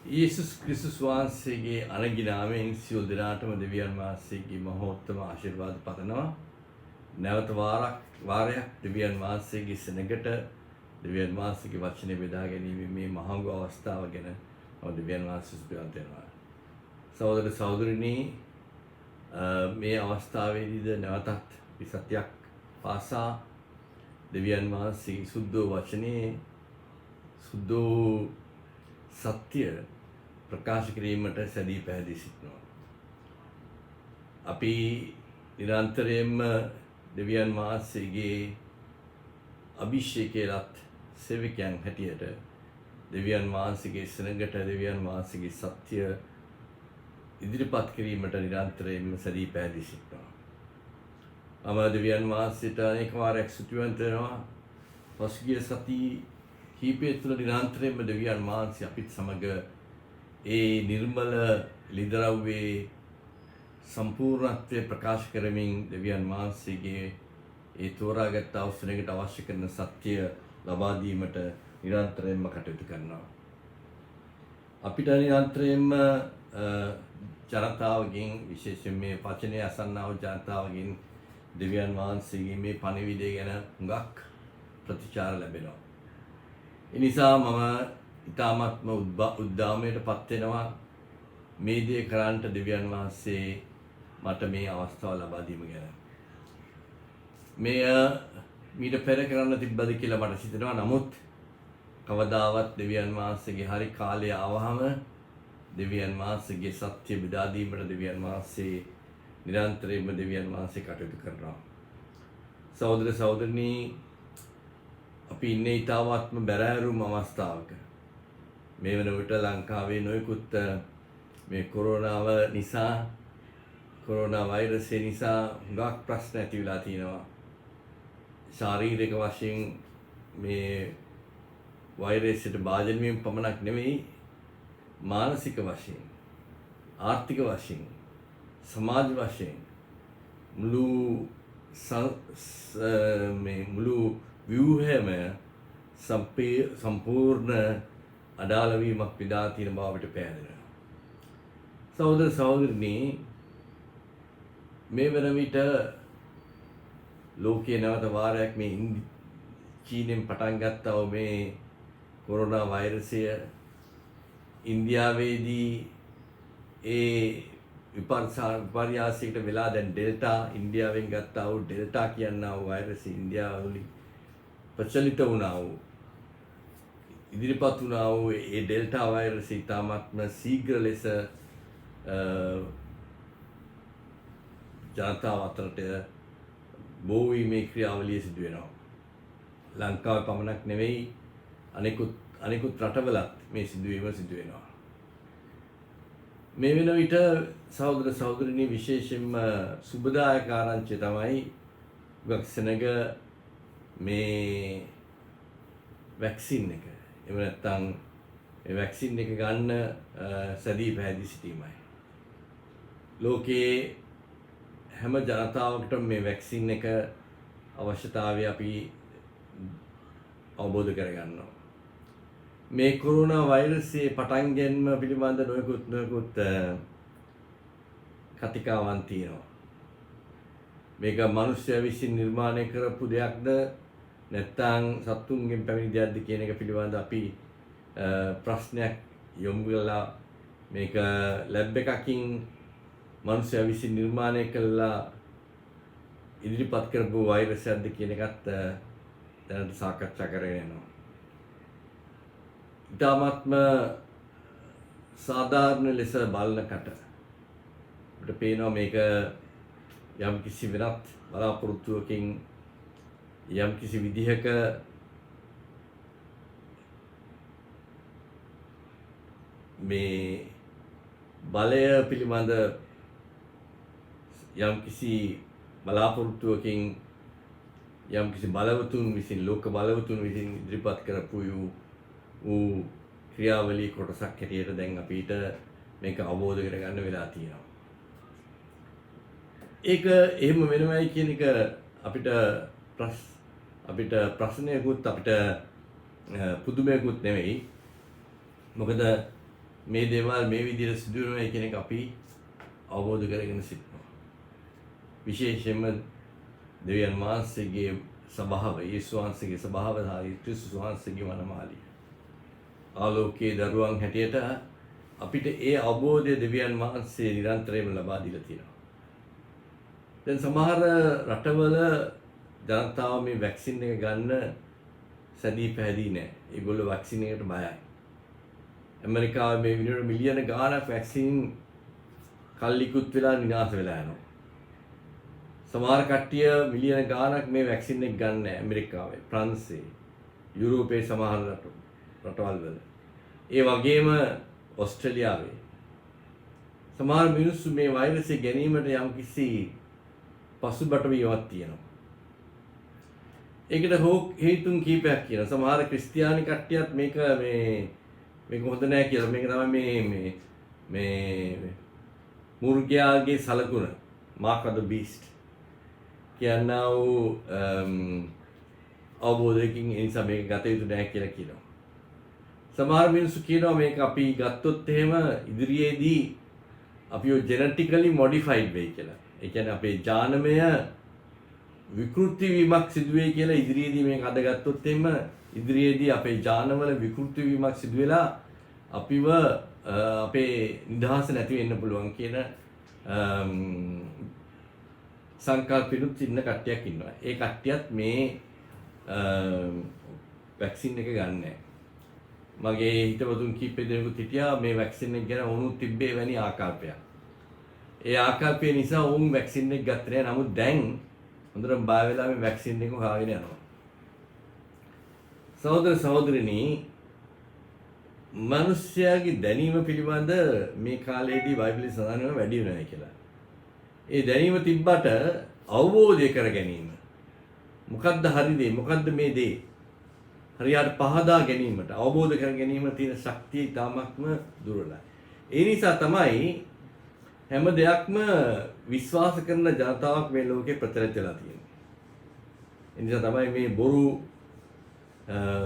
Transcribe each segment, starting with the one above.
යේසුස් ක්‍රිස්තුස් වහන්සේගේ අනගිනාමෙන් සියලු දෙනාටම දෙවියන් වහන්සේගේ මහෝත්තම ආශිර්වාද පතනවා. නැවත වාරයක් දෙවියන් වහන්සේගේ සෙනඟට දෙවියන් වහන්සේගේ වචනේ බෙදා ගැනීම මේ මහඟු අවස්ථාව ගැන මම දෙවියන් වහන්සේ ස්තුතිවන්ත වෙනවා. සහෝදර සහෝදරිනි, මේ අවස්ථාවේදීද නැවතත් විසත්‍යක් පාසා දෙවියන් වහන්සේගේ සුද්ධ වචනේ සුද්ධ සත්‍ය ප්‍රකාශ කිරීමට සැදී පැහැදී සිටිනවා. අපි නිරන්තරයෙන්ම දෙවියන් වහන්සේගේ අභිෂේකයලත් සේවකයන් හැටියට දෙවියන් වහන්සේගේ සෙනඟට දෙවියන් වහන්සේගේ සත්‍ය ඉදිරිපත් කිරීමට නිරන්තරයෙන්ම සැදී පැහැදී සිටිනවා. මම දෙවියන් වහන්සේට අනේක වාරයක් ස්තුතිවන්ත වෙනවා. පසුගිය සති කීපය තුළ නිරන්තරයෙන්ම දෙවියන් වහන්සේ අපිත් සමග ඒ නිර්මල ලිදරව්වේ සම්පූර්ණත්වය ප්‍රකාශ කරමින් දෙවියන් වහන්සේගේ ඒ තෝරාගත් අවසරයකට අවශ්‍ය කරන සත්‍ය ලබා දීමට නිරන්තරයෙන්ම කටයුතු කරනවා. අපිට නිරන්තරයෙන්ම ජනතාවගෙන්, විශේෂයෙන් මේ වචනය අසන්නා වූ ජනතාවගෙන් දෙවියන් වහන්සේගේ මේ පණිවිඩය ගැන හුඟක් ප්‍රතිචාර ලැබෙනවා. එනිසා මම ඉතාමත්ම උද්දාමයට පත් වෙනවා මේ දේ කරන්නට දෙවියන් වහන්සේ මට මේ අවස්ථාව ලබා දීම ගැන. මෙය මීට පෙර කරන්න තිබ්බද කියලා මට හිතෙනවා. නමුත් කවදාවත් දෙවියන් වහන්සේගේ හරි කාලය ආවහම දෙවියන් වහන්සේගේ සත්‍ය බෙදා දීමට දෙවියන් වහන්සේ නිරන්තරයෙන්ම දෙවියන් වහන්සේ කටයුතු කරනවා. සහෝදර සහෝදරනි, අපි ඉන්නේ ඊටාවත්ම බැරෑරුම් අවස්ථාවක. මේ වන විට ලංකාවේ නොයෙකුත් මේ කොරෝනාව නිසා, කොරෝනා වෛරසය නිසා හුඟක් ප්‍රශ්න ඇති වෙලා තියෙනවා. ශාරීරික වශයෙන් මේ වෛරසයට භාජනය වීම පමණක් නෙවෙයි, මානසික වශයෙන්, ආර්ථික වශයෙන්, සමාජ වශයෙන් මුළු ව්‍යුහයම සම්පූර්ණ අඩාල වීමක් විදා තියෙන බව අපිට පැහැදිලිනවා. සහෝදර සහෝදරිනි, මේ වන විට ලෝකයේ නැවත වාරයක් මේ චීනෙන් පටන් ගත්තා වූ මේ කොරෝනා වෛරසය ඉන්දියාවේදී ඒ විපර්යාසයකට වෙලා දැන් ඩෙල්ටා, ඉන්දියාවෙන් ගත්තා වූ ඩෙල්ටා කියනා වූ වෛරසය ඉන්දියාවවලින් ප්‍රචලිත වුණා වූ, ඉදිරිපත් වුණා වූ ඒ ඩෙල්ටා වෛරසය ඉතාමත්ම ශීඝ්‍ර ලෙස ජනතාව අතරට බෝ වීමේ ක්‍රියාවලිය සිදු වෙනවා. ලංකාවේ පමණක් නෙවෙයි, අනෙකුත් රටවලත් මේ සිදුවීම සිදු වෙනවා. මේ වෙන විට සහෝදර සහෝදරිනි, විශේෂයෙන්ම සුබදායක ආරංචිය තමයි සෙනඟ මේ වැක්සින් එක. එහෙම නැත්නම් මේ වැක්සින් එක ගන්න සැදී පැහැදී සිටීමයි. ලෝකයේ හැම ජනතාවකටම මේ වැක්සින් එක අවශ්‍යතාවය අපි අවබෝධ කරගන්නවා. මේ කොරෝනා වෛරසයේ පටන් ගැනීම පිළිබඳ නොයෙකුත් කතිකාවන් තියෙනවා. මේක මිනිස්සු විසින් නිර්මාණය කරපු දෙයක්ද නැත්නම් සත්තුන්ගෙන් පැමිණි දෙයක්ද කියන එක පිළිබඳ අපි ප්‍රශ්නයක් යොමු කළා. මේක ලැබ් එකකින් මිනිස්සු විසින් නිර්මාණය කළා ඉදිරිපත් කරපු වෛරසයක්ද කියන එකත් දැනට සාකච්ඡා කරගෙන යනවා. ඉතාමත්ම සාධාරණ ලෙස බලනකට අපිට පේනවා මේක යම් කිසි වෙනත් බලාපොරොත්තුවකින්, යම් කිසි විදිහක මේ බලය පිළිබඳ යම් කිසි බලාපොරොත්තුවකින්, යම් කිසි බලවතුන් විසින්, ලෝක බලවතුන් විසින් ඉදිරිපත් කරපු වූ ක්‍රියාවලිය කොටසක් හැටියට දැන් අපිට මේක අවබෝධ කරගන්න වෙලා තියෙනවා. ඒක එහෙම වෙනවයි කියන එක අපිට ප්‍රශ්නයකුත්, අපිට පුදුමයකුත් නෙවෙයි. මොකද මේ දේවල් මේ විදිහට සිදු වෙනවා කියන එක අපි අවබෝධ කරගෙන සිටිනවා. විශේෂයෙන්ම දෙවියන් වහන්සේගේ සභාව, යේසුස් වහන්සේගේ සභාව සහ ක්‍රිස්තුස් වහන්සේගේ වනමාලිය. ආලෝකයේ දරුවන් හැටියට අපිට ඒ අවබෝධය දෙවියන් වහන්සේ නිරන්තරයෙන්ම ලබා දීලා තියෙනවා. දැන් සමහර රටවල ජනතාව මේ වැක්සින් එක ගන්න සැදී පැහැදී නැහැ. ඒගොල්ලෝ වැක්සින් එකට බයයි. ඇමරිකාවේ මේ විදිහට මිලියන ගාණක් වැක්සින් කල්ලිකුත් වෙලා විනාශ වෙලා යනවා. සමහර කට්ටිය මිලියන ගාණක් මේ වැක්සින් එක ගන්න නැහැ. ඇමරිකාවේ, ප්‍රංශයේ, යුරෝපයේ සමහර රටවල් වල. ඒ වගේම ඔස්ට්‍රේලියාවේ සමහර මිනිස්සු මේ වෛරසය ගැනීමට යම්කිසි පසුබට වීමක් තියෙනවා. ඒකට හේතුන් කීපයක් කියනවා. සමහර ක්‍රිස්තියානි කට්ටියත් මේක හොඳ නෑ කියලා. මේක තමයි මේ මුර්ගයාගේ සලකුණ, mark of the beast කියනවා වූ අවබෝධයකින් ඒ නිසා මේක ගත යුතු නෑ කියලා කියනවා. සමහර මිනිස්සු කියනවා මේක අපි ගත්තොත් එහෙම ඉදිරියේදී අපිව genetically modified වෙයි කියලා. ඒ කියන්නේ අපේ ජානමය විකෘති වීමක් සිදු වෙයි කියලා ඉදිරියේදී මේක අදගත්තොත් එහෙම ඉදිරියේදී අපේ ජානවල විකෘති වීමක් සිදු වෙලා අපිව අපේ නිදහස නැති වෙන්න පුළුවන් කියන සංකල්පිනුත් ඉන්න කට්ටියක් ඉන්නවා. ඒ කට්ටියත් මේ වැක්සින් එක ගන්න නැහැ. මගේ හිතවතුන් කීප දෙනෙකුත් හිටියා මේ වැක්සින් එක ගැන වුණු තිබ්බේ වැනි ආකල්පයක්. ඒ ආකල්පය නිසා වුන් වැක්සින් එක ගත්තේ නැහැ. නමුත් දැන් හොඳටම බය වෙලා මේ වැක්සින් එක හොයාගෙන යනවා. සහෝදර සහෝදරිනි, මිනිස්යාගේ දැනීම පිළිබඳ මේ කාලේදී බයිබලයේ සඳහන් වෙනවා වැඩි වෙනවා කියලා. ඒ දැනීම තිබ්බට අවබෝධය කර ගැනීම, මොකද්ද හරි දේ, මොකද්ද මේ දේ හරියට පහදා ගැනීමට, අවබෝධ කර ගැනීමට තියෙන ශක්තිය ඉතාමත්ම දුර්වලයි. ඒ නිසා තමයි හැම දෙයක්ම විශ්වාස කරන ජනතාවක් මේ ලෝකේ ප්‍රචලිත වෙලා තියෙන්නේ. ඒ නිසා තමයි මේ බොරු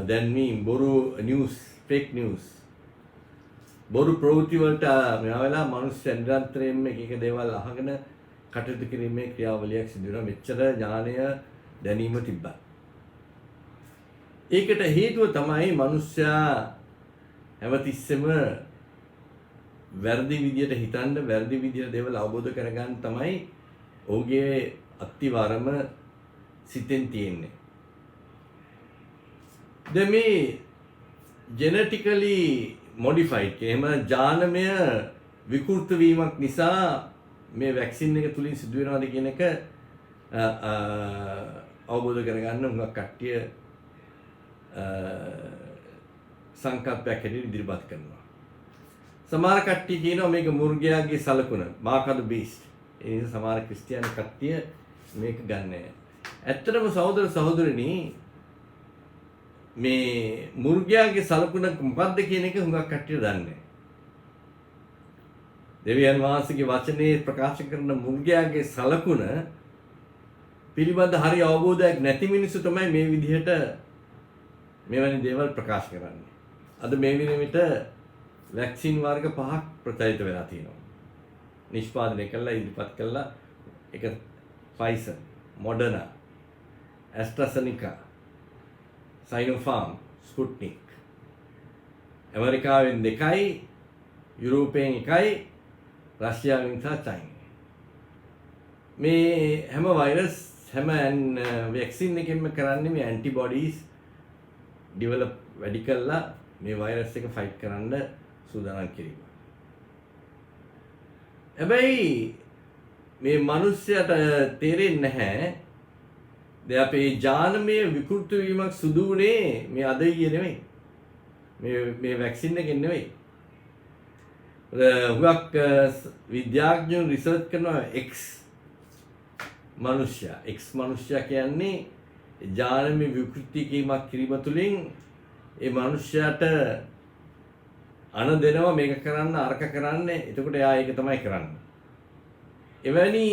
දැන්වීම්, බොරු නිවුස්, ෆේක් නිවුස්, බොරු ප්‍රවෘත්ති වලට මෙයා වෙලා මිනිස්සු නිරන්තරයෙන්ම එක එක දේවල් අහගෙන කටයුතු කිරීමේ ක්‍රියාවලියක් සිදු වෙනවා. මෙච්චර ඥානය දැනීම තිබ්බා. ඒකට හේතුව තමයි මිනිස්සයා හැමතිස්සෙම වැරදි විදියට හිතන්න, වැරදි විදියට දේවල් අවබෝධ කරගන්න තමයි ඔහුගේ අත්තිවරම සිතෙන් තියෙන්නේ. දැන් මේ genetically modified එහෙම ජානමය විකෘත වීමක් නිසා මේ වැක්සින් එක තුලින් සිදු වෙනවද කියන එක අවබෝධ කරගන්න උඟක් කට්ටිය සංකල්පයක් හැටියට ඉදිරිපත් කරනවා. සමහර කට්ටිය කියනවා මේක මුර්ගයාගේ සලකුණ, mark of the beast. ඒ නිසා සමහර ක්‍රිස්තියානි කට්ටිය මේක ගන්නෑ. ඇත්තටම සහෝදර සහෝදරිනි, මේ මුර්ගයාගේ සලකුණ මොකක්ද කියන එක හුඟක් කට්ටිය දන්නේ නැහැ. දෙවියන් වහන්සේගේ වචනේ ප්‍රකාශ කරන මුර්ගයාගේ සලකුණ පිළිබඳ හරි අවබෝධයක් නැති මිනිස්සු තමයි මේ විදිහට මෙවැනි දේවල් ප්‍රකාශ කරන්නේ. අද මේ විදිහට වැක්සින් වර්ග 5ක් ප්‍රචලිත වෙලා තියෙනවා. නිෂ්පාදනය කළා, ඉදිරිපත් කළා. ඒක Pfizer, Moderna, AstraZeneca, Sinopharm, Sputnik. ඇමරිකාවෙන් 2යි, යුරෝපයෙන් 1යි, රෂ්‍යාවෙන් සහ චයිනාවෙන්. මේ හැම වෛරස්, හැම වැක්සින් එකෙන්ම කරන්නේ මේ ඇන්ටිබොඩීස් ඩෙවලොප් වැඩි කළා මේ වෛරස් එක ෆයිට් කරන්න සූදානම් කිරීම. හැබැයි මේ මිනිස්සයාට තේරෙන්නේ නැහැ දැන් අපේ ජානමය විකෘති වීමක් සිදු වුණේ මේ අද ඊයේ නෙමෙයි. මේ වැක්සින් එකෙන් නෙමෙයි. හුඟක් විද්‍යාඥයෝ රිසර්ච් කරනවා X මනුෂ්‍යයා කියන්නේ ජානමය විකෘති කිරීම තුළින් ඒ මනුෂ්‍යයාට අන දෙනවා මේක කරන්න අරක කරන්න. එතකොට එයා ඒක තමයි කරන්නේ. එවැනි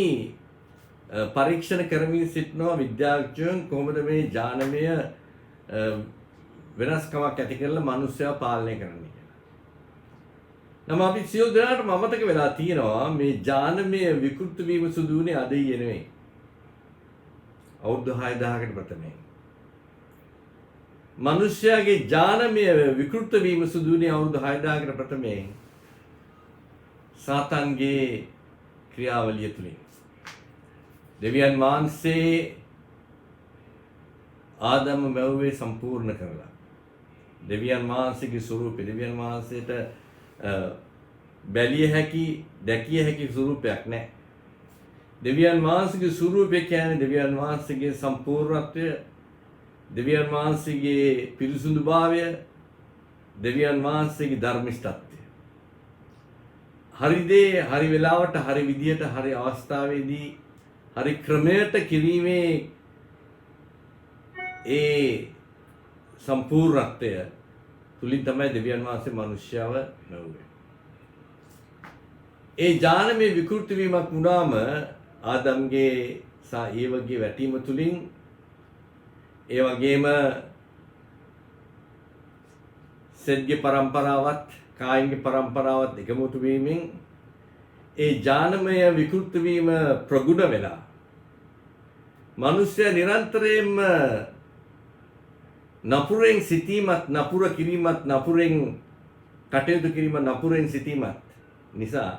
පරීක්ෂණ කරමින් සිටිනවා විද්‍යාඥයන් කොහොමද මේ ජානමය වෙනස්කමක් ඇති කරලා මනුෂ්‍යයා පාලනය කරන්නේ කියලා. නම් අපි සියලු දෙනාටම අමතක වෙලා තියෙනවා මේ ඥානමය විකෘති වීම සිදු වුණේ අද ඊයේ නෙවෙයි. අවුරුදු 6000කට ප්‍රථමයෙන්. මිනිස්යාගේ ඥානමය විකෘති වීම සිදු වුණේ අවුරුදු 6000කට ප්‍රථමයෙන්. සාතන්ගේ ක්‍රියාවලිය තුලින්. දෙවියන් වහන්සේ ආදම මැව්වේ සම්පූර්ණ කරලා. දෙවියන් වහන්සේගේ ස්වරූපය දෙවියන් වහන්සේට බැලිය හැකි දැකිය හැකි ස්වරූපයක් නැහැ. දෙවියන් වහන්සේගේ ස්වරූපය කියන්නේ දෙවියන් වහන්සේගේ සම්පූර්ණත්වය, දෙවියන් වහන්සේගේ පිරිසුදුභාවය, දෙවියන් වහන්සේගේ ධර්මිෂ්ඨත්වය. හරි දේ හරි වෙලාවට හරි විදියට හරි අවස්ථාවේදී හරි ක්‍රමයට කිරීමේ ඒ සම්පූර්ණත්වය තුලින් තමයි දෙවියන් වහන්සේ මිනිස්යාව මැව්වේ. ඒ ඥානමය විකෘති වීමක් වුණාම ආදම්ගේ සහ ඒවගේ වැටීම තුලින් ඒ වගේම සෙත්ගේ પરම්පරාවත් කායින්ගේ પરම්පරාවත් එකමුතු වීමෙන් ඒ ඥානමය විකෘති වීම ප්‍රගුණ වෙලා මිනිස්යා නිරන්තරයෙන්ම නපුරෙන් සිටීමත් නපුර කිරීමත් නපුරෙන් කටයුතු කිරීම නපුරෙන් සිටීමත් නිසා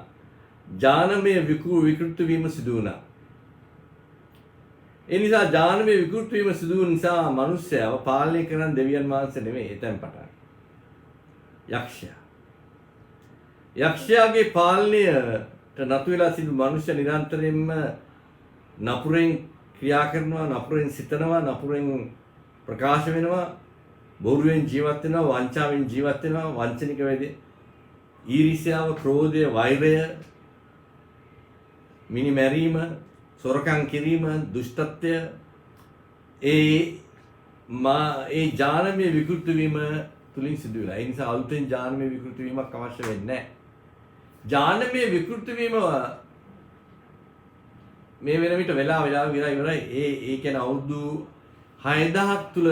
ඥානමය විකෘති වීම සිදු වුණා. ඒ නිසා ඥානමය විකෘති වීම සිදු වුන නිසා මිනිස්යාව පාලනය කරන දෙවියන් වහන්සේ නෙමෙයි එතෙන් පටන්. යක්ෂයා. යක්ෂයාගේ පාලනයට නතු වෙලා සිටි මිනිස්යා නිරන්තරයෙන්ම නපුරෙන් ක්‍රියා කරනවා, නපුරෙන් සිතනවා, නපුරෙන් ප්‍රකාශ වෙනවා, බොරුවෙන් ජීවත් වෙනවා, වංචාවෙන් ජීවත් වෙනවා, වංචනික වේදේ ඊර්ෂ්‍යාව, ක්‍රෝධය, වෛරය, මිනිමැරීම, සොරකම් කිරීම, දුෂ්ටත්වය ඒ ඥානමය විකෘති වීම තුලින් සිදු වෙලා. ඒ නිසා අලුතෙන් ඥානමය විකෘති වීමක් අවශ්‍ය වෙන්නේ නැහැ. ඥානමය විකෘති වීම මේ වෙන විට වෙලා ඉවරයි. ඒ කියන්නේ අවුරුදු 6000ක් තුල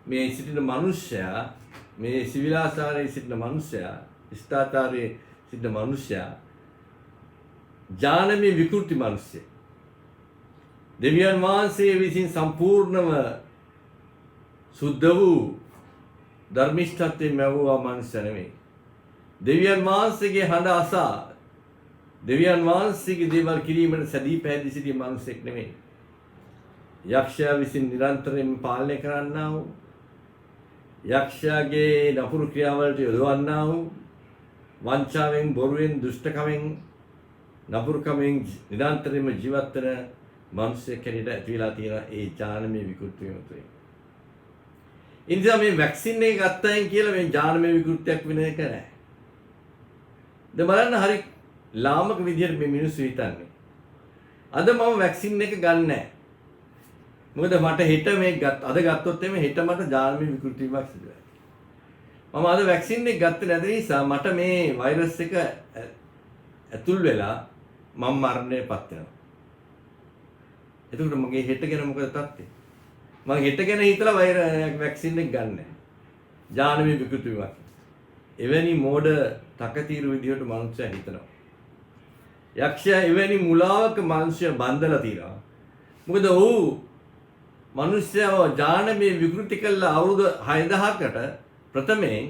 මේ සිටින මිනිස්සයා, මේ සිවිලාසාරයේ සිටින මිනිස්සයා, ස්ථාතාරයේ සිටින මිනිස්සයා ඥානමය විකෘති මිනිස්සෙ. දෙවියන් වහන්සේ විසින් සම්පූර්ණව සුද්ධ වූ ධර්මිෂ්ඨත්වයෙන් මැවුවා මිනිස්සයා නෙමෙයි. දෙවියන් වහන්සේගේ හඬ අසා දෙවියන් වහන්සේගේ දේවල් කිරීමට සැදී පැහැදී සිටි මිනිසෙක් නෙමෙයි. යක්ෂයා විසින් නිරන්තරයෙන් පාලනය කරන්නා වූ, යක්ෂයාගේ නපුරු ක්‍රියාවලට යොදවන්නා වූ, වංචාවෙන්, බොරුවෙන්, දුෂ්ටකමෙන්, නපුරුකමෙන් නිරන්තරයෙන්ම ජීවත් වෙන මිනිසෙක් හැටියට ඇති වෙලා තියෙන ඒ ඥානමය විකෘති වීම තුළින්. ඉන්දියා මේ වැක්සින් එක ගත්තයින් කියලා මේ ඥානමය විකෘතියක් වෙන එක නෑ. දැන් බලන්න හරි ලාමක විදියට මේ මිනිස්සු හිතන්නේ. අද මම වැක්සින් එක ගන්න නෑ. මොකද මට හෙට අද ගත්තොත් එමේ හෙට මට ඥානමය විකෘති වීමක් සිදු වෙනවා. මම අද වැක්සින් එක ගත්තේ නැති නිසා මට මේ වෛරස් එක ඇතුල් වෙලා මම මරණයටපත් වෙනවා. එතකොට මගේ හෙට ගැන මොකද තත්ත්වය? මම හෙට ගැන හිතලා වැක්සින් එක ගන්න නැහැ. ඥානමය විකෘති වීමක්. එවැනි මෝඩ තකතිරු විදියට මනුස්සයා හිතනවා. යක්ෂයා එවැනි මුලාවක මනුස්සයා බන්ධලා තියනවා. මොකද ඔහු මනුස්සයව ඥානමය විකෘති කළා අවුරුදු 6000කට ප්‍රථමයෙන්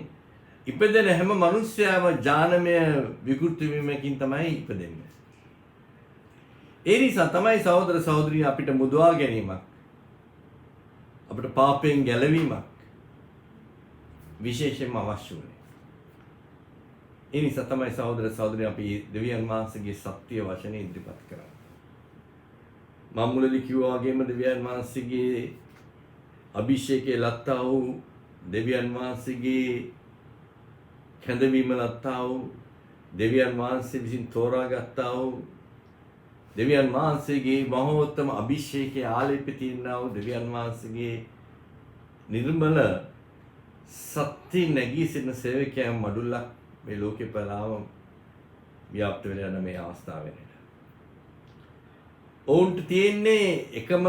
ඉපදෙන හැම මනුස්සයාම ඥානමය විකෘති වීමකින් තමයි ඉපදෙන්නේ. ඒ නිසා තමයි සහෝදර සහෝදරිය අපිට මුදවා ගැනීමක්, අපිට පාපයෙන් ගැලවීමක් විශේෂයෙන්ම අවශ්‍ය වුණේ. ඒ නිසා තමයි සහෝදර සහෝදරිය අපි දෙවියන් වහන්සේගේ සත්‍ය වචනේ ඉදිරිපත් කරන්නේ. මම මුලදී කිව්වා වගේම දෙවියන් වහන්සේගේ අභිෂේකයේ ලත්තා වූ, දෙවියන් වහන්සේගේ කැඳවීම ලත්තා වූ, දෙවියන් වහන්සේ විසින් තෝරාගත්තා වූ, දෙවියන් වහන්සේගේ මහෝත්තම අභිෂේකයේ ආලේප තියෙනා වූ දෙවියන් වහන්සේගේ නිර්මල සත්‍ය නැගී සිටින සේවකයන් මඩුල්ලක් මේ ලෝකේ පලාව ව්‍යාප්ත වෙලා යන මේ අවස්ථාවේ. ඔවුන්ට තියෙන්නේ එකම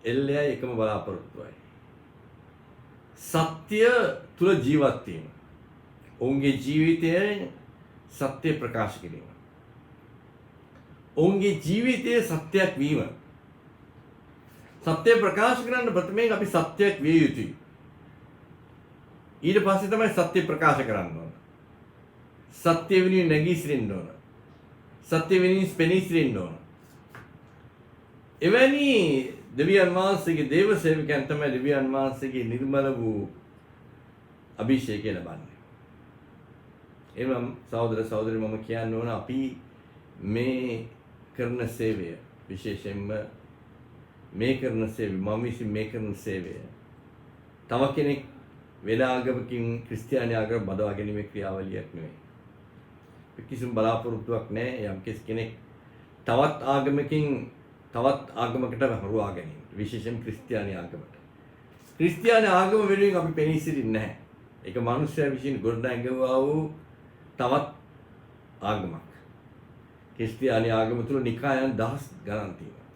එල්ලයයි, එකම බලාපොරොත්තුවයි. සත්‍ය තුල ජීවත් වීම. ඔවුන්ගේ ජීවිතයේ සත්‍ය ප්‍රකාශ කිරීම. ඔවුන්ගේ ජීවිතයේ සත්‍යයක් වීම. සත්‍ය ප්‍රකාශ කරන්න ප්‍රථමයෙන් අපි සත්‍යයක් විය යුතුයි. ඊට පස්සේ තමයි සත්‍ය ප්‍රකාශ කරන්න ඕන. සත්‍ය වෙනුවෙන් නැගී සිටින්න ඕන. සත්‍ය වෙනුවෙන් පෙනී සිටින්න ඕන. එවැනි දෙවියන් වහන්සේගේ දේව සේවකයන් තමයි දෙවියන් වහන්සේගේ නිර්මල වූ අභිෂේකය ලබන්නේ. එනම් සහෝදර සහෝදරි මම කියන්න ඕන අපි මේ කරන සේවය විශේෂයෙන්ම මේ කරන සේවය මම විසින් මේ කරන සේවය තව කෙනෙක් වෙන ආගමකින් ක්‍රිස්තියානි ආගම බදවා ගැනීමේ ක්‍රියාවලියක් නෙවෙයි. කිසිම බලාපොරොත්තුවක් නැහැ යම් කෙනෙක් තවත් ආගමකින් තවත් ආගමකට හරුවා ගැනීම. විශේෂයෙන් ක්‍රිස්තියානි ආගමට. ක්‍රිස්තියානි ආගම වෙනුවෙන් අපි පෙනී සිටින්නේ නැහැ. ඒක මිනිස්සයා විසින් ගොඩනැගුවා වූ තවත් ආගමක්. ක්‍රිස්තියානි ආගම තුල නිකායන් දහස් ගණන් තියෙනවා.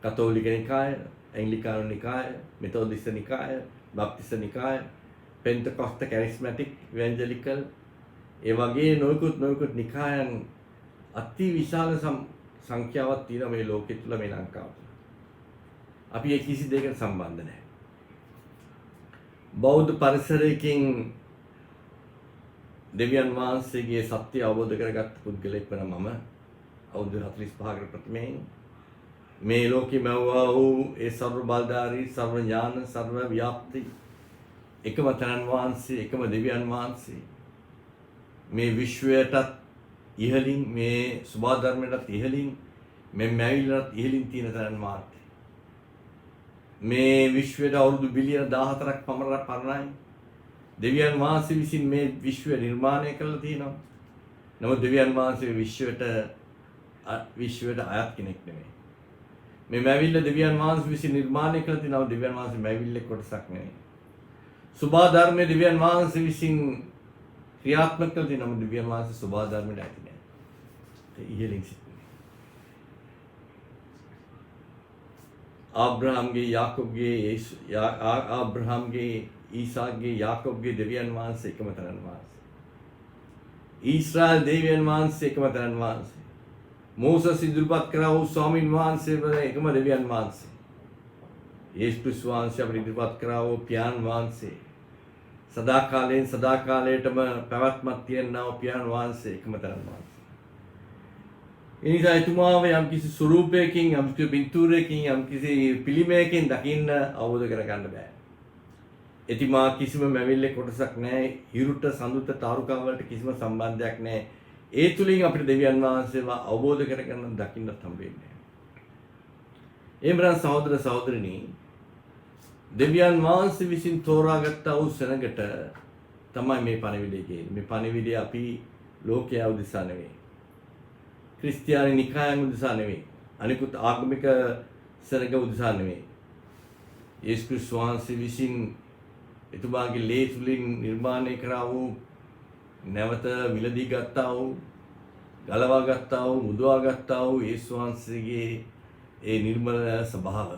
කතෝලික නිකාය, ඇංග්ලිකානු නිකාය, මෙතෝදිස්ත නිකාය, බැප්තිස්ත නිකාය, පෙන්තකොස්ත කැරිස්මැටික්, ඉවැන්ජලිකල් ඒ වගේ නොයෙකුත් නිකායන් අති විශාල සංඛ්‍යාවක් තියෙනවා මේ ලෝකෙ තුල මේ ලංකාව තුල. අපි ඒ කිසි දෙයකට සම්බන්ධ නැහැ. බෞද්ධ පරිසරයකින් දෙවියන් වහන්සේගේ සත්‍ය අවබෝධ කරගත් පුද්ගලෙක් වන මම අවුරුදු 45කට ප්‍රථමයෙන් මේ ලෝකෙ මැව්වා වූ ඒ සර්ව බලධාරී සර්ව ඥාන සර්ව ව්‍යාප්ති එකම තනන් වහන්සේ එකම දෙවියන් වහන්සේ මේ විශ්වයටත් ඉහළින් මේ සුභා ධර්මයටත් ඉහළින් මේ මැවිල්ලටත් ඉහළින් තියෙන තනන් වහන්සේ මේ විශ්වයට අවුරුදු බිලියන 14ක් පමණ පරණයි. දෙවියන් වහන්සේ විසින් මේ විශ්වය නිර්මාණය කළා තියෙනවා. නමුත් දෙවියන් වහන්සේ විශ්වයට අයත් කෙනෙක් නෙමෙයි. මේ මැවිල්ල දෙවියන් වහන්සේ විසින් නිර්මාණය කළා තියෙනවා. දෙවියන් වහන්සේ මැවිල්ලේ කොටසක් නෙමෙයි. සුභා ධර්මයේ දෙවියන් වහන්සේ විසින් ක්‍රියාත්මක කළ තියෙනවා. දෙවියන් වහන්සේ සුභා ධර්මයට ඇති නෑ. ඒ ඉහළින් සිටින්නේ. ආබ්‍රහම්ගේ ආබ්‍රහම්ගේ ඊසාක්ගේ යාකෝබ්ගේ දෙවියන් වහන්සේ එකම තනන් වහන්සේ. ඊශ්‍රායල් දෙවියන් වහන්සේ එකම තනන් වහන්සේ. මෝසස් ඉදිරිපත් කරා වූ ස්වාමීන් වහන්සේ එකම දෙවියන් වහන්සේ. යේසුස් ක්‍රිස්තුස් වහන්සේ අපිට ඉදිරිපත් කරා වූ පියාණන් වහන්සේ. සදාකාලයෙන් සදාකාලයටම පැවැත්මක් තියෙනා වූ පියාණන් වහන්සේ එකම තනන් වහන්සේ. එනිසා එතුමාව යම්කිසි ස්වරූපයකින් යම්කිසි පින්තූරයකින් යම්කිසි පිළිමයකින් දකින්න අවබෝධ කරගන්න බෑ. එතුමා කිසිම මැවිල්ලේ කොටසක් නැහැ. හිරුට සඳුත තාරුකා වලට කිසිම සම්බන්ධයක් නැහැ. ඒ තුලින් අපිට දෙවියන් වහන්සේව අවබෝධ කරගන්න දකින්නත් හම්බෙන්නේ. එම්බරන් සහෝදර සහෝදරිනි දෙවියන් වහන්සේ විසින් තෝරාගත්තා වූ සෙනඟට තමයි මේ පණිවිඩය කියන්නේ. මේ පණිවිඩය අපි ලෝකයා උදෙසා නෙවෙයි. ක්‍රිස්තියානි නිකායන් උදෙසා නෙවෙයි. අනිකුත් ආගමික සෙනඟ උදෙසා නෙවෙයි. යේසුස් ක්‍රිස්තුස් වහන්සේ විසින් එතුමාගේ ලේ තුලින් නිර්මාණය කරා වූ නැවත මිලදී ගත්තා වූ ගලවා ගත්තා වූ මුදවා ගත්තා වූ යේසුස් වහන්සේගේ ඒ නිර්මල ස්වභාව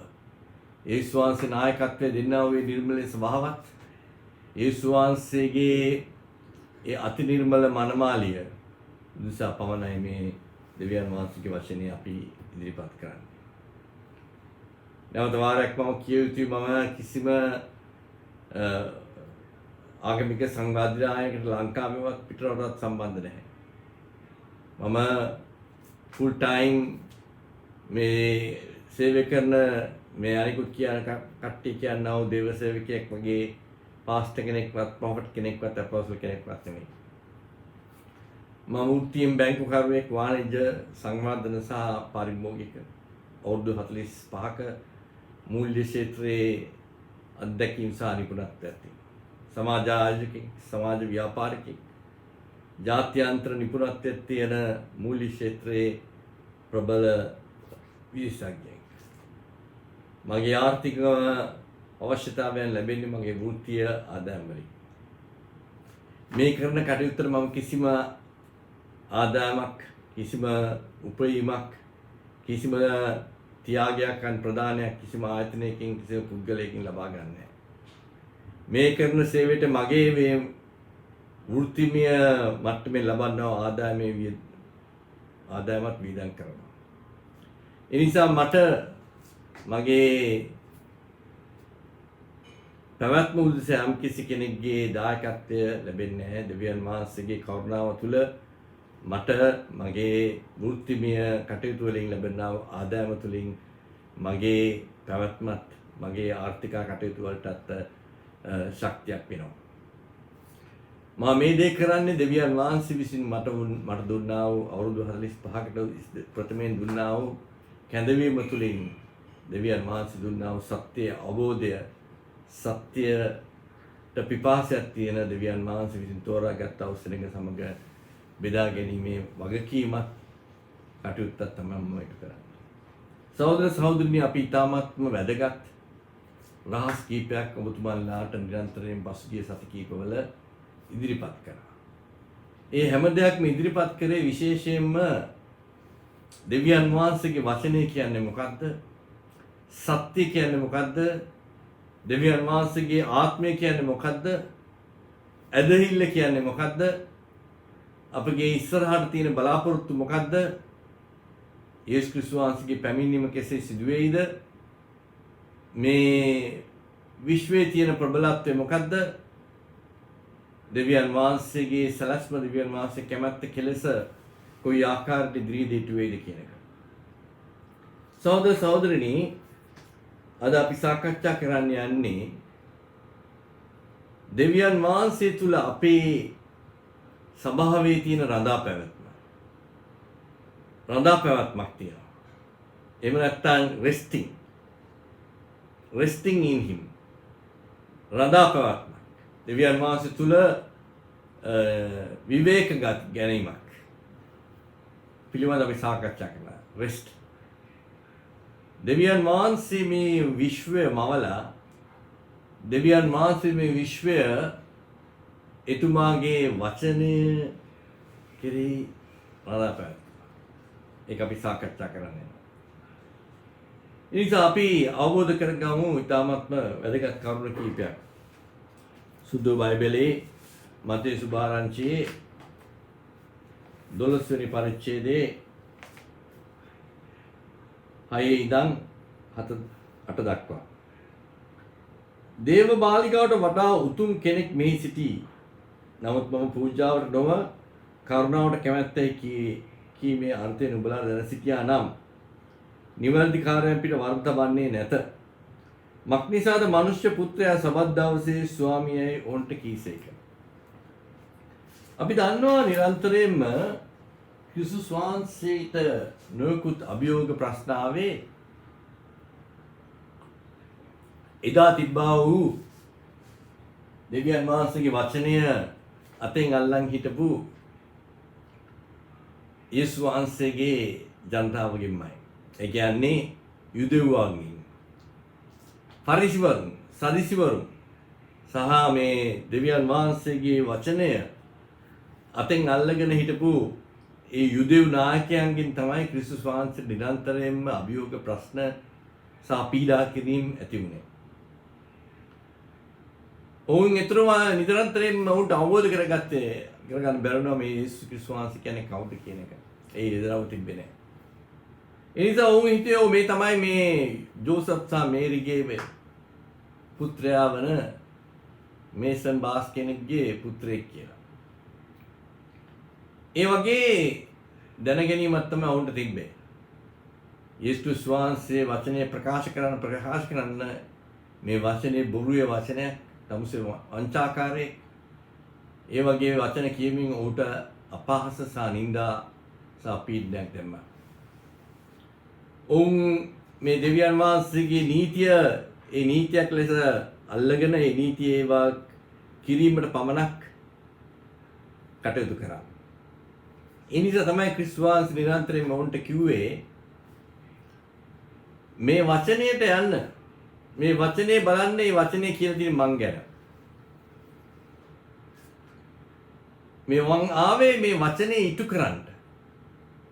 යේසුස් වහන්සේ නායකත්වයේ දෙන්නා වූ නිර්මල ස්වභාවත් යේසුස් වහන්සේගේ ඒ අති නිර්මල මනමාලිය නිසා පවණයි මේ දෙවියන් වහන්සේගේ වචනේ අපි ඉදිරිපත් කරන්නේ. නැවත වාරයක් මම කිය යුතුයි මම කිසිම ආගමික සංවාදයකට ලංකාවේවත් පිටරටවත් සම්බන්ධ නැහැ. මම ෆුල් ටයිම් මේ සේවය කරන මේ අනිකුත් කියන කට්ටිය කියනවා වූ දේව සේවකයෙක් වගේ පාස්ටර් කෙනෙක්වත් ප්‍රොෆෙට් කෙනෙක්වත් අපොස්තල කෙනෙක්වත් නෙමෙයි. මම වෘත්තීය බැංකුකරුවෙක් වාණිජ්‍ය සංවර්ධන සහ පරිභෝගික අවුරුදු 45ක මූල්‍ය ක්ෂේත්‍රයේ අධ්‍යක්ෂින් සහ නිපුණත්වයක් තියෙනවා. සමාජ ආයෝජකෙක්, සමාජ ව්‍යාපාරිකෙක්, ජාත්‍යන්තර නිපුණත්වයක් තියෙන මූල්‍ය ක්ෂේත්‍රයේ ප්‍රබල විශේෂඥයෙක්. මගේ ආර්ථික අවශ්‍යතාවයන් ලැබෙන්නේ මගේ වෘත්තීය ආදායම් වලින්. මේ කරන කටයුත්තට මම කිසිම ආදායමක්, කිසිම උපයීමක්, කිසිම තියාගයක් අන් ප්‍රදානයක් කිසිම ආයතනයකින් කිසිම පුද්ගලයකින් ලබා ගන්න නැහැ. මේ කරන සේවයට මගේ මේ වෘත්තිමය මට්ටමේ ලබන්නා ආදායමත් වියදම් කරනවා. ඒ නිසා මට මගේ පැවැත්ම උදෙසා යම් කිසි කෙනෙක්ගේ දායකත්වය ලැබෙන්නේ නැහැ. දෙවියන් වහන්සේගේ කරුණාව තුළ මට මගේ වෘත්තිමය කටයුතු වලින් ලැබෙනා ආදායම තුළින් මගේ පැවැත්මත් මගේ ආර්ථික කටයුතු වලටත් ශක්තියක් වෙනවා. මා මේ දේ කරන්නේ දෙවියන් වහන්සේ විසින් මට දුන්නා වූ අවුරුදු 45කට ප්‍රථමයෙන් දුන්නා වූ කැඳවීම තුළින් දෙවියන් වහන්සේ දුන්නා වූ සත්‍ය අවබෝධය සත්‍යයට පිපාසයක් තියෙන දෙවියන් වහන්සේ විසින් තෝරාගත් අවසරයක සමග බෙදා ගැනීමේ වගකීමක් කටයුත්තක් තමයි මම ඒක කරන්නේ. සහෝදර සහෝදරියනි, අපි ඊටාත්ම වැදගත් රහස් කීපයක් ඔබතුමන්ලාට නිරන්තරයෙන් පසුගිය සති කීපවල ඉදිරිපත් කරා. ඒ හැම දෙයක්ම ඉදිරිපත් කරේ විශේෂයෙන්ම දෙවියන් වහන්සේගේ වචනය කියන්නේ මොකද්ද? සත්‍ය කියන්නේ මොකද්ද? දෙවියන් වහන්සේගේ ආත්මය කියන්නේ මොකද්ද? ඇදහිල්ල කියන්නේ මොකද්ද? අපගේ ඉස්සරහට තියෙන බලාපොරොත්තු මොකද්ද? යේසුස් ක්‍රිස්තුස් වහන්සේගේ පැමිණීම කෙසේ සිදු වෙයිද? මේ විශ්වයේ තියෙන ප්‍රබලත්වය මොකද්ද? දෙවියන් වහන්සේගේ සලස්ම දෙවියන් වහන්සේ කැමැත්ත කෙලෙස කොයි ආකාරයට ඉදිරියට ඉටු වේද කියන එක. සහෝදර සහෝදරිනි, අද අපි සාකච්ඡා කරන්න යන්නේ දෙවියන් වහන්සේ තුල අපේ සබාවේ තියෙන රඳා පැවැත්මක් තියෙනවා. එහෙම නැත්නම් resting in him. රඳා පැවැත්ම. දෙවියන් වහන්සේ තුල විවේක ගැනීමක් පිළිබඳව අපි සාකච්ඡා කරනවා. rest. දෙවියන් වහන්සේ මේ විශ්වය මවලා දෙවියන් වහන්සේ මේ විශ්වය එතුමාගේ වචනය කෙරෙහි රඳා පැවැත්වුවා. ඒක අපි සාකච්ඡා කරන්නේ. ඒ නිසා අපි අවබෝධ කරගමු ඉතාමත්ම වැදගත් කරුණු කීපයක්. සුදු බයිබලයේ මතේ සුභාරංචියේ 12 වෙනි පරිච්ඡේදයේ 6 ඉඳන් 8 දක්වා. දේව බාලිකාවට වඩා උතුම් කෙනෙක් මෙහි සිටී. නමුත් මම පූජාවට නොව කරුණාවට කැමැත්තයි කීමේ අර්ථය නුඹලා දැන සිටියා නම් නිවැරදි කාර්යයන් පිට වර්ධ වන්නේ නැත. මක්නිසාද මනුෂ්‍ය පුත්‍රයා සබත් දවසේ ස්වාමියයි ඔවුන්ට කීසේක. අපි දන්නවා නිරන්තරයෙන්ම ක්‍රිස්තුස් වහන්සේට නොයෙකුත් අභියෝග ප්‍රශ්න ආවේ එදා තිබ්බා වූ දෙවියන් වහන්සේගේ වචනය අතෙන් අල්ලන් හිටපු යේසුස් වහන්සේගේ ජනතාවගෙන්මයි. ඒ කියන්නේ යුදෙව්වන්ගෙන්, පරිසවරුන්, සදිසිවරුන් සහ මේ දෙවියන් වහන්සේගේ වචනය අතෙන් අල්ලගෙන හිටපු ඒ යුදෙව් නායකයන්ගෙන් තමයි ක්‍රිස්තුස් වහන්සේ නිරන්තරයෙන්ම අභියෝග ප්‍රශ්න සහ පීඩා කිරීම ඇති වුණේ. ඔවුන් නිරන්තරයෙන්ම ඔවුන්ට අවබෝධ කරගන්න බැරුණා මේ යේසුස් ක්‍රිස්තුස් වහන්සේ කියන්නේ කවුද කියන එක. ඒ ඉදරව තිබෙන්නේ නැහැ. ඒ නිසා ඔවුන් හිතුවේ මේ තමයි මේ ජෝසප් සහ මේරිගේ පුත්‍රයා වන මේසන් බාස් කෙනෙක්ගේ පුත්‍රයෙක් කියලා. ඒ වගේ දැනගැනීමක් තමයි ඔවුන්ට තිබ්බේ. යේසුස් වහන්සේ වචනය ප්‍රකාශ කරන්න මේ වචනේ බොරුවේ වචනයක්, තමුසේ වංචාකාරයේ ඒ වගේ වචන කියමින් ඔහුට අපහාස සහ නින්දා සහ පීඩනයක් දැම්මා. ඔවුන් මේ දෙවියන් වහන්සේගේ ඒ නීතියක් ලෙස අල්ලගෙන ඒ නීතිය ඒවා කිරීමට පමණක් කටයුතු කරා. ඒ නිසා තමයි ක්‍රිස්තුස් වහන්සේ නිරන්තරයෙන්ම ඔවුන්ට කිව්වේ මේ වචනයට යන්න. මේ වචනේ බලන්න, මේ වචනේ කියලා තියෙන මං ගැන. මේ මං ආවේ මේ වචනේ ඉටු කරන්න.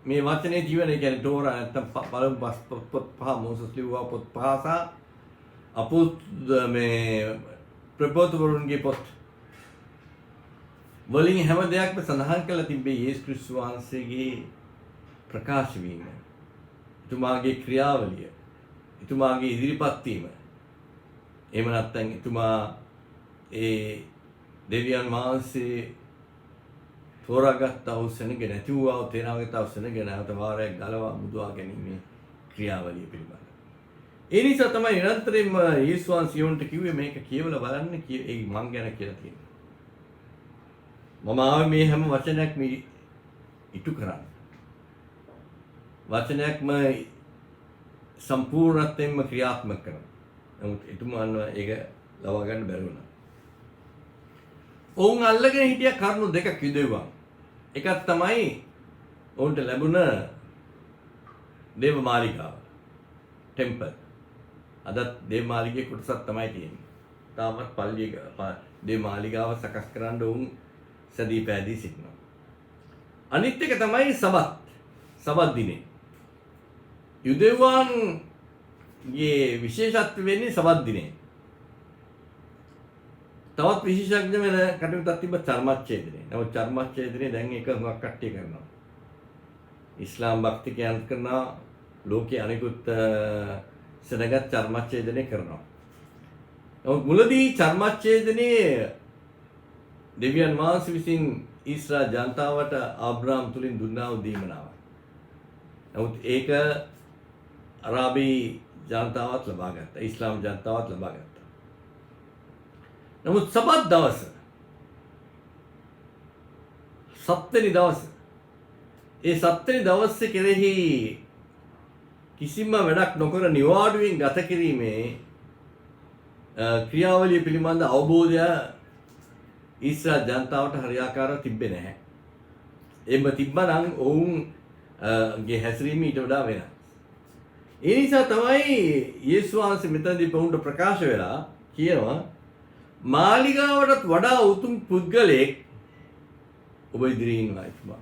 මේ වචනේ ජීවනය කියන්නේ තෝරා නැත්තම් බලමු පොත් පහ මොසස් ලිව්වා පොත් පහ සහ අපොත් මේ ප්‍රපෝතවරුන්ගේ පොත්. වලින් හැම දෙයක්ම සඳහන් කරලා තිබේ යේසුස් ක්‍රිස්තුස් වහන්සේගේ ප්‍රකාශ වීම. එතුමාගේ ක්‍රියාවලිය. එතුමාගේ ඉදිරිපත් වීම. එහෙම නැත්නම් එතුමා ඒ දෙවියන් වහන්සේ තෝරාගත් අවසනක නැති වූ තේනාගත අවසනක නැවත වාරයක් ගලවා මුදවා ගැනීමේ ක්‍රියාවලිය පිළිබඳ. ඒ නිසා තමයි නිරන්තරයෙන්ම යේසුස් වහන්සේ යොන්ට කිව්වේ මේක කියවලා බලන්න ඒ මං ගැන කියලා තියෙනවා. මම ආවේ මේ හැම වචනයක්ම ඉටු කරන්න. වචනයක්ම සම්පූර්ණයෙන්ම ක්‍රියාත්මක කරන්න. නමුත් එතුමාන්ව ඒක ලවා ගන්න බැරි වුණා. ඔවුන් අල්ලගෙන හිටිය කරුණු දෙකක් යුදෙව්වා. එකක් තමයි ඔවුන්ට ලැබුණ දේව මාලිගාව. ටෙම්පල්. අදත් දේව මාලිගයේ කොටසක් තමයි තියෙන්නේ. තාමත් පල්ලිය දේව මාලිගාව සකස් කරන්න ඔවුන් සැදී පැහැදී සිටිනවා. අනිත් එක තමයි සබත් දිනේ. යුදෙව්වන්ගේ විශේෂත්වය වෙන්නේ සබත් දිනේ. තවත් විශේෂඥ වෙන කටයුත්තක් තිබ්බ චර්මච්ඡේදනය. නමුත් චර්මච්ඡේදනය දැන් ඒක හුඟක් කට්ටිය කරනවා. ඉස්ලාම් භක්තිකයන් කරනවා, ලෝකයේ අනිකුත් සෙනගත් චර්මච්ඡේදනය කරනවා. නමුත් මුලදී චර්මච්ඡේදනයේ දෙවියන් වහන්සේ විසින් ඊශ්‍රායල් ජනතාවට ආබ්‍රහම් තුලින් දුන්නා වූ දීමනාවක්. නමුත් ඒක අරාබි ජනතාවත් ලබා ගත්තා. ඉස්ලාම් ජනතාවත් ලබා ගත්තා. නමුත් සබත් දවස සත්වෙනි දවස ඒ සත්වෙනි දවසේ කෙරෙහි කිසිම වැඩක් නොකර නිවාඩුවෙන් ගත කිරීමේ ක්‍රියාවලිය පිළිබඳ අවබෝධය ඊශ්‍රායල් ජනතාවට හරියාකාරව තිබ්බේ නැහැ. එම්බ තිබ්බනම් ඔවුන්ගේ හැසිරීම ඊට වඩා වෙනස්. ඒ නිසා තමයි යේසුස් වහන්සේ මෙතනදී ඔවුන්ට ප්‍රකාශ වෙලා කියනවා මාලිගාවටත් වඩා උතුම් පුද්ගලයෙක් ඔබ ඉදිරියේ ඉන්නවා එතුමා.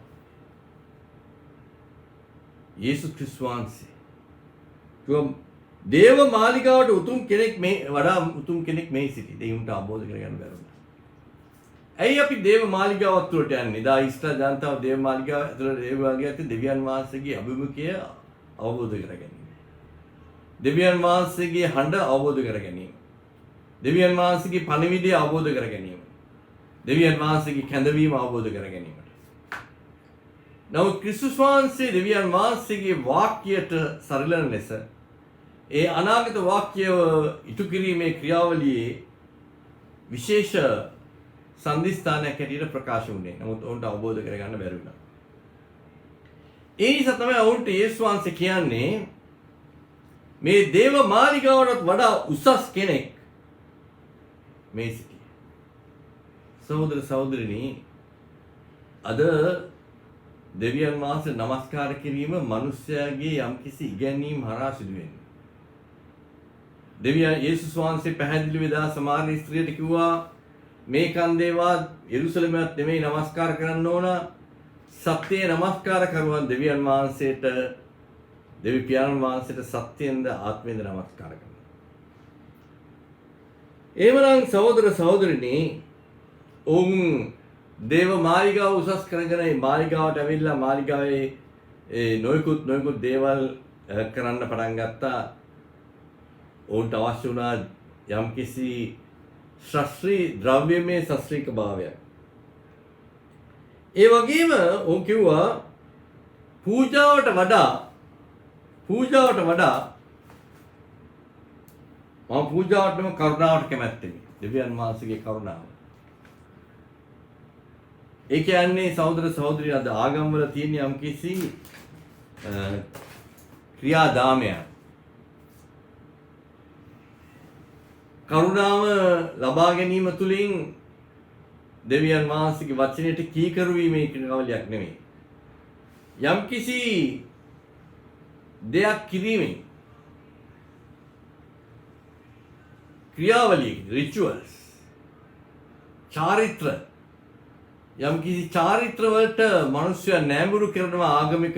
යේසුස් ක්‍රිස්තුස් වහන්සේ. දේව මාලිගාවට උතුම් කෙනෙක් මේ වඩා උතුම් කෙනෙක් මේ සිටි. දෙයින්ට අවබෝධ කරගන්න බැරුණා. ඇයි අපි දේව මාලිගාවත් තුළට යන්නේ? දා ඊශ්‍රායල් ජනතාව දේව මාලිගාව ඇතුළට දේව මාලිගාවට දෙවියන් වහන්සේගේ අභිමුඛය අවබෝධ කර ගැනීම. දෙවියන් වහන්සේගේ හඬ අවබෝධ කර ගැනීම. දෙවියන් වහන්සේගේ පණිවිඩය අවබෝධ කර ගැනීම. දෙවියන් වහන්සේගේ කැඳවීම අවබෝධ කර ගැනීමට. නමුත් ක්‍රිස්තුස් වහන්සේ දෙවියන් වහන්සේගේ වාක්‍යයට සරිලන ලෙස ඒ අනාගත වාක්‍යව ඉටු කිරීමේ ක්‍රියාවලියේ විශේෂ සම්දිස්ථානයක් හැටියට ප්‍රකාශ වුණේ. නමුත් ඔවුන්ට අවබෝධ කරගන්න බැරි වුණා. ඒ නිසා තමයි ඔවුන්ට යේසුස් වහන්සේ කියන්නේ මේ දේව මාලිගාවටත් වඩා උසස් කෙනෙක් මේ සිටි. සහෝදර සහෝදරිනි, අද දෙවියන් වහන්සේ නමස්කාර කිරීම මිනිස්යාගේ යම්කිසි ඉගැන්වීම් හරහා සිදු වෙන්නේ. දෙවියන් යේසුස් වහන්සේ පැහැදිලිව දා සමාර්ය ස්ත්‍රියට කිව්වා මේ කන්දේවා යෙරුසලමත් නෙමෙයි නමස්කාර කරන්න ඕන, සත්‍යයේ නමස්කාර කරුවන් දෙවියන් වහන්සේට, දෙවි පියාණන් වහන්සේට සත්‍යෙන්ද ආත්මයෙන්ද නමස්කාර කරනවා. එහෙමනම් සහෝදර සහෝදරිනි, ඔවුන් දේව මාලිගාව උසස් කරගෙන මේ මාලිගාවට ඇවිල්ලා මාලිගාවේ නොයෙකුත් දේවල් කරන්න පටන් ගත්තා. ඔවුන්ට අවශ්‍ය වුණා යම්කිසි ශාස්ත්‍රීය ද්‍රව්‍යමය ශාස්ත්‍රීය භාවයක්. ඒ වගේම ඔවුන් කිව්වා පූජාවට වඩා මම පූජාවටම කරුණාවට කැමැත්තෙමි. දෙවියන් වහන්සේගේ කරුණාව. ඒ කියන්නේ සහෝදර සහෝදරිය අද ආගම් වල තියෙන යම්කිසි ක්‍රියාදාමයක්. කරුණාව ලබා ගැනීම තුළින් දෙවියන් වහන්සේගේ වචනයට කීකරු වීමේ ක්‍රියාවලියක් නෙමෙයි. යම්කිසි දෙයක් කිරීමෙන් ක්‍රියාවලිය, රිචුවල්ස්, චාරිත්‍ර, යම්කිසි චාරිත්‍ර වලට මිනිස්සු නෑඹුරු කරනවා ආගමික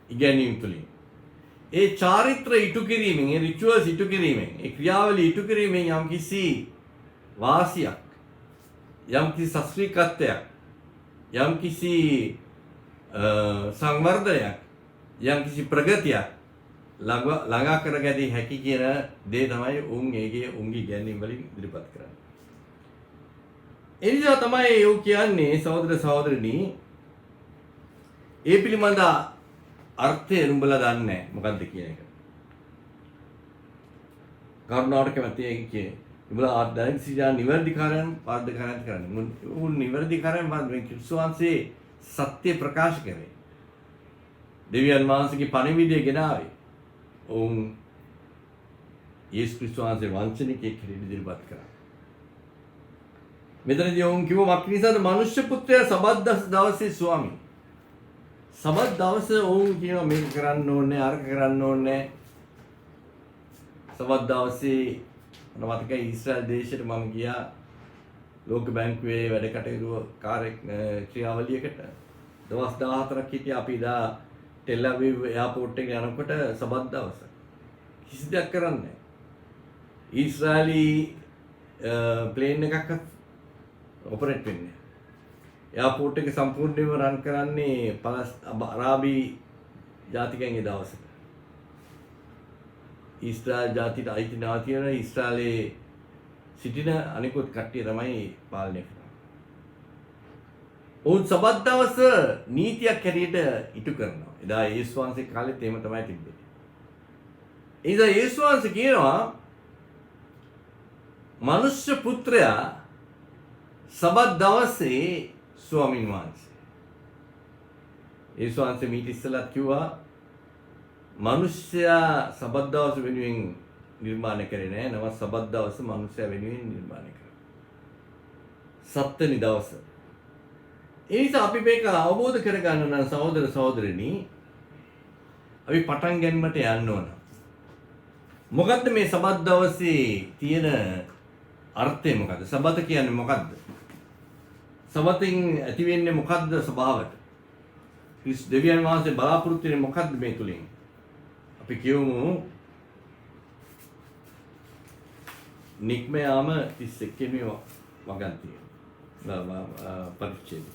ඉගැන්වීම් තුළින්. ඒ චාරිත්‍ර ඉටු කිරීමෙන්, ඒ රිචුවල්ස් ඉටු කිරීමෙන්, ඒ ක්‍රියාවලිය ඉටු කිරීමෙන් යම්කිසි වාසියක්, යම් කිසි ශාස්ත්‍රීයත්වයක්, යම් කිසි සංවර්ධනයක්, යම් කිසි ප්‍රගතියක් ළඟා කරගැනීම හැකි කියන දේ තමයි උන්ගේ ගැනීම වලින් ඉදිරිපත් කරන්නේ. ඒ නිසා තමයි ਉਹ කියන්නේ සහෝදර සහෝදරනි, ඒ පිළිබඳ අර්ථය නුඹලා දන්නේ නැහැ මොකක්ද කියන එක. කරුණාවට කැමති කියන්නේ නුඹලා දැන් සිතා නිවැරදිකාරයන් පාදකයන් කරන්නේ. උන් නිවැරදිකාරයන් මේ ක්‍රිස්තුස් වහන්සේ සත්‍ය ප්‍රකාශ කරේ. දෙවියන් වහන්සේගේ පණිවිඩය ගෙනාවේ. ඔවුන් යේසුස් ක්‍රිස්තුස් වහන්සේ වංචනිකයෙක් හැටියට ඉදිරිපත් කරා. මෙතනදී ඔවුන් කිව්ව මක් නිසාද මනුෂ්‍ය පුත්‍රයා සබත් දවසේ ස්වාමී. සබත් දවසේ ඔවුන් කියනවා මේක කරන්න ඕනේ, අරක කරන්න ඕනේ. සබත් දවසේ මතකයි ඊශ්‍රායල් දේශයට මම ගියා ලෝක බැංකුවේ වැඩ කටයුතු ක්‍රියාවලියකට. දවස් 14ක් හිටියා අපි දා ටෙල් අවීව් එයාපෝට් එකට යනකොට සබත් දවස. කිසි දෙයක් කරන්නේ නැහැ. ඊශ්‍රායලි ප්ලේන් එකක් ඔපරේට් වෙන්නේ. එයාපෝට් එක සම්පූර්ණයෙන්ම රන් කරන්නේ අරාබි ජාතිකයන්ගේ දවසට. ඊශ්‍රායල් ජාතියට අයිති නාතියන ඊශ්‍රායලයේ සිටින අනිකුත් කට්ටිය තමයි පාලනය කරන්නේ. ඔවුන් සබත් දවස නීතියක් හැටියට ඉටු කරනවා. එදා යේසුස් වහන්සේ කාලෙත් එහෙම තමයි තිබ්බේ. ඒ නිසා යේසුස් වහන්සේ කියනවා මනුෂ්‍ය පුත්‍රයා සබත් දවසේ ස්වාමින් වහන්සේ. යේසුස් වහන්සේ මීට ඉස්සෙල්ලත් කිව්වා මිනිස්සයා සබත් දවස වෙනුවෙන් නිර්මාණය කරේ නෑ. නම සබත් දවස මිනිස්සයා වෙනුවෙන් නිර්මාණය කරා. සත්වෙනි දවස. ඒ නිසා අපි මේක අවබෝධ කරගන්න නම් සහෝදර සහෝදරනි, අපි පටන් ගැනීමට යන්න ඕන. මොකද්ද මේ සබත් දවසේ තියෙන අර්ථය මොකද්ද? සබත කියන්නේ මොකද්ද? සබතෙන් ඇති වෙන්නේ මොකද්ද ස්වභාවයට? ක්‍රිස්තුස් දෙවියන් වහන්සේ බලාපොරොත්තු වෙන්නේ මොකද්ද මේ තුලින්? අපි කියමු නික්මයාම 31 වෙනි වගන්තිය. පරිච්ඡේදය.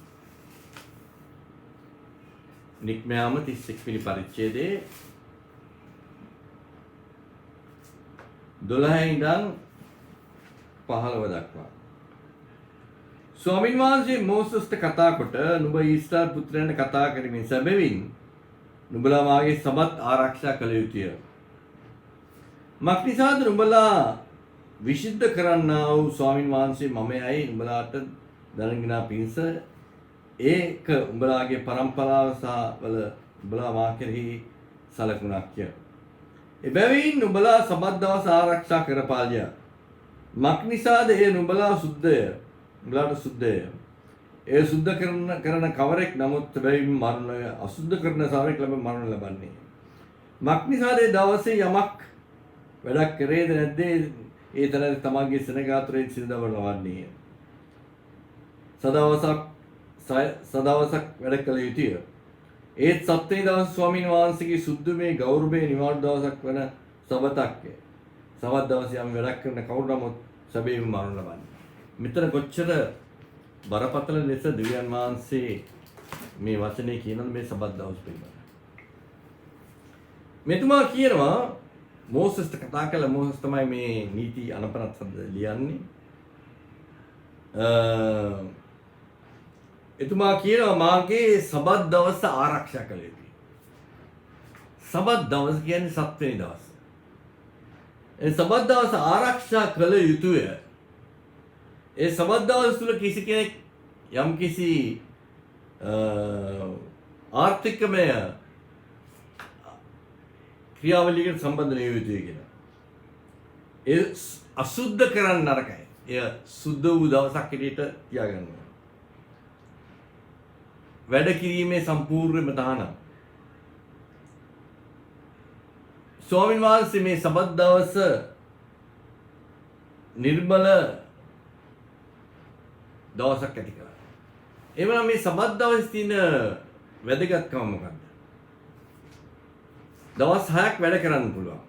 නික්මයාම 31 වෙනි පරිච්ඡේදයේ 12 ඉඳන් 15 දක්වා. ස්වාමීන් වහන්සේ මෝසස්ට කතා කොට නුඹ ඊශ්‍රායල් පුත්‍රයන්ට කතා කරමින් සැබවින් නුඹලා මාගේ සබත් ආරක්ෂා කළ යුතුය. මක් නිසාද නුඹලා විශුද්ධ කරන්නා වූ ස්වාමීන් වහන්සේ මමයි නුඹලාට දැනගෙන පිණිස ඒක උඹලාගේ පරම්පරාව වල උඹලා මා කෙරෙහි සලකුණක්ය. එබැවින් නුඹලා සබත් දවස ආරක්ෂා කරපාලිය. මක් නිසාද ඒ නුඹලා සුද්ධය. උඹලාට සුද්ධය. ඒ සුද්ධ කරන කවරෙක් නමුත් බැවින් මරණ අසුද්ධ කරන සාරෙක් ලැබෙන මරණ ලබන්නේ. මක් නිසාද ඒ දවසේ යමක් වැඩක් කරේද නැද්ද? ඒ තරම් තමන්ගේ සෙනගාතුරෙන් සිනදව ලවන්නේ. සදවසක් වැඩ කළ යුතුය. ඒත් සත්වෙනි දවස් ස්වාමීන් වහන්සේගේ සුද්ධමේ ගෞරවයේ නිවාඩු දවසක් වන සබතක්ය. සබත් දවසේ යම් වැඩක් කරන කවුරු නමුත් සැබෑම මරණ ලබන්නේ. මෙතන කොච්චර බරපතල ලෙස දෙවියන් වහන්සේ මේ වචනේ කියනද මේ සබත් දවස් පිළිබඳ. මෙතුමා කියනවා මෝසස්ට කතා කළ මෝසස් තමයි මේ නීති අනපනත් ලියන්නේ. එතුමා කියනවා මාගේ සබත් දවස ආරක්ෂා කළ යුතුයි. සබත් දවස කියන්නේ සත්වෙනි දවස. ඒ සබත් දවස ආරක්ෂා කළ යුතුය. ඒ සබත් දවස් තුල කිසි කෙනෙක් යම් කිසි ආර්ථිකමය ක්‍රියාවලියකට සම්බන්ධ වෙ යුතුයි කියලා. ඒ අසුද්ධ කරන්න නරකයි. එය සුද්ධ වූ දවසක් හැටියට තියාගන්න ඕන. වැඩ කිරීමේ සම්පූර්ණම තහනම්. ස්වාමීන් වහන්සේ මේ සබත් දවස නිර්මල දවසක් ඇති කළා. එවනම් මේ සබත් දවසේ තියෙන වැදගත්කම මොකක්ද? දවස් 6ක් වැඩ කරන්න පුළුවන්.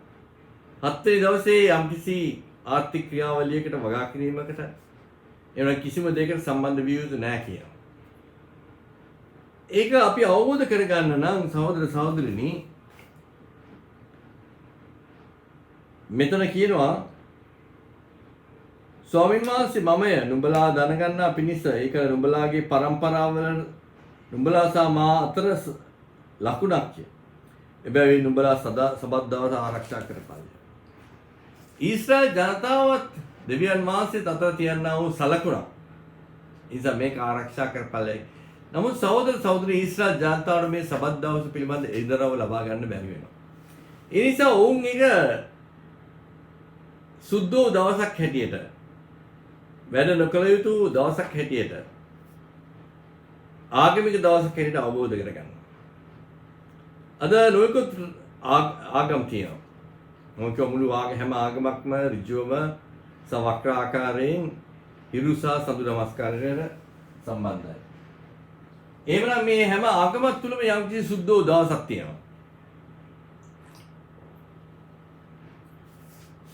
7 වෙනි දවසේ යම්කිසි ආර්ථික ක්‍රියාවලියකට වගා කිරීමකට එහෙම කිසිම දෙයකට සම්බන්ධ විය යුතු නැහැ කියනවා. ඒක අපි අවබෝධ කරගන්න නම් සහෝදර සහෝදරිනි මෙතන කියනවා ස්වාමීන් වහන්සේ මමය නුඹලා දැනගන්නා පිණිස ඒක නුඹලාගේ පරම්පරාවල නුඹලා සහ මා අතර ලකුණක්ය. එබැවින් නුඹලා සදා සබත් දවස ආරක්ෂා කරපල්ල. ඊශ්‍රායල් ජනතාවත් දෙවියන් වහන්සේත් අතර තියන්නා වූ සලකුණක්. ඉතින් මේක ආරක්ෂා කරපල්ල. නමුත් සහෝදර සහෝදරී ඊශ්‍රායල් ජනතාවට මේ සබත් දවස පිළිබඳ එදිරව ලබා ගන්න බැරි වෙනවා. ඒ නිසා ඔවුන් එක සුද්ධෝ දවසක් හැටියට වැඩ නොකළ යුතු දවසක් හැටියට ආගමික දවසක් හැටියට අවබෝධ කරගන්න. අද නොයෙකුත් ආගම් තියෙනවා. මොකද මුළු හැම ආගමක්ම ඍජුවම සවක්‍ර ආකාරයෙන් හිරුසා සතු නමස්කාරයට සම්බන්ධයි. එහෙමනම් මේ හැම ආගමක් තුළම යම්කිසි සුද්ධෝ දවසක් තියෙනවා.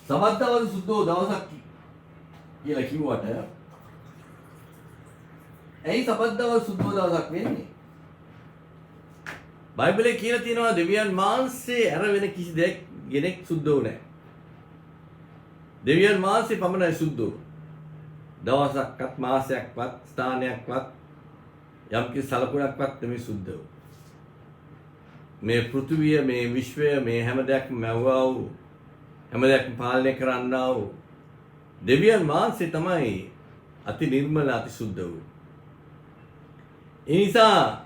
සබත් දවස් සුද්ධෝ දවසක් කියලා කිව්වට ඇයි සබත් දවස් සුද්ධෝ දවසක් වෙන්නේ? බයිබලයේ කියලා තියෙනවා දෙවියන් වහන්සේ අර වෙන කිසි දෙයක් සුද්ධෝ නැහැ. දෙවියන් වහන්සේ පමණයි සුද්ධෝ. දවසක්වත් මාසයක්වත් ස්ථානයක්වත් යම්කිසි සලකුණක්වත් නෙමෙයි සුද්ධෝ. මේ පෘථිවිය මේ විශ්වය මේ හැම දෙයක්ම මැවුවා වූ හැම දෙයක්ම පාලනය කරන්නා වූ දෙවියන් වහන්සේ තමයි අති නිර්මල අති සුද්ධ වූ. ඒ නිසා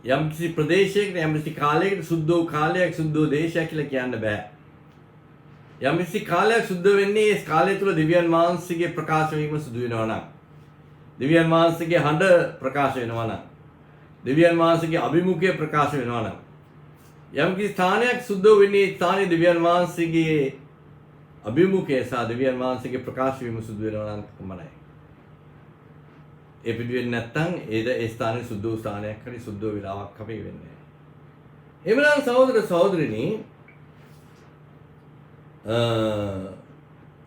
යම්කිසි ප්‍රදේශයකට යම්කිසි කාලයකට සුද්ධ වූ කාලයක් සුද්ධ වූ දේශයක් කියලා කියන්න බෑ. යම්කිසි කාලයක් සුද්ධ වෙන්නේ ඒ කාලය තුල දෙවියන් වහන්සේගේ ප්‍රකාශ වීම සිදු වෙනවා නම්, දෙවියන් වහන්සේගේ හඬ ප්‍රකාශ වෙනවා නම්, දෙවියන් වහන්සේගේ අභිමුඛය ප්‍රකාශ වෙනවා නම්, යම්කිසි ස්ථානයක් සුද්ධ වෙන්නේ ඒ ස්ථානයේ දෙවියන් වහන්සේගේ අභිමුඛය සහ දෙවියන් වහන්සේගේ ප්‍රකාශ වීම සිදු වෙනවා නම් පමණයි. ඒ පිළිවෙන්නේ නැත්නම් ඒ ස්ථානයේ සුද්ධ වූ ස්ථානයක් හරි සුද්ධ වූ වෙලාවක් අපි වෙන්නේ නැහැ. එhmenan සහෝදර සහෝදරිනි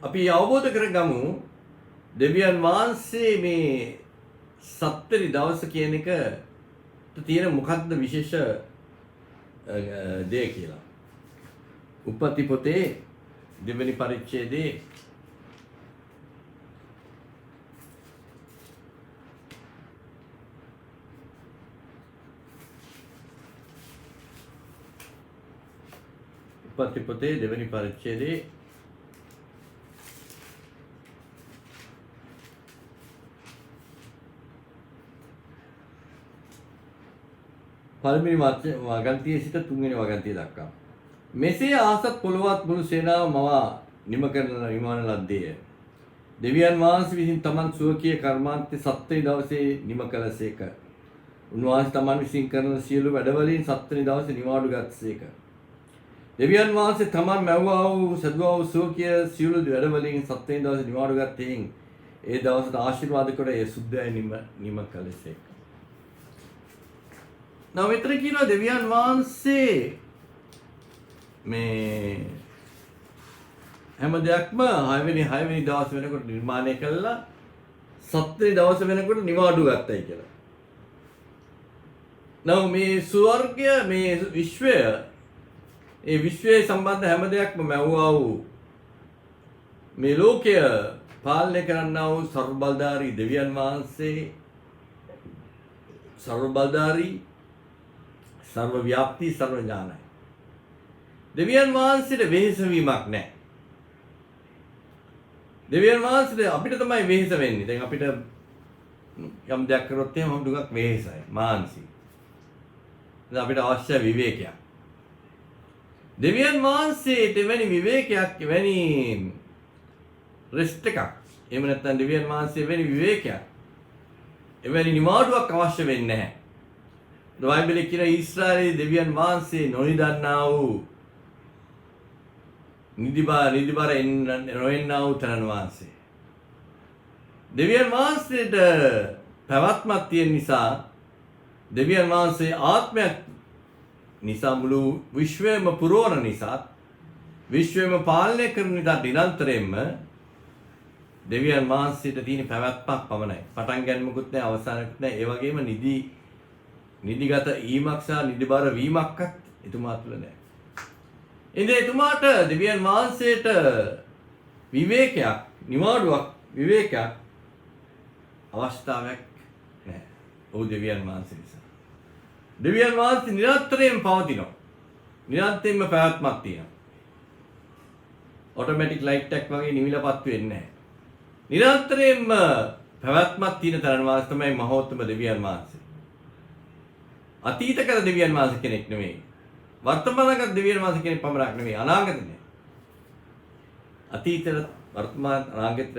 අපි අවබෝධ කරගමු දෙවියන් වහන්සේ මේ සත්තරි දවස කියන එක තියෙන මොකක්ද විශේෂ දේ කියලා. උපති පොතේ දෙවෙනි පරිච්ඡේදයේ උපති පොතේ දෙවෙනි පරිච්ඡේදයේ පළවෙනි වගන්තියේ සිට තුන්වෙනි වගන්තිය දක්වා. මෙසේ ආසත් පොළොවත් මුළු සේනාව මවා නිම කරන විමාන ලද්දේය. දෙවියන් වහන්සේ විසින් තමන් සුවකීය කර්මාන්තය සත්වෙනි දවසේ නිම කළසේක. උන්වහන්සේ තමන් විසින් කරන සියලු වැඩවලින් සත්වෙනි දවසේ නිවාඩු ගත්සේක. දෙවියන් වහන්සේ තමන් මැව්වා වූ සදුවා වූ සුවකීය සියලු වැඩවලින් සත්වෙනි දවසේ නිවාඩු ගත්තෙයින් ඒ දවසට ආශිර්වාද කොට ඒ සුද්ධය නිම කළසේක. now මෙතන කියනවා දෙවියන් වහන්සේ මේ හැම දෙයක්ම 6 වෙනි දවස් වෙනකොට නිර්මාණය කළා 7 වෙනි දවස් වෙනකොට නිවාඩු ගත්තයි කියලා. now මේ ස්වර්ගය මේ විශ්වය ඒ විශ්වයේ සම්බන්ධ හැම දෙයක්ම මැවුවා වූ මේ ලෝකය පාලනය කරන්නා වූ සර්වබලධාරී දෙවියන් වහන්සේ සර්වබලධාරී සර්ව ව්‍යාප්ති සර්ව ඥානයි. දෙවියන් වහන්සේට වෙහෙස වීමක් නැහැ. දෙවියන් වහන්සේට අපිට තමයි වෙහෙස වෙන්නේ. දැන් අපිට යම් දෙයක් කරොත් එහෙම දුකක් වෙහෙසයි, මානසික. දැන් අපිට අවශ්‍ය විවේකයක්. දෙවියන් වහන්සේට එවැනි විවේකයක්, එවැනි රෙස්ට් එකක්. එහෙම නැත්නම් දෙවියන් වහන්සේ එවැනි විවේකයක්, එවැනි නිවාඩුවක් අවශ්‍ය වෙන්නේ නැහැ. බයිබලයේ කියන ඊශ්‍රායලයේ දෙවියන් වහන්සේ නොනිදන්නා වූ නිදිබර නොෙන්නා වූ තනන් වහන්සේ. දෙවියන් වහන්සේට පැවැත්මක් තියෙන නිසා දෙවියන් වහන්සේ ආත්මයක් නිසා මුළු විශ්වයම පුරවන නිසා විශ්වයම පාලනය කරන නිසා නිරන්තරයෙන්ම දෙවියන් වහන්සේට තියෙන පැවැත්මක් පමණයි. පටන් ගැනීමකුත් නැහැ, අවසානයකුත් නැහැ. ඒ වගේම නිදිගත වීමක් සහ නිදිබර වීමක්වත් එතුමා තුළ නැහැ. ඉතින් එතුමාට දෙවියන් වහන්සේට විවේකයක්, නිවාඩුවක්, විවේකයක් අවස්ථාවක් නැහැ. ඔහු දෙවියන් වහන්සේ නිසා. දෙවියන් වහන්සේ නිරන්තරයෙන් පවතිනවා. නිරන්තරයෙන්ම පැවැත්මක් තියෙනවා. ඔටෝමැටික් ලයිට් එකක් වගේ නිවිලපත් වෙන්නේ නැහැ. නිරන්තරයෙන්ම පැවැත්මක් තියෙන තරණ වාස තමයි මහෝත්තම දෙවියන් වහන්සේ. අතීතකර දෙවියන් වහන්සේ කෙනෙක් නෙමෙයි. වර්තමානගත දෙවියන් වහන්සේ කෙනෙක් පමණක් නෙමෙයි, අනාගත නෙමෙයි. අතීතයට, වර්තමාන, අනාගතයට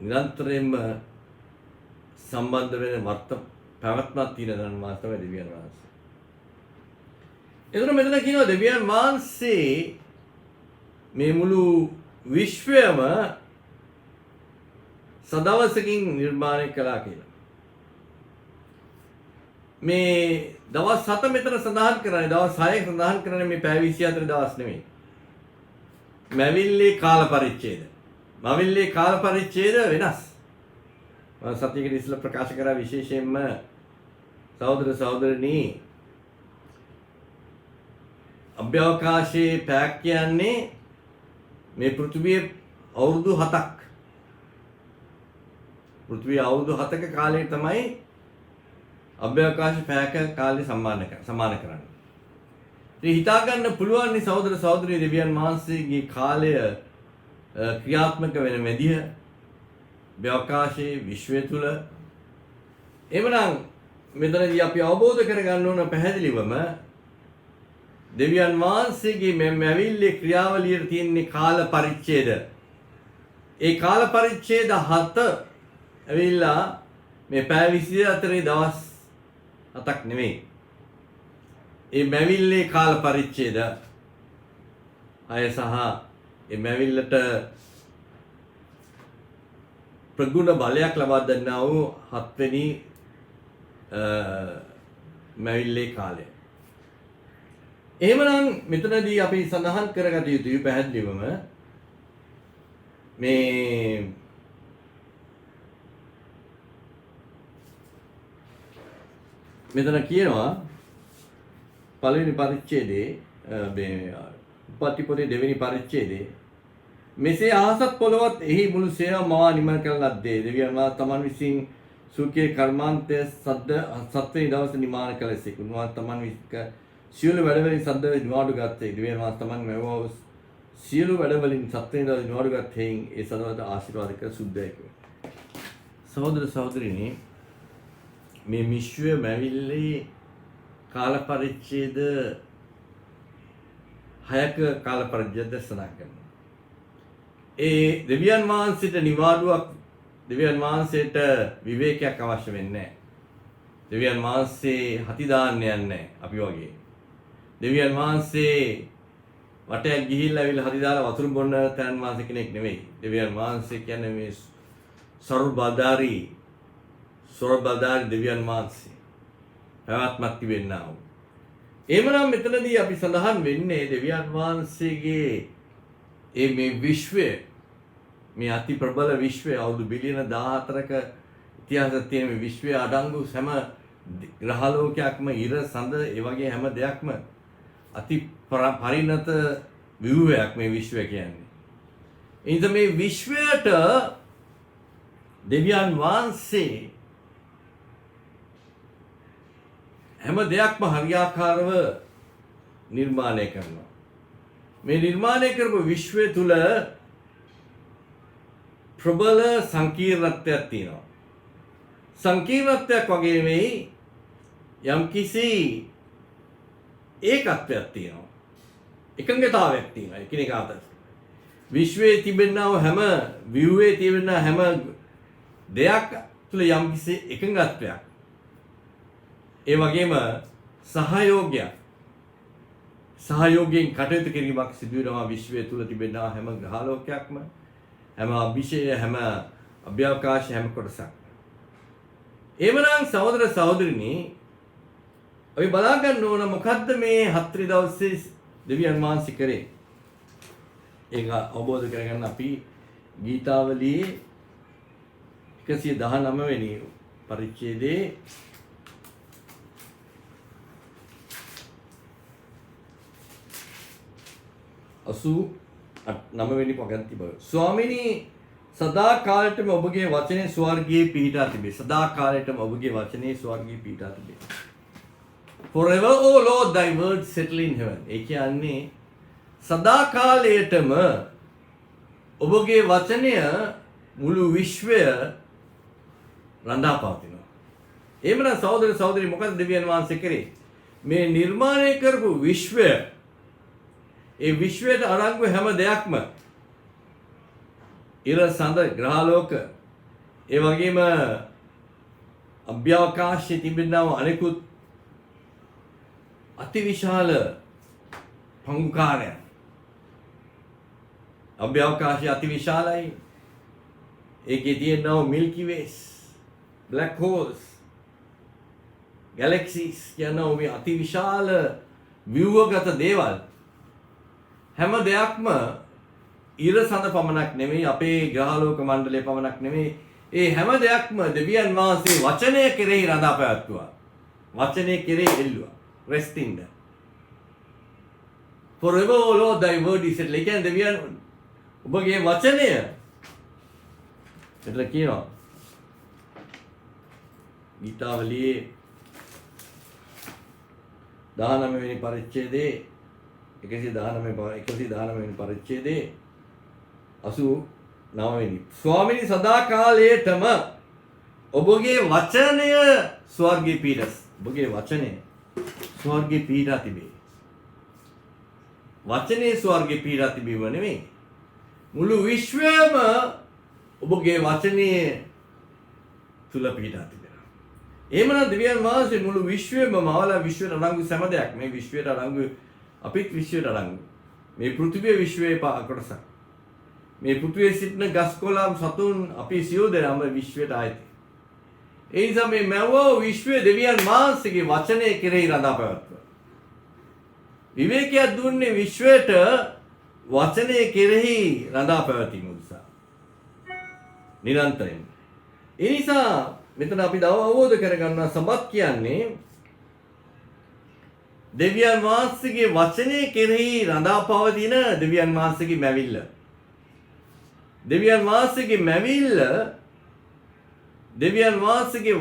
නිරන්තරයෙන්ම සම්බන්ධ වෙන පැවැත්මක් තියෙන තරණ වාස තමයි දෙවියන් වහන්සේ. එතන මෙතන කියනවා දෙවියන් වහන්සේ මේ මුළු විශ්වයම සදවසකින් නිර්මාණය කළා කියලා. මේ දවස් 7 මෙතන සඳහන් කරන්නේ, දවස් 6 සඳහන් කරන්නේ මේ පැය 24 දවස් නෙමෙයි. මැවිල්ලේ කාල පරිච්ඡේද. මැවිල්ලේ කාල පරිච්ඡේද වෙනස්. මම සත්‍යකදී ඉස්සෙල්ලා ප්‍රකාශ කරා විශේෂයෙන්ම සහෝදර සහෝදරනි, අභ්‍යවකාශයේ පැයක් කියන්නේ මේ පෘථිවියේ අවුරුදු 7ක්. පෘථිවිය අවුරුදු 7ක කාලය තමයි අභ්‍යවකාශ පැයක කාලේ සමාන කරන්නේ. ඉතින් හිතා ගන්න පුළුවන් නේ සහෝදර සහෝදරී, දෙවියන් වහන්සේගේ කාලය ක්‍රියාත්මක වෙන මෙදිය අභ්‍යවකාශයේ විශ්වය තුල. එවනම් මෙතනදී අපි අවබෝධ කරගන්න ඕන පැහැදිලිවම දෙවියන් වහන්සේගේ මැවිල්ලේ ක්‍රියාවලියේ තියෙන කාල පරිච්ඡේද. ඒ කාල පරිච්ඡේද 7 ඇවිල්ලා මේ පැය 24 දවස් 7ක් නෙමෙයි. ඒ මැවිල්ලේ කාල පරිච්ඡේද අය සහ ඒ මැවිල්ලට ප්‍රගුණ බලයක් ලබා දෙන්නා වූ 7 වෙනි මැවිල්ලේ කාලය. එහෙමනම් මෙතනදී අපි සඳහන් කරගත යුතුයි පැහැදිලිවම මේ මෙතන කියනවා පළවෙනි පරිච්ඡේදයේ මේ උප්පත්ති පොතේ දෙවෙනි පරිච්ඡේදයේ මෙසේ අහසත් පොළවත් එහි මුළු සේවම මවා නිමන කළ ලද්දේ. දෙවියන් වහන්සේ තමන් විසින් සුඛේ කර්මාන්තය සත්වෙනි දවසේ නිමාන කළසේක. උන්වහන්සේ තමන් විසින් සියලු වැඩවලින් සද්ද නිවාඩු ගත්තේ. දෙවියන් වහන්සේ තමන් මෙවව සියලු වැඩවලින් සත්වෙනි දවසේ නිවාඩු ගත් හේයින් ඒ සදවත ආශිර්වාද කර සුද්ධයි කියලා. සහෝදර සහෝදරිනි, මේ විශ්වය මැවිල්ලේ කාල පරිච්ඡේද 6ක කාල පරිච්ඡේද සඳහන් කරනවා. ඒ දෙවියන් වහන්සේට නිවාඩුවක්, දෙවියන් වහන්සේට විවේකයක් අවශ්‍ය වෙන්නේ නැහැ. දෙවියන් වහන්සේ හති දාන්න යන්නේ නැහැ අපි වගේ. දෙවියන් වහන්සේ වටයක් ගිහිල්ලා ඇවිල්ලා හරි දාලා වතුර බොන්න තැන් වහන්සේ කෙනෙක් නෙවෙයි. දෙවියන් වහන්සේ කියන්නේ මේ සර්වබදාරි දෙවියන් වහන්සේ. පැවැත්මක් තිබෙන්නා වූ. එහෙමනම් මෙතනදී අපි සඳහන් වෙන්නේ දෙවියන් වහන්සේගේ මේ විශ්වය, මේ අති ප්‍රබල විශ්වය, අවුරුදු බිලියන 14ක ඉතිහාසයක් තියෙන මේ විශ්වය අඩංගු හැම ග්‍රහලෝකයක්ම, ඉර සඳ, ඒ වගේ හැම දෙයක්ම අති පරිණත ව්‍යුහයක් මේ විශ්වය කියන්නේ. එනිසා මේ විශ්වයට දෙවියන් වහන්සේ හැම දෙයක්ම හරියාකාරව නිර්මාණය කරනවා. මේ නිර්මාණය කරපු විශ්වය තුල ප්‍රබල සංකීර්ණත්වයක් තියෙනවා. සංකීර්ණත්වයක් වගේ නෙවෙයි, යම්කිසි ඒකත්වයක් තියෙනවා. එකඟතාවයක් තියෙනවා එකිනෙක අතර. විශ්වයේ තිබෙනා හැම ව්‍යුහයේ තිබෙනා හැම දෙයක් තුළ යම්කිසි එකඟත්වයක්, ඒ වගේම සහයෝගයෙන් කටයුතු කිරීමක් සිදු වෙනවා විශ්වය තුළ තිබෙනා හැම ග්‍රහලෝකයක්ම, හැම අභිෂය, හැම අභ්‍යවකාශ, හැම කොටසක්. එවනම් සහෝදර සහෝදරිනි, අපි බලා ගන්න ඕන මොකද්ද මේ 7 වෙනි දවසේ දෙවියන් වහන්සේ කරේ. ඒක අවබෝධ කරගන්න අපි ගීතාවලියේ 119 වෙනි පරිච්ඡේදයේ 89 වෙනි පගන්ති බව. ස්වාමිනී සදා කාලයටම ඔබගේ වචනේ ස්වර්ගයේ පිහිටා තිබේ. සදා කාලයටම ඔබගේ වචනේ ස්වර්ගයේ පිහිටා තිබේ. Forever, O Lord, thy word settle in heaven. ඒ කියන්නේ සදා කාලයටම ඔබගේ වචනය මුළු විශ්වය රඳා පවතිනවා. එහෙමනම් සහෝදර සහෝදරි මොකද දෙවියන් වහන්සේ කරේ? මේ නිර්මාණය කරපු විශ්වය, ඒ විශ්වයට අරංගු හැම දෙයක්ම, ඉර සඳ ග්‍රහලෝක, ඒ වගේම අභ්‍යවකාශයේ තිබෙනා අනෙකුත් අතිවිශාල පංගුකාරයන්. අභ්‍යවකාශය අතිවිශාලයි. ඒකේ තියෙනවා මිල්කි වේස්, බ්ලැක් හෝල්ස්, ගැලැක්සිස් කියනවා මේ අතිවිශාල ව්‍යුහගත දේවල්. හැම දෙයක්ම ඉර සඳ පමණක් නෙමෙයි, අපේ ග්‍රහලෝක මණ්ඩලය පමණක් නෙමෙයි, ඒ හැම දෙයක්ම දෙවියන් වහන්සේ වචනය කෙරෙහි රඳා පැවැත්තුවා. වචනය කෙරෙහි එල්ලුවා. Rest in that. Forever, O Lord, thy word is settled. ඒ කියන්නේ දෙවියන් ඔබගේ වචනය එතන කියනවා ගීතාවලියේ 19 වෙනි පරිච්ඡේදයේ 119 වෙනි පරිච්ඡේදයේ 89 වෙනි. ස්වාමිනී සදා කාලයටම ඔබගේ වචනය ස්වර්ගයේ පිහිටස්. ඔබගේ වචනය ස්වර්ගයේ පිහිටා තිබේ. වචනේ ස්වර්ගයේ පිහිටා තිබීම නෙමෙයි. මුළු විශ්වයම ඔබගේ වචනේ තුල පිහිටා තිබෙනවා. එහෙමනම් දෙවියන් වහන්සේ මුළු විශ්වයම මවලා විශ්වයට අරංගු සෑම දෙයක්, මේ විශ්වයට අරංගු අපිත් විශ්වයට අරංගු, මේ පෘථිවිය විශ්වයේ කොටසක්. මේ පෘථිවියේ සිටින ගස් කොළන් සතුන් අපි සියලු දෙනාම විශ්වයට ආйти. ඒ නිසා මේ මැවෝ විශ්වයේ දෙවියන් වහන්සේගේ වචනය කෙරෙහි රඳා පැවැත්වුවා. විවේකයක් දුන්නේ විශ්වයට වචනය කෙරෙහි රඳා පැවතීම උදෙසා. නිරන්තරයෙන්. ඒ නිසා මෙතන අපි අවබෝධ කරගන්නවා සබත් කියන්නේ දෙවියන් වහන්සේගේ වචනය කෙරෙහි රඳා පවතින දෙවියන් වහන්සේගේ මැවිල්ල. දෙවියන් වහන්සේගේ මැවිල්ල දෙවියන් වහන්සේගේ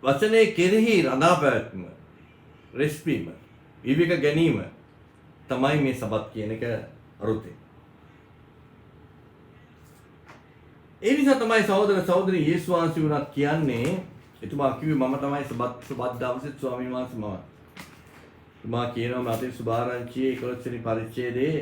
වචනය කෙරෙහි රඳා පැවැත්ම, රෙස්පීම, විවේක ගැනීම තමයි මේ සබත් කියන එක අරුතේ. ඒ නිසා තමයි සහෝදර සහෝදරි යේසුස් වහන්සේ උනත් කියන්නේ, එතුමා කිව්වේ මම තමයි සබත් දවසේ ස්වාමීන් වහන්සේ මම. එතුමා කියනවා මතේ සුභාරංචියේ 11 වෙනි පරිච්ඡේදයේ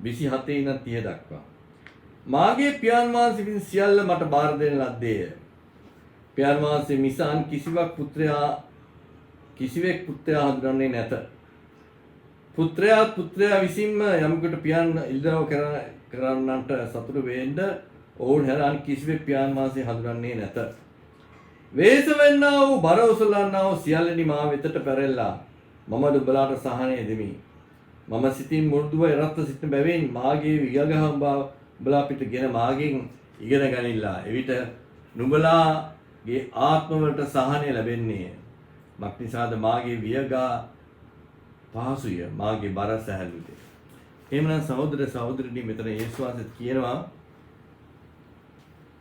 විසි 7 ඉඳන් 30 දක්වා. මාගේ පියාණන් වහන්සේ විසින් සියල්ල මට බාර දෙන ලද්දේය. පියාණන් වහන්සේ මිසන් කිසිවෙක් පුත්‍රයා හඳුනන්නේ නැත. පුත්‍රයා විසින්ම යමෙකුට පියාණන් ඉල්දරව් කරන්නන්ට සතුටු වෙන්න ඔවුන් හැර අන් කිසිවෙක් පියාණන් වහන්සේ හඳුනන්නේ නැත. වේස වෙන්නා වූ බර උසලන්නා වූ සියල්ලනි මා වෙතට පැරෙල්ලා මම දුබලාට සහනය දෙමි. මම සිතින් මුරුදුව එරත්ව සිටින බැවින් මාගේ විගගහම් බලා පිටගෙන මාගෙන් ඉගෙන ගනිල්ලා. එවිට නුඹලාගේ ආත්ම වලට සහනය ලැබෙන්නේ. මක්නිසාද මාගේ වියගා පහසුය, මාගේ බර සැහැල්ලුද. එහෙමනම් සහෝදර සහෝදරිනි මෙතන යේසුස් වහන්සේ කියනවා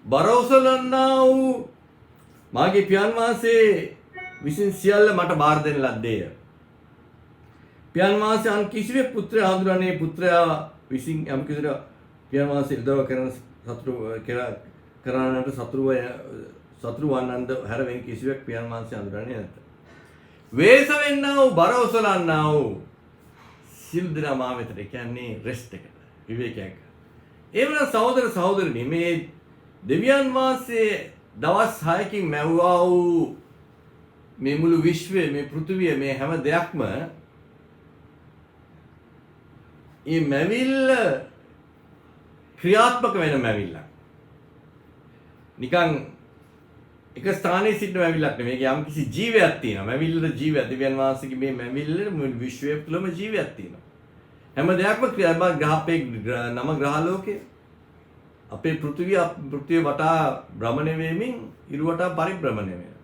බර උසලන්නා වූ මාගේ පියාණන් වහන්සේ විසින් සියල්ල මට බාර දෙන ලද්දේය. පියාණන් වහන්සේ අන් කිසිවෙක් පුත්‍රයා හඳුනන්නේ පුත්‍රයා විසින් යම් කිසිට පියාණන් වහන්සේ ඉදව කරන කරන්නට සතුරු වන්නන්ද හැර වෙන කිසිවෙක් පියාණන් වහන්සේ හඳුනන්නේ නැත. වේස වෙන්නා වූ බර ඔසලන්නා වූ සිල් දෙනා මා වෙතට, කියන්නේ රෙස්ට් එකට, විවේකයක්. එහෙමනම් සහෝදර සහෝදරනි මේ දෙවියන් වහන්සේ දවස් 6කින් මැව්වා වූ මේ මුළු විශ්වය, මේ පෘථිවිය, මේ හැම දෙයක්ම මේ මැවිල්ල ක්‍රියාත්මක වෙන මැවිල්ල. නිකන් එක ස්ථානයේ සිටින මැවිල්ලක් නෙමෙයි. මේක යම් කිසි ජීවයක් තියෙනවා. මැවිල්ලේ ජීවයක්. දෙවියන් වහන්සේගේ මේ මැවිල්ලේ මුළු විශ්වය තුළම ජීවයක් තියෙනවා. හැම දෙයක්ම ක්‍රියාත්මක ග්‍රහපේ නම ග්‍රහලෝකය. අපේ පෘථිවිය වටා භ්‍රමණය වෙමින් ඉරු වටා පරිභ්‍රමණය වෙනවා.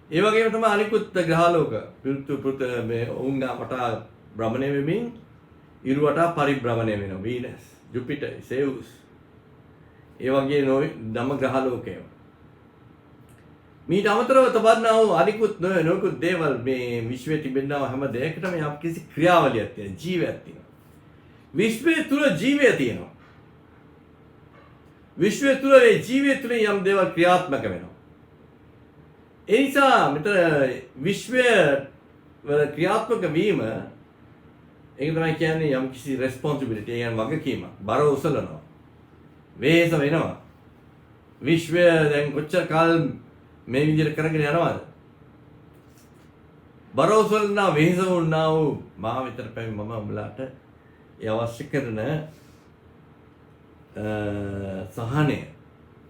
ඒ වගේම තමයි අනිකුත් ග්‍රහලෝක මේ ඔවුන් වටා භ්‍රමණය වෙමින් ඉරු වටා පරිභ්‍රමණය වෙනවා. වීනස්, ජුපිටර්, සෙවුස්. ඒ වගේ නම ග්‍රහලෝකය. මීට අමතරව තබන්නා වූ අනිකුත් නොයෙකුත් දේවල් මේ විශ්වයේ තිබෙනා හැම දෙයකටම යම් කිසි ක්‍රියාවලියක් තියෙනවා, ජීවයක් තියෙනවා. විශ්වය තුල ජීවය තියෙනවා. විශ්වය තුල ඒ ජීවය තුල යම් දේවල් ක්‍රියාත්මක වෙනවා. ඒ නිසා මෙතන විශ්වය වල ක්‍රියාත්මක වීම ඒක තමයි කියන්නේ යම් කිසි රෙස්පොන්සිබිලිටි, ඒ කියන්නේ වගකීමක්. බර උසලනවා. වෙහෙස වෙනවා. විශ්වය දැන් කොච්චර කාල මේ විදිහට කරගෙන යනවාද? බර උසලනා වෙහෙස වුණා වූ මා විතර පැවි මම උඹලාට ඒ අවශ්‍ය කරන සහනය,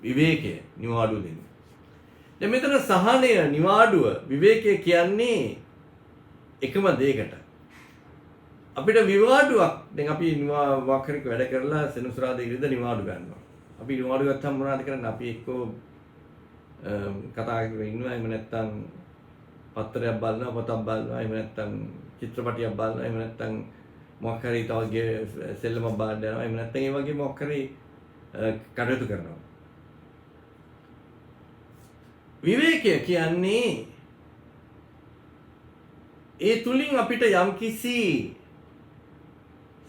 විවේකය නිවාඩු දෙන්න. දැන් මෙතන සහනය, නිවාඩුව, විවේකය කියන්නේ එකම දෙයකට. අපිට විවාඩුවක් දැන් අපි වාකරික වැඩ කරලා සෙනසුරාදා ඉරිද නිවාඩු ගන්නවා. අපි නිවාඩු ගත්තම මොනවද කරන්නේ? අපි එක්කෝ කතා කරගෙන ඉන්නවා, එහෙම නැත්නම් පත්තරයක් බලනවා, පොතක් බලනවා, එහෙම නැත්නම් චිත්‍රපටියක් බලනවා, එහෙම නැත්නම් මොකක් හරි තව සෙල්ලමක් බලන්න යනවා, එහෙම නැත්නම් ඒ වගේ මොකක් හරි කටයුතු කරනවා. විවේකය කියන්නේ ඒ තුලින් අපිට යම්කිසි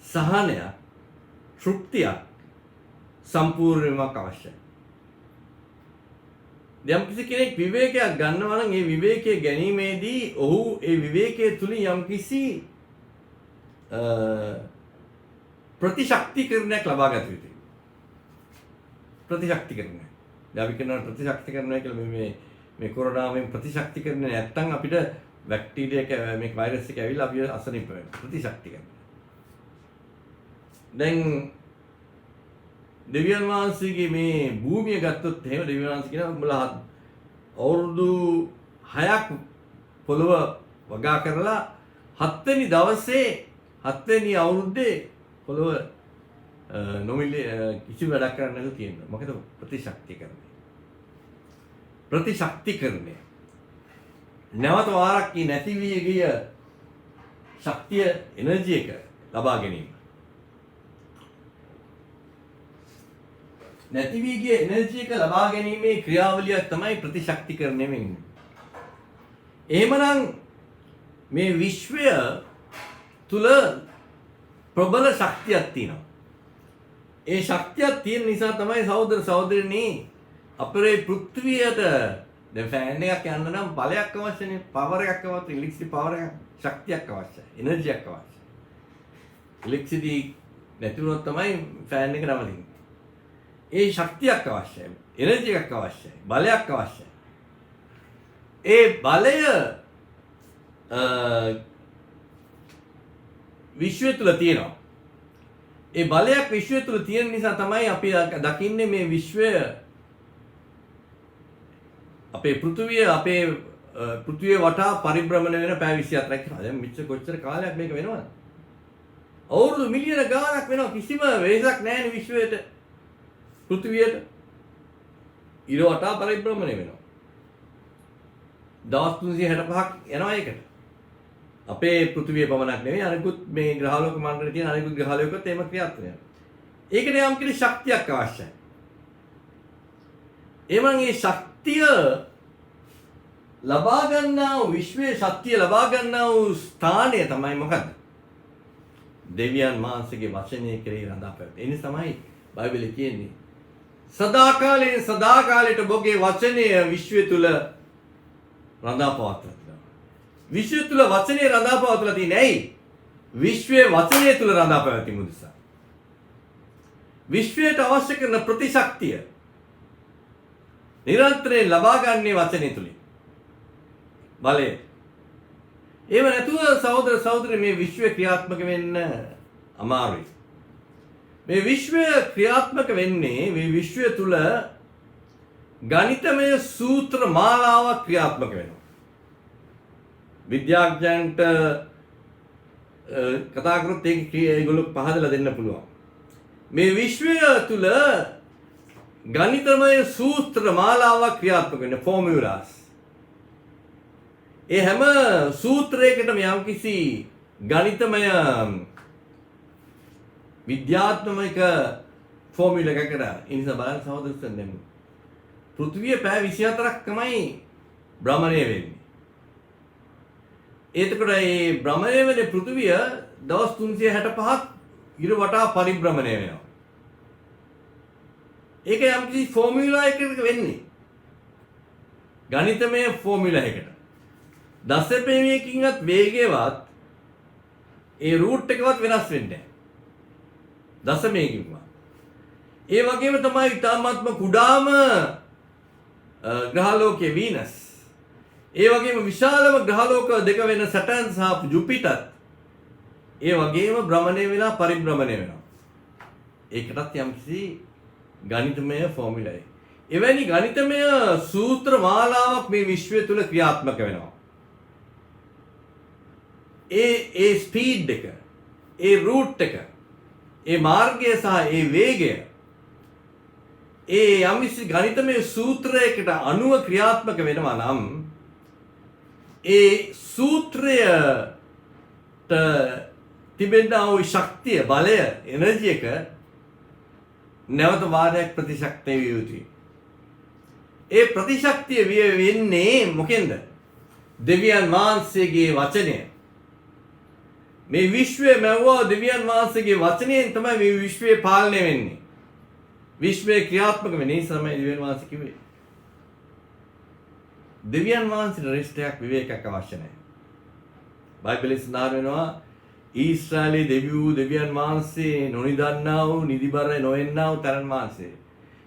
සහනයක්, තෘප්තියක් සම්පූර්ණයක් අවශ්‍යයි. යම්කිසි කෙනෙක් විවේකයක් ගන්නවා නම් ඒ විවේකයේ ගැනීමේදී ඔහු ඒ විවේකයේ තුලින් යම්කිසි ප්‍රතිශක්තිකරණයක් ලබා ගත යුතුයි. ප්‍රතිශක්තිකරණය. දැන් අපි කියනවා ප්‍රතිශක්තිකරණය කියලා මේ කොරෝනාවෙන් ප්‍රතිශක්තිකරණය නැත්තම් අපිට බැක්ටීරියා මේ වෛරස් එක ඇවිල්ලා අපි අසනීප වෙනවා. ප්‍රතිශක්තිකරණය. දැන් දෙවියන් වහන්සේගේ මේ භූමිය ගත්තොත් එහෙම දෙවියන් වහන්සේ කියනවා උඹලා අවුරුදු 6ක් පොළව වගා කරලා 7 වෙනි දවසේ 7 වෙනි අවුරුද්දේ පොළව නොමිලේ කිසි වැඩක් කරන්න නැතුව තියෙනවා. මොකද ප්‍රතිශක්තිකරණය. ප්‍රතිශක්තිකරණය. නැවත වාරක් නැති වී ගිය ශක්තිය එනර්ජි එක ලබා ගැනීම. නැති වී ගිය එනර්ජි එක ලබා ගැනීමේ ක්‍රියාවලියක් තමයි ප්‍රතිශක්තිකරණය වෙන්නේ. එහෙමනම් මේ විශ්වය තුල ප්‍රබල ශක්තියක් තියෙනවා. ඒ ශක්තියක් තියෙන නිසා තමයි සහෝදර සහෝදරියනි අපේ පෘථිවියට දැන් ෆෑන් එකක් යන්න නම් බලයක් අවශ්‍යනේ, පවර් එකක් අවශ්‍යයි, ඉලෙක්ට්‍රිසිටි පවර් එකක්, ශක්තියක් අවශ්‍යයි, එනර්ජියක් අවශ්‍යයි. ඉලෙක්ට්‍රිසිටි නැති වුණොත් තමයි ෆෑන් එක නවතින්නේ. ඒ ශක්තියක් අවශ්‍යයි, එනර්ජි එකක් අවශ්‍යයි, බලයක් අවශ්‍යයි. ඒ බලය විශ්වය තුල තියෙනවා. ඒ බලයක් විශ්වය තුල තියෙන නිසා තමයි අපි දකින්නේ මේ විශ්වය අපේ පෘථිවිය වටා පරිභ්‍රමණය වෙන පැය 24ක් කරනවා. දැන් මෙච්චර කොච්චර කාලයක් මේක වෙනවද? අවුරුදු මිලියන ගාණක් වෙනවා. කිසිම වෙහසක් නැහැ විශ්වයට. පෘථිවියට ඉර වටා පරිභ්‍රමණය වෙනවා. දවස් 365ක් යනවා ඒකට. අපේ පෘථිවිය පමණක් නෙවෙයි අනිකුත් මේ ග්‍රහලෝක මණ්ඩලයේ තියෙන අනිකුත් ග්‍රහලෝකත් එහෙම ක්‍රියාත්මක වෙනවා. ඒකට යම් කිසි ශක්තියක් අවශ්‍යයි. එමන් මේ ශක්තිය ලබා ගන්නා වූ විශ්වයේ ශක්තිය ලබා ගන්නා වූ ස්ථානය තමයි මොකද්ද? දෙවියන් වහන්සේගේ වචනය කෙරෙහි රඳා පැවැත්. ඒ නිසා තමයි බයිබලයේ කියන්නේ සදාකාලයට ඔබගේ වචනය විශ්වය තුල රඳා පවත්වනවා. විශ්වය තුල වචනේ රඳා පවත්වලා තියෙන්නේ ඇයි? විශ්වයේ වචනය තුල රඳා පැවැත්වීම නිසා. විශ්වයට අවශ්‍ය කරන ප්‍රතිශක්තිය නිරන්තරයෙන් ලබා ගන්නේ වචනය තුලින්. බලය. ඒව නැතුව සහෝදර සහෝදරි මේ විශ්වය ක්‍රියාත්මක වෙන්න අමාරුයි. මේ විශ්වය ක්‍රියාත්මක වෙන්නේ මේ විශ්වය තුල ගණිතමය සූත්‍ර මාලාවක් ක්‍රියාත්මක වෙනවා. විද්‍යාඥයන්ට කතා කරොත් ඒගොල්ලෝ පහදලා දෙන්න පුළුවන්. මේ විශ්වය තුල ගණිතමය සූත්‍ර මාලාවක් ක්‍රියාත්මක වෙන ෆෝමියුලාස්. ඒ හැම සූත්‍රයකටම යම්කිසි ගණිතමය විද්‍යාත්මක ෆෝමියුලා එකකට ඉනිසා බලන්න සහෝදරයන් දැන් පෘථිවිය පැය 24ක් තමයි භ්‍රමණය වෙන්නේ. එතකොට මේ භ්‍රමණය වෙන පෘථිවිය දවස් 365ක් ඉර වටා පරිභ්‍රමණය වෙනවා. ඒක යම්කිසි ෆෝමියුලා එකකට වෙන්නේ. ගණිතමය ෆෝමියුලා එකකට. දසපෙමියකින්වත් වේගයවත් ඒ රූට් එකවත් වෙනස් වෙන්නේ නැහැ. දශමයකින්වත්. ඒ වගේම තමයි ඊටාත්ම කුඩාම ග්‍රහලෝකයේ වීනස්. ඒ වගේම විශාලම ග්‍රහලෝක දෙක වෙන සැටර්න් සහ ජුපිටර් ඒ වගේම භ්‍රමණය වෙලා පරිභ්‍රමණය වෙනවා. ඒකටත් යම්කිසි ගණිතමය ෆෝමියුලා එක. එවැනි ගණිතමය සූත්‍ර මාලාවක් මේ විශ්වය තුල ක්‍රියාත්මක වෙනවා. ඒ ස්පීඩ් එක, ඒ රූට් එක, ඒ මාර්ගය සහ ඒ වේගය ඒ යම්කිසි ගණිතමය සූත්‍රයකට අනුව ක්‍රියාත්මක වෙනවා නම් ඒ සූත්‍රයට තිබෙනා වූ ශක්තිය, බලය, එනර්ජි එක නැවත වාරයක් ප්‍රතිශක්තිය විය යුතුයි. ඒ ප්‍රතිශක්තිය වෙන්නේ මොකෙන්ද? දෙවියන් වහන්සේගේ වචනය. මේ විශ්වය මැවුවා දෙවියන් වහන්සේගේ වචනයෙන් තමයි මේ විශ්වය පාලනය වෙන්නේ. විශ්වය ක්‍රියාත්මක වෙන්නේ තමයි දෙවියන් වහන්සේ කිව්වේ. දෙවියන් වහන්සේට රෙස්ට් එකක් විවේකයක් අවශ්‍ය නැහැ. බයිබලයේ සඳහන් වෙනවා ඊශ්‍රායලයේ දෙවියන් වහන්සේ නොනිදන්නා වූ නිදිබර නොවෙන්නා වූ තරන් වහන්සේ.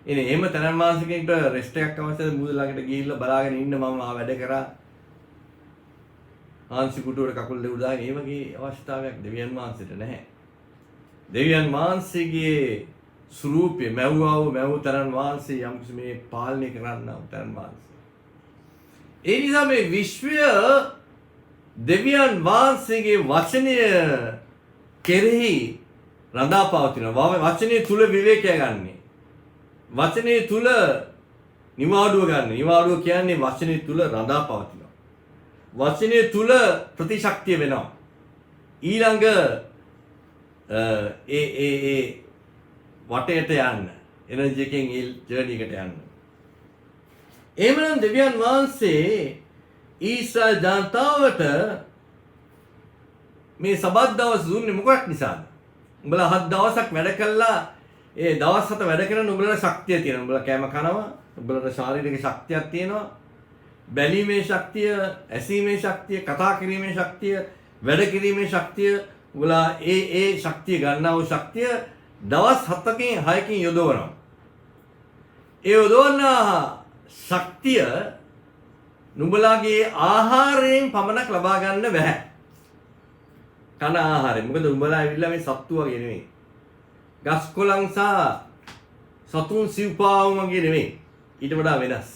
එනේ එහෙම තරන් වහන්සේකට රෙස්ට් එකක් අවශ්‍යද? මුද ළඟට ගිහිල්ලා බලාගෙන ඉන්න මම වැඩ කරා. ආංශි කුටුවට කකුල් දෙක දාගෙන ඒ වගේ අවශ්‍යතාවයක් දෙවියන් වහන්සේට නැහැ. දෙවියන් වහන්සේගේ ස්වරූපය මැව් තරන් වහන්සේ යම්කිසි මේ පාලනය කරන්නා වූ තරන් වහන්සේ. ඒ නිසා මේ විශ්වය දෙවියන් වහන්සේගේ වචනය කෙරෙහි රඳා පවතිනවා. වචනය තුල විවේකය ගන්න. වචනය තුල නිවාඩුව ගන්න. නිවාඩුව කියන්නේ වචනය තුල රඳා පවතිනවා. වචනය තුල ප්‍රතිශක්තිය වෙනවා. ඊළඟ ඒ වටේට යන්න. එනර්ජි එකෙන් ඒ ජර්නි එකට යන්න. එහෙමනම් දෙවියන් වහන්සේ ඊශ්‍රායල් ජනතාවට මේ සබත් දවස් දුන්නේ මොකක් නිසාද? උඹලා 7 දවසක් වැඩ කළා. ඒ දවස් 7 වැඩ කරන උඹලට ශක්තිය තියෙනවා. උඹලා කෑම කනවා. උඹලට ශාරීරික ශක්තියක් තියෙනවා. බැලීමේ ශක්තිය, ඇසීමේ ශක්තිය, කතා කිරීමේ ශක්තිය, වැඩ කිරීමේ ශක්තිය, උඹලා ඒ ශක්තිය ගන්නා වූ ශක්තිය දවස් 7කින් 6කින් යොදවනවා. ඒ යොදවන ශක්තිය නුඹලාගේ ආහාරයෙන් පමණක් ලබා ගන්න බෑ. කන ආහාරයෙන්. මොකද උඹලා ඇවිල්ලා මේ සත්තු වගේ නෙමෙයි. ගස් කොළන් සහ සතුන් සිව්පාවුන් වගේ නෙමෙයි. ඊට වඩා වෙනස්.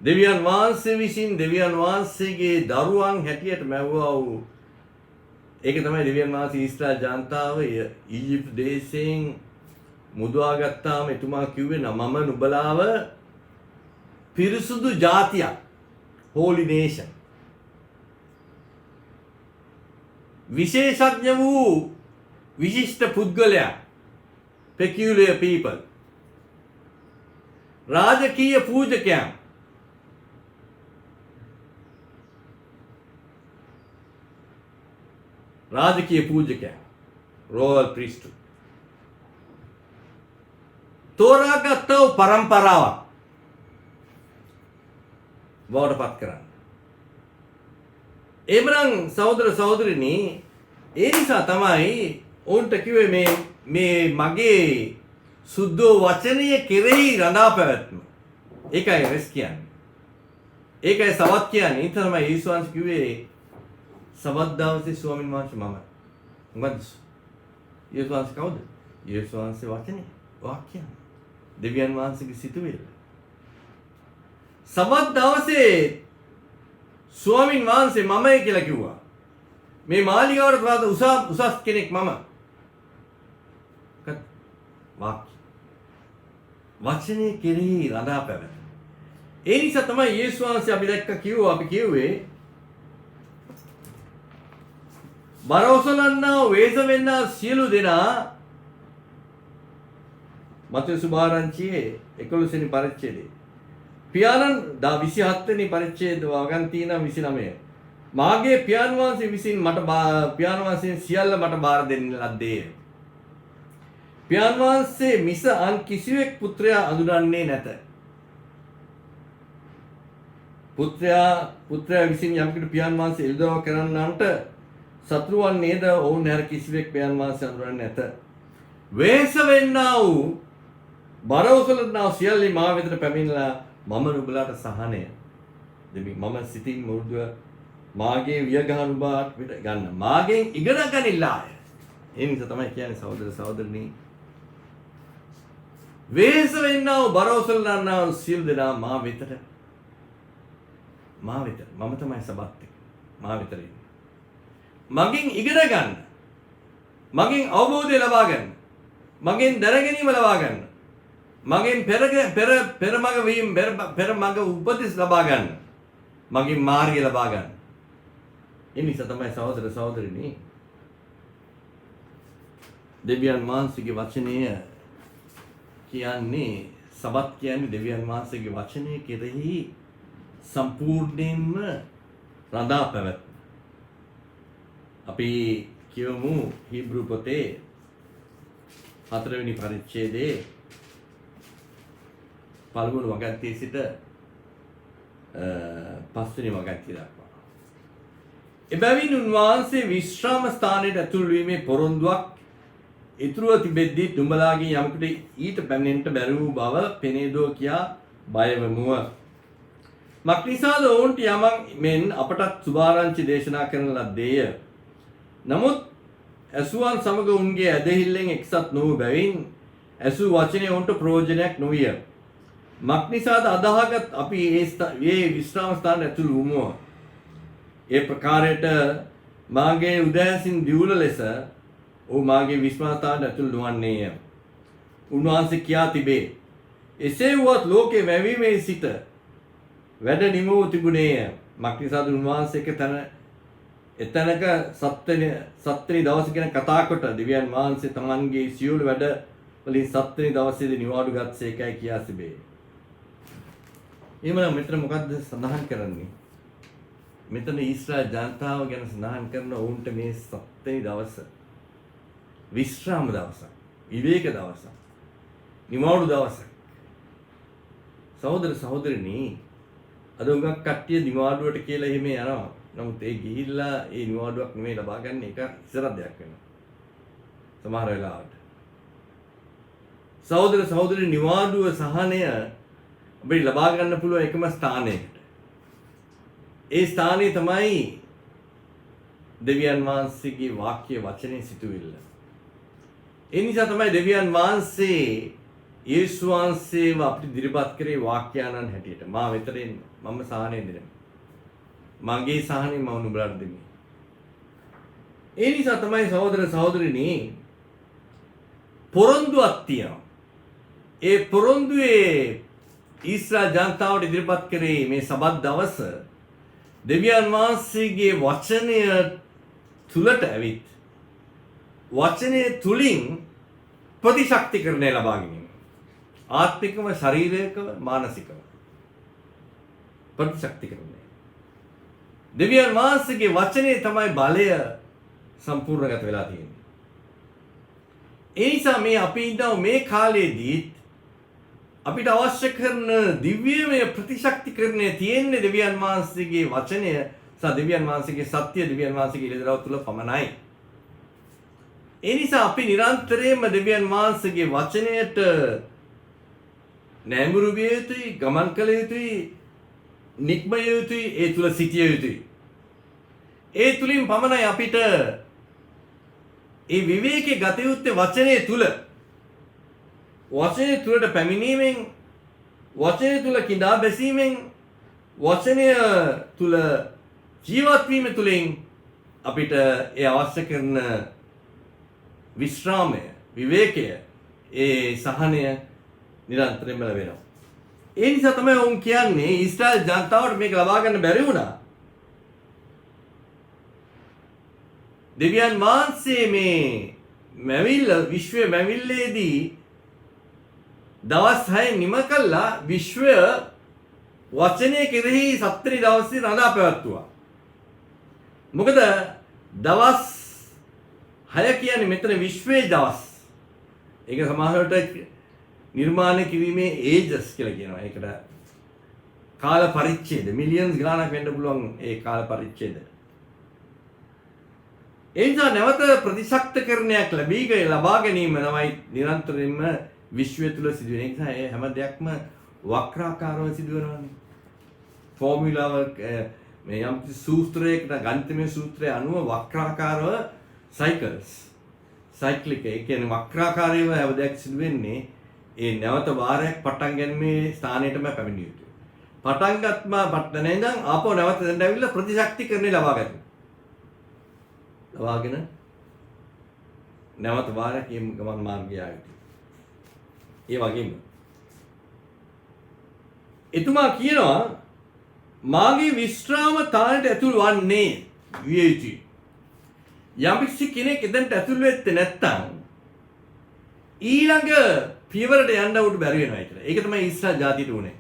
දෙවියන් වහන්සේ විසින් දෙවියන් වහන්සේගේ දරුවන් හැටියට මැවුවා වූ ඒක තමයි දෙවියන් වහන්සේ ඊශ්‍රායල් ජනතාව ඊජිප්ත දේශයෙන් මුදවා ගත්තාම එතුමා කිව්වේ මම නුඹලාව පිරිසුදු ජාතියක්, holy nation, විශේෂඥ වූ විශිෂ්ට පුද්ගලයා, peculiar people, රාජකීය පූජකයන්, royal priesthood, තෝරාගත් වූ පරම්පරාවක් බවට පත් කරන්න. එමනම් සහෝදර සහෝදරිනි, ඒ නිසා තමයි ඔවුන්ට කිව්වේ මේ මගේ සුද්ධ වචනය කෙරෙහි රඳා පැවැත්ම. ඒකයි රෙස් කියන්නේ. ඒකයි සවත් කියන්නේ. ඒ තමයි යේසුස් වහන්සේ කිව්වේ සවත් දවසේ ස්වාමීන් වහන්සේ මම. මොකද යේසුස් වහන්සේ කවුද? යේසුස් වහන්සේ වචනේ, වාක්‍යය. දෙවියන් වහන්සේගේ සිතුවිල්ල. සබත් දවසේ ස්වාමින් වහන්සේ මමයි කියලා කිව්වා. මේ මාලිගාවට වඩා උසස් කෙනෙක් මම. වාක්‍ය. වචනේ කෙරෙහි රඳා පැවත. ඒ නිසා තමයි යේසුස් වහන්සේ අපි කිව්වේ බරවසලන්නා වේස වෙන්නා සියලු දෙනා මතේ සුභාරංචියේ 11 වෙනි පරිච්ඡේදයේ පියාණන් 27 වෙනි පරිච්ඡේද වගන්තින 29 මාගේ පියාණන් වහන්සේ විසින් පියාණන් වහන්සේ සියල්ල මට බාර දෙන්න ලද්දේ. පියාණන් වහන්සේ මිස අන් කිසිවෙක් පුත්‍රයා අඳුරන්නේ නැත. පුත්‍රයා විසින් යම්කිට පියාණන් වහන්සේ එල්දව කරන්නන්ට සතුරුවන් නේද ඔවුන් හැර කිසිවෙක් පියාණන් වහන්සේ අඳුරන්නේ නැත. වේස වෙන්නා වූ බරවසලන්නා සියල්ල මා වෙතට පැමිණලා මම නුඹලාට සහනය දෙමි. මම සිතින් මුරුදුව මාගේ වියගහන උඹට ගන්න. මාගෙන් ඉගෙන ගනිල්ලාය. ඒ නිසා තමයි කියන්නේ සහෝදර සහෝදරනි වේස වෙන්නා වූ බරවසලන්නා සියලු දෙනා මා වෙත මම තමයි සබත් එක. මා වෙත මගෙන් ඉගෙන ගන්න. මගෙන් අවබෝධය ලබා ගන්න. මගෙන් දැනගැනීම ලබා ගන්න. මගෙන් පෙරමග වීම පෙරමග උපදෙස් ලබා ගන්න. මගෙන් මාර්ගය ලබා ගන්න. ඒ නිසා තමයි සහෝදර සහෝදරිනි දෙවියන් වහන්සේගේ වචනය කියන්නේ සබත් කියන්නේ දෙවියන් වහන්සේගේ වචනය කෙරෙහි සම්පූර්ණයෙන්ම රඳා පැවැත්ම. අපි කියමු හීබ්‍රු පොතේ 4 වෙනි පරිච්ඡේදයේ පළමුව වගන්තියේ සිට 5 වෙනි වගන්තිය දක්වා. එබැවින් උන්වහන්සේ විශ්‍රාම ස්ථානයට ඇතුල් වීමේ පොරොන්දුවක් ඉතුරුව තිබෙද්දී නුඹලාගේ යමකට ඊට පැමිණෙන්නට බැරි වූ බව පෙනේදෝ කියා බය වෙමුව. මක්නිසාද ඔවුන්ට යමක් මෙන් අපටත් සුභාරංචි දේශනා කරන ලද්දේය. නමුත් ඇසුවන් සමග උන්ගේ ඇදහිල්ලෙන් එක්සත් නොවූ බැවින් ඇසු වචනය ඔවුන්ට ප්‍රයෝජනයක් නොවිය. මක්නිසාද අදහගත් අපි ඒ විශ්‍රාම ස්ථානයට ඇතුළු වුමුව. ඒ ප්‍රකාරයට මාගේ උදෑසින් දියුල ලෙස ඔහු මාගේ විශ්‍රාම ස්ථානයට ඇතුළු නොවන්නේය. උන්වහන්සේ කියා තිබේ. එසේ වුවත් ලෝකේ වැවීමේ සිට වැඩ නිමවූ තිබුණේය. මක්නිසාද උන්වහන්සේ එතනක සත්වෙනි දවසේ ගැන කතා කොට දෙවියන් වහන්සේ තමන්ගේ සියලු වැඩ වලින් සත්වෙනි දවසේදී නිවාඩු ගත්සේකයි කියා තිබේ. එහෙමනම් මෙතන මොකද්ද සඳහන් කරන්නේ? මෙතන ඊශ්‍රායල් ජනතාව ගැන සඳහන් කරන ඔවුන්ට මේ සත්වෙනි දවස විශ්‍රාම දවසක්, විවේක දවසක්, නිවාඩු දවසක්. සහෝදර සහෝදරිනි අද උගක් කට්ටිය නිවාඩුවට කියලා එහෙම යනවා. නමුත් ඒ ගිහිල්ලා ඒ නිවාඩුවක් නෙමෙයි ලබා ගන්න එක ඉස්සරහ දෙයක් වෙනවා. සමහර වෙලාවට. සහෝදර සහෝදරි නිවාඩුව සහනය අපිට ලබා ගන්න පුළුවන් එකම ස්ථානයකට. ඒ ස්ථානය තමයි දෙවියන් වහන්සේගේ වාක්‍ය වචනේ සිටුවිල්ල. ඒ නිසා තමයි දෙවියන් වහන්සේ යේසුස් වහන්සේව අපිට ඉදිරිපත් කරේ වාක්‍යානන් හැටියට. මා වෙතරින් මම සහනය දෙනවා. මගේ සහනය මම නුඹලාට දෙමි. ඒ නිසා තමයි සහෝදර සහෝදරිනි පොරොන්දුවක් තියෙනවා. ඒ පොරොන්දුවේ ඊශ්‍රායල් ජනතාවට ඉදිරිපත් කරේ මේ සබත් දවස දෙවියන් වහන්සේගේ වචනය තුලට ඇවිත් වචනය තුලින් ප්‍රතිශක්තිකරණය ලබා ගැනීම. ආත්මිකව, ශරීරයකව, මානසිකව ප්‍රතිශක්තිකරණය. දෙවියන් වහන්සේගේ වචනේ තමයි බලය සම්පූර්ණගත වෙලා තියෙන්නේ. ඒ නිසා මේ අපි ඉඳව මේ කාලේදී අපිට අවශ්‍ය කරන දිව්‍යමය ප්‍රතිශක්තිකරණය තියෙන්නේ දෙවියන් වහන්සේගේ වචනය සහ දෙවියන් වහන්සේගේ සත්‍ය දෙවියන් වහන්සේගේ ඉලදරව තුල පමණයි. ඒ නිසා අපි නිරන්තරයෙන්ම දෙවියන් වහන්සේගේ වචනයට නැඹුරු විය යුතුයි, ගමන් කළ යුතුයි, නික්ම යුතුයි, ඒ තුල සිටිය යුතුයි. ඒ තුලින් පමණයි අපිට ඒ විවේකයේ ගත යුත්තේ වචනය තුල. වචනය තුලට පැමිණීමෙන්, වචනය තුල කිඳා බැසීමෙන් වචනය තුල ජීවත් වීම තුලින් අපිට ඒ අවශ්‍ය කරන විශ්‍රාමය, විවේකය, ඒ සහනය නිරන්තරයෙන්ම ලැබෙනවා. ඒ නිසා තමයි ඔවුන් කියන්නේ ඊශ්‍රායල් ජනතාවට මේක ලබා ගන්න බැරි වුණා. දෙවියන් වහන්සේ මේ විශ්වය මැවිල්ලේදී දවස් 6 නිම කළා විශ්වය වචනය කෙරෙහි 7 වෙනි දවසේ රඳා පැවැත්තුවා. මොකද දවස් 6 කියන්නේ මෙතන විශ්වයේ දවස්. ඒක සමහරවිට නිර්මාණය කිරීමේ ඒජස් කියලා කියනවා. ඒකට කාල පරිච්ඡේද මිලියන්ස් ගණනක් වෙන්න පුළුවන් ඒ කාල පරිච්ඡේද. ඒ නිසා නැවත ප්‍රතිශක්තකරණයක් ලබා ගැනීම තමයි නිරන්තරයෙන්ම විශ්වය තුල සිදුවෙන. ඒ නිසා ඒ හැම දෙයක්ම වක්‍රාකාරව සිදුවෙනවානේ. ෆෝමියුලාව මේ යම් සූත්‍රයකට ගණිතමය සූත්‍රය අනුව වක්‍රාකාරව සයික්ලික ඒ කියන්නේ වක්‍රාකාරීව හැම දෙයක් සිදුවෙන්නේ ඒ නැවත වාරයක් පටන් ගැනීමේ ස්ථානයටම පැමිණිය යුතුයි. පටන් ගන්න ඉඳන් ආපහු නැවත දෙන්න ඇවිල්ලා ප්‍රතිශක්තිකරණය ලබාගෙන නැවත වාරයක් ගමන් මාර්ගය ආයුතුයි. ඒ වගේම එතුමා කියනවා මාගේ විශ්‍රාම තාලයට ඇතුල් වන්නේ විය යුතුයි. යම්කිසි කෙනෙක් එතනට ඇතුල් වෙත්තේ නැත්නම් ඊළඟ පියවරට යන්න උඩ බැරි වෙනවා කියලා. ඒක තමයි ඊශ්‍රායල් ජාතියට උනේ.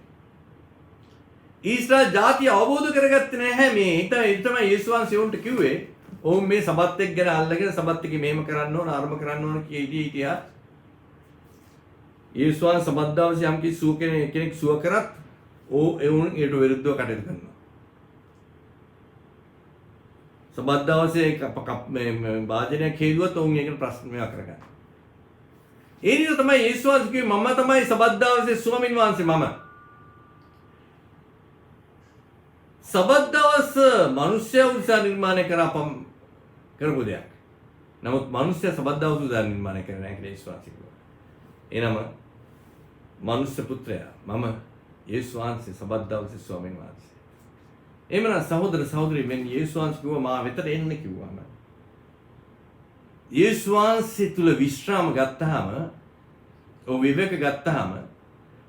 ඊශ්‍රායල් ජාතිය අවබෝධ කරගත්තේ නැහැ මේ. ඒක තමයි යේසුස් වහන්සේ උන්ට කිව්වේ. ඔවුන් මේ සබත් එක් ගැන අල්ලගෙන සබත් එකේ මේම කරන්න ඕන, අරම කරන්න ඕන කියීදී හිටියා. යේසුස් වහන්සේ සබත් දවසේ යම්කිසි කෙනෙක් සුව කරත් එවුන් ඊට විරුද්ධව කටයුතු කරනවා. සබත් දවසේ වාදනයක් හේතුවත් ඔවුන් ඒකට ප්‍රශ්නයක් කරගන්නවා. ඒ නිසා තමයි යේසුස් වහන්සේ කිව්වේ මම තමයි සබත් දවසේ ස්වාමින් වහන්සේ මම. සබත් දවස මිනිස්යා උදෙසා නිර්මාණය කරපු දෙයක්. නමුත් මිනිස්යා සබත් දවස උදෙසා නිර්මාණය කරන්නේ නැහැ කියලා යේසුස් වහන්සේ කිව්වා. එනම මනුෂ්‍ය පුත්‍රයා මම යේසුස් වහන්සේ සබත් දවසේ ස්වාමින් වහන්සේ. එමනම් සහෝදර සහෝදරි මෙන්න යේසුස් වහන්සේ කිව්වා මා වෙතට එන්න කිව්වම යේසුස් වහන්සේ තුල විශ්‍රාම ගත්තාම විවේක ගත්තාම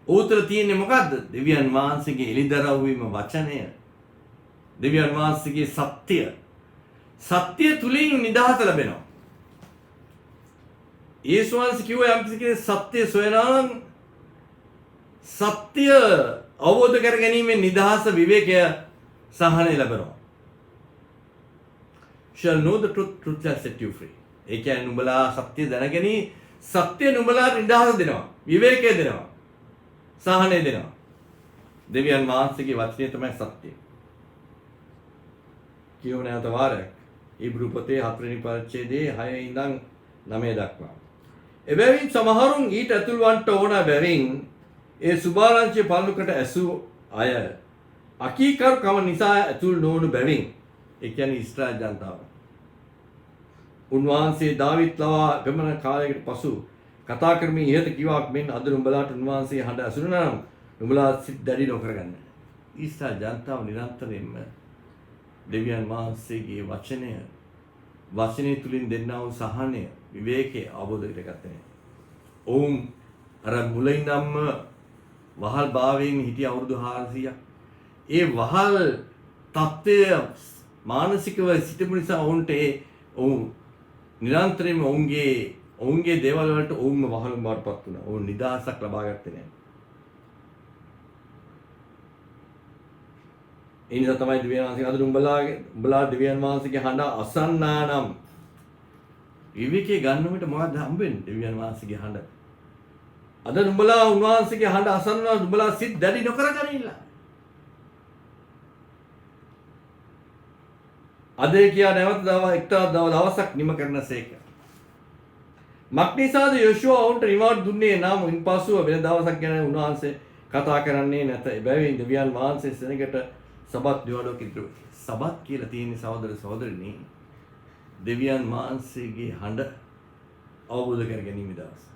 උතර තියෙන්නේ මොකද්ද? දෙවියන් වහන්සේගේ එළිදරව් වීම වචනය. දෙවියන් වහන්සේගේ සත්‍ය තුලින් නිදහස ලැබෙනවා. යේසුස් වහන්සේ කිව්වා යම් කෙනෙක් සත්‍ය සොයනවා නම් සත්‍ය අවබෝධ කර ගැනීමෙන් නිදහස විවේකය සහනය ලැබෙනවා. shall know the truth shall set you free. ඒ කියන්නේ නුඹලා සත්‍ය දැනගනි සත්‍ය නුඹලාට නිදහස දෙනවා, විවේකය දෙනවා, සහනය දෙනවා. දෙවියන් වහන්සේගේ වචනය තමයි සත්‍ය. කියව නැවත වාරයක් ඉබ්‍රූ පොතේ 4 වෙනි පරිච්ඡේදයේ 6 ඉඳන් 9 දක්වා. එබැවින් සමහරුන් ඊට ඇතුල් වන්නට ඕන බැවින් ඒ සුභාරංචි පල්ලුකට ඇසූ අය අකීකරුකම නිසා ඇතුල් නොවන බැවින් ඒ කියන්නේ ඊශ්‍රායල් ජනතාව. උන්වහන්සේ දාවිත් ලවා ගමන කාලයකට පසු කතා කරමින් ඉහත කිවාක් මෙන් අද නුඹලාට උන්වහන්සේ හඬ ඇසුණා නම් නුඹලා සිත් දැඩි නොකරගන්න. ඊශ්‍රායල් ජනතාව නිරන්තරයෙන්ම දෙවියන් වහන්සේගේ වචනය තුලින් දෙන්නා වූ සහනය, විවේකයේ අවබෝධ කරගත්තේ. ඔවුන් අර මුලින්දම්ම වහල් භාවයෙන් හිටිය අවුරුදු 400ක්. ඒ වහල් තත්ත්වය මානසිකව සිටපු නිසා ඔවුන් නිරන්තරයෙන්ම ඔවුන්ගේ දේවල් වලට ඔවුන්ම වහල් බවටපත් වුණා. ඔවුන් නිදහසක් ලබා ගත්තේ නැහැ. ඒ නිසා තමයි දෙවියන් වහන්සේ අද උඹලා දෙවියන් වහන්සේගේ හඬ අසන්නා නම් විවේකයේ ගන්න විට මොකක්ද හම්බෙන්නේ? දෙවියන් වහන්සේගේ හඬ. අද උඹලා උන්වහන්සේගේ හඬ අසන්නා උඹලා සිත් දැඩි නොකරගනින්න. අද කියා නැවත එක්තරා දවසක් නිම කරනසේක. මක්නිසාද යෝෂුවා ඔවුන්ට රිවාඩ් දුන්නේ නම් ඉන්පසුව වෙන දවසක් ගැන උන්වහන්සේ කතා කරන්නේ නැත. එබැවින් දෙවියන් වහන්සේ සෙනගට සබත් දිවඩෝ කිතුරු. සබත් කියලා තියෙන සහෝදර සහෝදරිනි දෙවියන් වහන්සේගේ හඬ අවබෝධ කර ගැනීම දවස.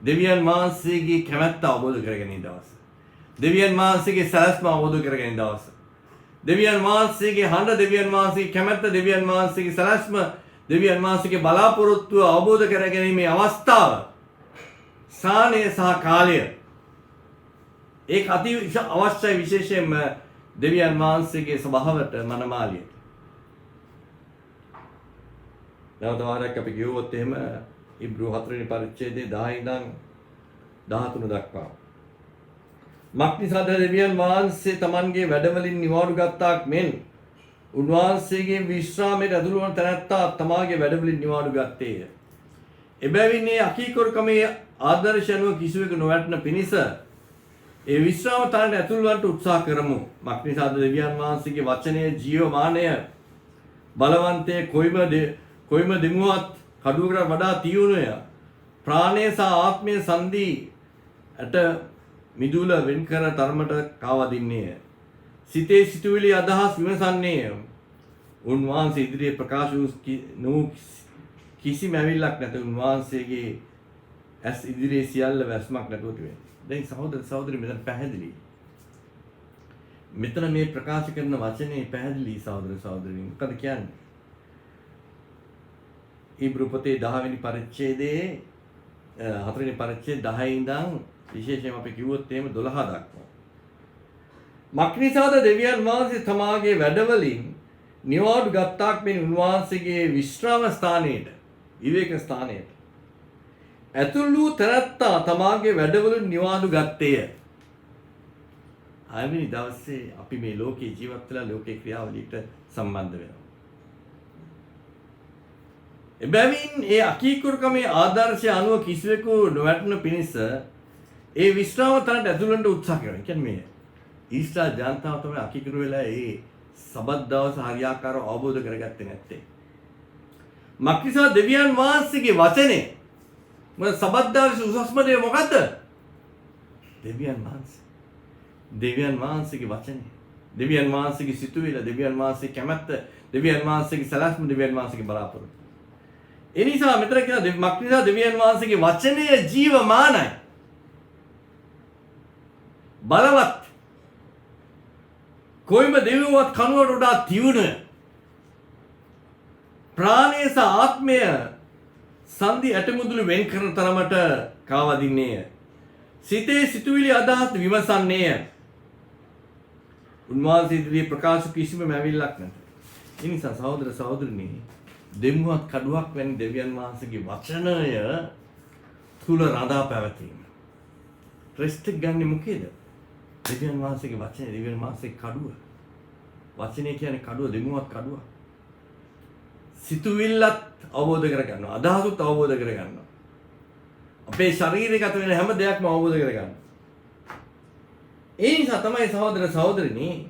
දෙවියන් වහන්සේගේ කැමැත්ත අවබෝධ කර ගැනීම දවස. දෙවියන් වහන්සේගේ සැලැස්ම අවබෝධ කරගෙන දවස. දෙවියන් වහන්සේගේ හඬ, දෙවියන් වහන්සේගේ කැමැත්ත, දෙවියන් වහන්සේගේ සැලැස්ම, දෙවියන් වහන්සේගේ බලාපොරොත්තුව අවබෝධ කර ගැනීමේ අවස්ථාව, ස්ථානය සහ කාලය. ඒක අති අවශ්‍යයි, විශේෂයෙන්ම දෙවියන් වහන්සේගේ ස්වභාවයට මනමාලියට. නැවත වාරයක් අපි කියවුවොත් එහෙම ඉබ්‍රූ 4 වෙනි පරිච්ඡේදයේ 10 ඉඳන් 13 දක්වා. මක්නිසාද දෙවියන් වහන්සේ තමන්ගේ වැඩවලින් නිවාඩු ගත්තාක් මෙන් උන්වහන්සේගේ විශ්‍රාමයට ඇතුළු වන තැනැත්තා තමාගේ වැඩවලින් නිවාඩු ගත්තේය. එබැවින් මේ අකීකරුකමේ ආදර්ශ අනුව කිසිවෙකු නොවැටෙන පිණිස ඒ විශ්‍රාම තැනට ඇතුළු වන්නට උත්සාහ කරමු. මක්නිසාද දෙවියන් වහන්සේගේ වචනයේ ජීවමානය බලවන්තයේ කොයිම දෙමුවත් කඩුවකට වඩා තියුණුය. ප්‍රාණය සහ ආත්මය සංදී ඇට මිදුල වෙන් කර තරමට කාවදින්නේය. සිතේ සිතුවිලි අදහස් විමසන්නේය. උන්වහන්සේ ඉදිරියේ ප්‍රකාශ වූ කිසිම ඇවිල්ලක් නැත. උන්වහන්සේගේ ඇස් ඉදිරියේ සියල්ල වැස්මක් නැතුව තිබෙනවා. දැන් සහෝදර සහෝදරි මෙතන පැහැදිලි. මෙතන මේ ප්‍රකාශ කරන වචනේ පැහැදිලි සහෝදර සහෝදරිනි. මොකද කියන්නේ? ඉබ්‍රූ පොතේ 10 වෙනි පරිච්ඡේදයේ 4 වෙනි පරිච්ඡේදයේ 10 ඉඳන් විශේෂයෙන් අපි කිව්වොත් එහෙම 12 දක්වා. මක්නිසාද දෙවියන් වහන්සේ තමාගේ වැඩවලින් නිවාඩු ගත්තාක් මෙන් උන්වහන්සේගේ විශ්‍රාම ස්ථානයට, විවේක ස්ථානයට ඇතුළු තැනැත්තා තමාගේ වැඩවලින් නිවාඩු ගත්තේය. ආයෙත් දවසේ අපි මේ ලෝකේ ජීවත් වෙලා ලෝකේ ක්‍රියාවලියට සම්බන්ධ වෙනවා. එබැවින් ඒ අකීකරුකමේ ආදර්ශය අනුව කිසිවෙකු නොවැටෙන පිණිස ඒ විශ්‍රාම තැනට ඇතුළු වෙන්න උත්සාහ කරනවා. කියන්නේ මේ ඊශ්‍රායල් ජනතාව තමයි අකීකරු වෙලා ඒ සබත් දවස හරියාකාරව අවබෝධ කරගත්තේ නැත්තේ. මක්නිසා දෙවියන් වහන්සේගේ වචනේ මොකද සබත් දවසේ උසස්ම දේ මොකද්ද? දෙවියන් වහන්සේ. දෙවියන් වහන්සේගේ වචනේ. දෙවියන් වහන්සේගේ සිතුවිල්ල, දෙවියන් වහන්සේගේ කැමැත්ත, දෙවියන් වහන්සේගේ සැලැස්ම, දෙවියන් වහන්සේගේ බලාපොරොත්තු. ඒ නිසා මෙතන කියන මක්නිසා දෙවියන් වහන්සේගේ වචනය ජීවමානයි. බලවත්. කොයිම දෙවියන්වත් කනුවට වඩා තියුණුය. ප්‍රාණය සහ ආත්මය සංදි ඇටමුදුළු වෙන් කරන තරමට කාවදින්නේය. සිතේ සිතුවිලි අදහස් විමසන්නේය. උන්වහන්සේ ඉදිරියේ ප්‍රකාශ කිසිම මැවිල්ලක් නැත. ඒ නිසා සහෝදර සහෝදරිනි, දෙමුවත් කඩුවක් වැනි දෙවියන් වහන්සේගේ වචනය තුල රඳා පැවතීම. රෙස්ට් එක ගන්න මොකේද? දෙවියන් වහන්සේගේ වචනේ, දෙවියන් වහන්සේගේ කඩුව. වචනේ කියන්නේ කඩුව, දෙමුවත් කඩුව. සිතුවිල්ලත් අවබෝධ කරගන්නවා, අදහසුත් අවබෝධ කරගන්නවා. අපේ ශරීරයකට වෙන හැම දෙයක්ම අවබෝධ කරගන්නවා. ඒ නිසා තමයි සහෝදර සහෝදරිනි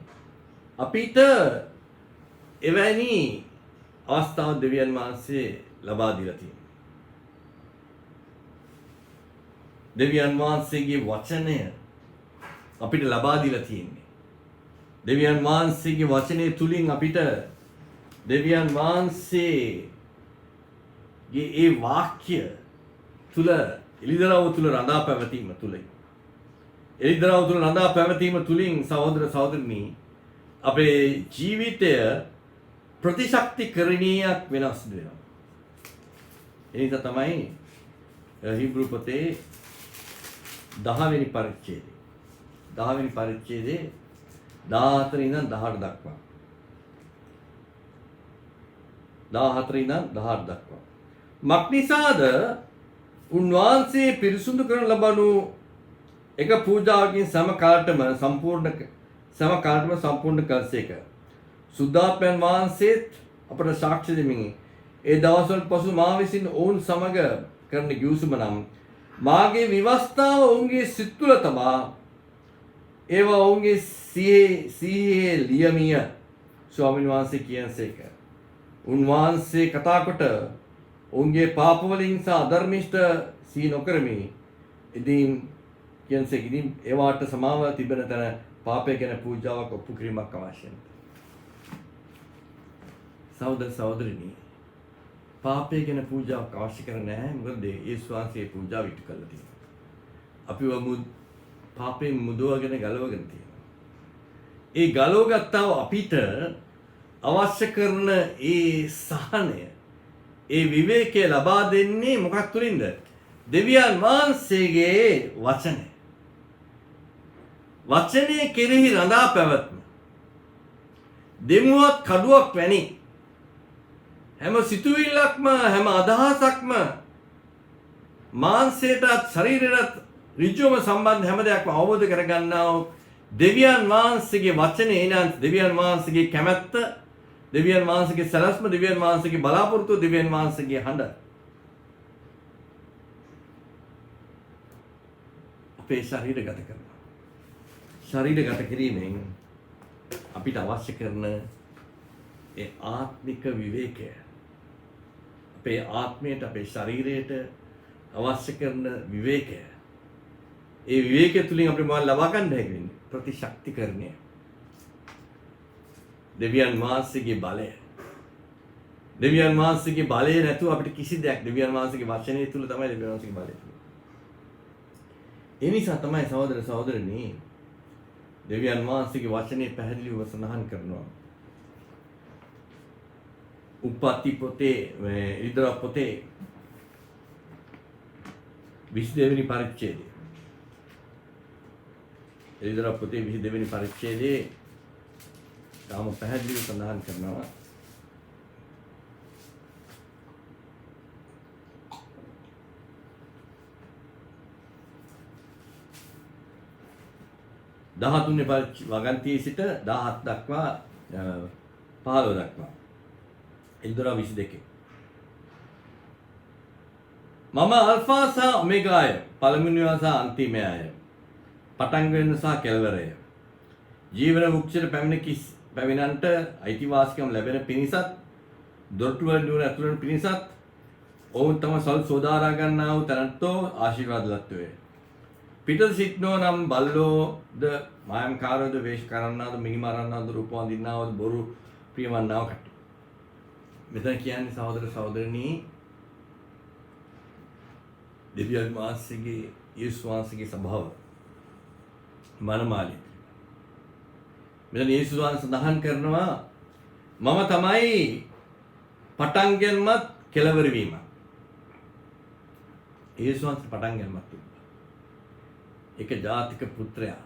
අපිට එවැනි අවස්ථාවක් දෙවියන් වහන්සේ ලබා දීලා තියෙනවා. දෙවියන් වහන්සේගේ වචනය අපිට ලබා දීලා තියෙන්නේ. දෙවියන් වහන්සේගේ වචනේ තුලින් අපිට දෙවියන් වහන්සේගේ ඒ වාක්‍ය තුල එළිදරව් තුල රඳා පැවතීම තුලින් එළිදරව් තුල රඳා පැවතීම තුලින් සහෝදර සහෝදරිනි අපේ ජීවිතය ප්‍රතිශක්තිකරණීයක් වෙනස් වෙනවා. ඒ නිසා තමයි හිබ්‍රූ පොතේ 10 වෙනි පරිච්ඡේදයේ 14 ඉඳන් 18 දක්වා 14 ඉඳන් 18 දක්වා මක්නිසාද උන්වහන්සේ පිරිසුදු කරන ලබනු එක පූජාවකින් සම කාලටම සම්පූර්ණ කල්සේක සුද්ධාත්මයන් වහන්සේත් අපට සාක්ෂි දෙමින් ඒ දවස්වල පසු මා විසින් ඔවුන් සමග කරන ගිවිසුම නම් මාගේ විවස්ථාව ඔවුන්ගේ සිත් තුළ තබා ඒවා ඔවුන්ගේ සිහියේ ලියමිය ස්වාමීන් වහන්සේ කියනසේක. උන්වහන්සේ කතා කොට ඔවුන්ගේ පාප වලින් සහ අධර්මිෂ්ඨ සිහි නොකරමි. ඉතින් කියනසේක ඉතින් ඒවාට සමාව තිබෙන තැන පාපය ගැන පූජාවක් ඔප්පු කිරීමක් අවශ්‍යයි. සහෝදර සහෝදරිනි, පාපය ගැන පූජාවක් අවශ්‍ය කර නැහැ. මොකද යේසුස් වහන්සේ පූජාව ඉටු කළා තියෙනවා. අපි වමු පාපයෙන් මුදවගෙන ගලවගෙන තියෙනවා. ඒ ගලවගත්තා අපිට අවශ්‍ය කරන ඒ සහනය, ඒ විවේකය ලබා දෙන්නේ මොකක් තුලින්ද? දෙවියන් වහන්සේගේ වචනය. වචනය කෙරෙහි රඳා පැවැත්ම. දෙමුවත් කඩුවක් වැනි හැම සිතුවිල්ලක්ම හැම අදහසක්ම මාංශයටත් ශරීරයටත් ඍජුවම සම්බන්ධ හැම දෙයක්ම අවබෝධ කරගන්නා වූ දෙවියන් වහන්සේගේ වචනේ එනන් දෙවියන් වහන්සේගේ කැමැත්ත, දෙවියන් වහන්සේගේ සැලැස්ම, දෙවියන් වහන්සේගේ බලාපොරොත්තු, දෙවියන් වහන්සේගේ හඬ අපේ ශරීරගත කරනවා. ශරීරගත කිරීමෙන් අපිට අවශ්‍ය කරන ඒ ආත්මික විවේකය, අපේ ආත්මයට, අපේ ශරීරයට අවශ්‍ය කරන විවේකය, ඒ විවේකය තුලින් අපිට මොනවද ලබා ගන්න හැකියි? ප්‍රතිශක්තිකරණය, දෙවියන් වහන්සේගේ බලය. දෙවියන් වහන්සේගේ බලය නැතුව අපිට කිසි දෙයක්, දෙවියන් වහන්සේගේ වචනය තුල තමයි දෙවියන් වහන්සේගේ බලය තියෙන්නේ. ඒ නිසා තමයි සහෝදර සහෝදරනි, දෙවියන් වහන්සේගේ වචනේ පැහැදිලිව සඳහන් කරනවා. උප්පත්ති පොතේ, ඉදර පොතේ 22 වෙනි පරිච්ඡේදය. ඉදර පොතේ 22 වෙනි පරිච්ඡේදයේ තාම පැහැදිලිව සඳහන් කරනවා. දහතුන්ේ වගන්තියේ සිට 17 දක්වා 15 දක්වා. ඉදර 22. මම අල්ෆා සහ ඔමෙගාය, පළමුවන සහ අන්තිමයය, පටන් ගන්න සහ කෙළවරය. ජීවන වෘක්ෂයට පැමිණන්ට අයිතිවාසිකම් ලැබෙන පිණිසත්, දොරටුවල නුවර ඇතුළට පිණිසත්, ඔවුන් තම සල් සෝදාරා ගන්නා වූ තැනැත්තෝ ආශිර්වාද ලත්වේ. පිටත සිටනෝ නම් බල්ලෝද, මායම්කාරෝද, වේශ කරන්නාද, මිනිමරන්නාද, රූප වඳින්නාද, බොරු ප්‍රියවන්නාව කට්ටිය. මෙතන කියන්නේ සහෝදර සහෝදරනී, දෙවියන් වහන්සේගේ, යේසුස් වහන්සේගේ ස්වභාව මනමාලිය. මෙතන යේසුස් වහන්සේ සඳහන් කරනවා, මම තමයි පටන් ගැනීමත් කෙළවර වීම. යේසුස් වහන්සේ පටන් ගැනීමත් තිබ්බා. එක ජාතික පුත්‍රයා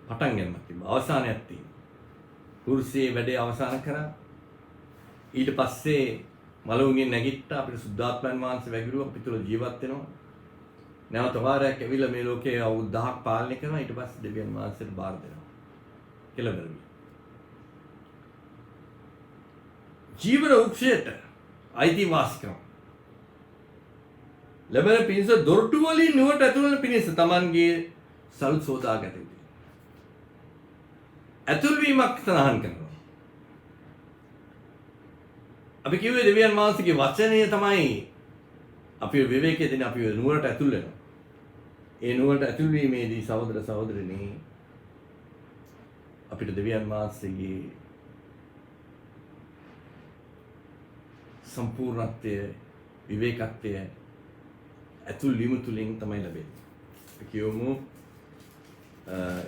පටන් ගැනීමක් තිබ්බා. අවසානයක් තියෙනවා. කුරුසියේ වැඩේ අවසන් කරා. ඊට පස්සේ මලවුන්ගෙන් නැගිට්ටා. අපිට සුද්ධාත්මයන් වහන්සේ වැගිරුවා. අපි තුල ජීවත් වෙනවා. නැවත වාරයක් ඇවිල්ලා මේ ලෝකේ අවුරුදු 1000ක් පාලනය කරනවා. ඊට පස්සේ දෙවියන් වහන්සේට බාර දෙනවා. කෙළවර වී. ජීවන වෘක්ෂයට අයිතිවාසිකම් ලැබෙන පිණිස දොරටු වලින් නුවරට ඇතුළු වෙන පිණිස Tamanගේ සල් සෝදා ගත යුතුයි. ඇතුල් වීමක් සඳහන් කරනවා. අපි කිව්වේ දෙවියන් වහන්සේගේ වචනය තමයි අපි විවේකයේ දෙන අපි නුවරට ඇතුල් වෙනවා. ඒ නුවරට ඇතුල් වීමේදී සහෝදර සහෝදරිනි, අපිට දෙවියන් වහන්සේගේ සම්පූර්ණත්වය, විවේකත්වය ඇතුල් වීම තුලින් තමයි ලැබෙන්නේ. අපි කියමු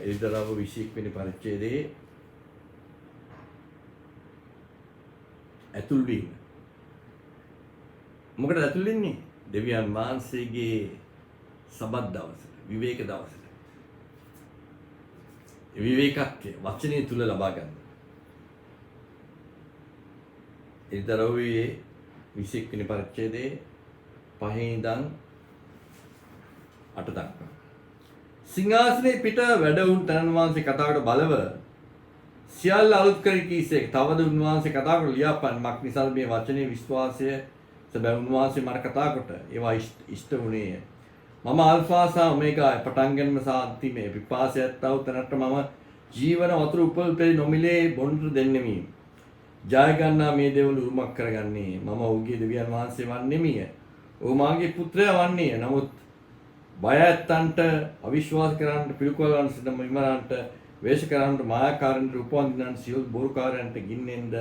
ඉදරව 21 වෙනි පරිච්ඡේදයේ ඇතුල් වීම. මොකටද ඇතුල් වෙන්නේ? දෙවියන් වහන්සේගේ සබත් දවසට, විවේක දවසට. විවේකත්වය වචනය තුල ලබා ගන්න. ඉදරවේ 21 වෙනි පරිච්ඡේදයේ 5 ඉඳන් 8 දක්වා. සිංහාසනයේ පිට වැඩ වුන් තනන් වහන්සේ කතාවට බලව සියල්ල අලුත් කර කීසේක. තවද උන්වහන්සේ කතා කර ලියාපන්නක් නිසා මේ වචනේ විශ්වාසය සැබෑ උන්වහන්සේ මට කතා කොට ඒවා ඉෂ්ට වුණේය. මම අල්ෆා සහ ඔමේගා, පටන් ගැනීම සහ අන්තිමේ, පිපාසයත් තව තැනට මම ජීවන වතුර උපල්පෙලි නොමිලේ බොන්නට දෙන්නෙමි. ජය ගන්නා මේ දේවල් උරුමක් කරගන්නේ මම ඔහුගේ දෙවියන් වහන්සේ වන්නෙමිය. ඔහු මාගේ පුත්‍රයා වන්නේය. නමුත් බය ඇත්තන්ට, අවිශ්වාස කරන්නට, පිළිකුලවන්ට, සිතම විමරන්ට, වේශ කරන්නට, මායාකාරන්ට, රූපවන්දිනන්ට, සියලු බොරුකාරයන්ට ගින්නෙන්ද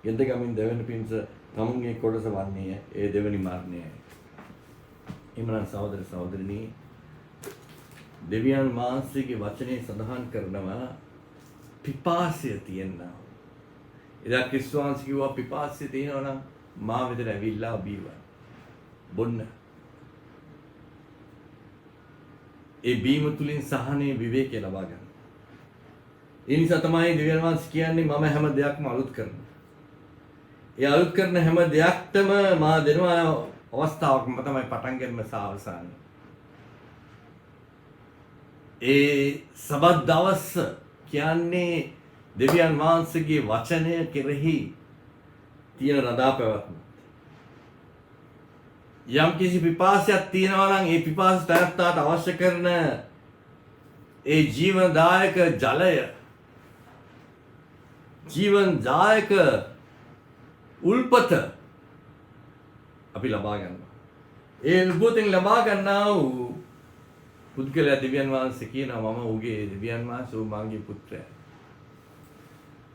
ගෙදගමින් දෙවෙනි පිණිස තමුන්ගේ කොටස වන්නේය. ඒ දෙවෙනි මරණයයි. එමනම් සහෝදර සහෝදරිනි, දෙවියන් වහන්සේගේ වචනේ සඳහන් කරනවා පිපාසය තියෙනවා. එදා ක්‍රිස්තුස් වහන්සේ කිව්වා පිපාසය තියෙනවා නම් මා වෙතට ඇවිල්ලා බීවන්න. බොන්න. ඒ බීම තුලින් සහනේ විවේකය ලබා ගන්න. ඒ නිසා තමයි දෙවියන් වහන්සේ කියන්නේ මම හැම දෙයක්ම අලුත් කරනවා. ඒ අලුත් කරන හැම දෙයක්ටම මා දෙනවා අවස්ථාවක්ම තමයි පටන් ගන්න සාවසාන. ඒ සබත් දවස කියන්නේ දෙවියන් වහන්සේගේ වචනය කෙරෙහි තියෙන රඳා පැවැත්ම. යම් කිසි පිපාසයක් තියෙනවා නම් ඒ පිපාස තැනත්තාට අවශ්‍ය කරන ඒ ජීවනදායක ජලය ජීවනදායක උල්පත අපි ලබා ගන්නවා. ඒ උල්පතෙන් ලබා ගන්නා වූ පුද්ගලයා දෙවියන් වහන්සේ කියනවා මම ඌගේ දෙවියන් වහන්සේ ඌ මාගේ පුත්‍රයා.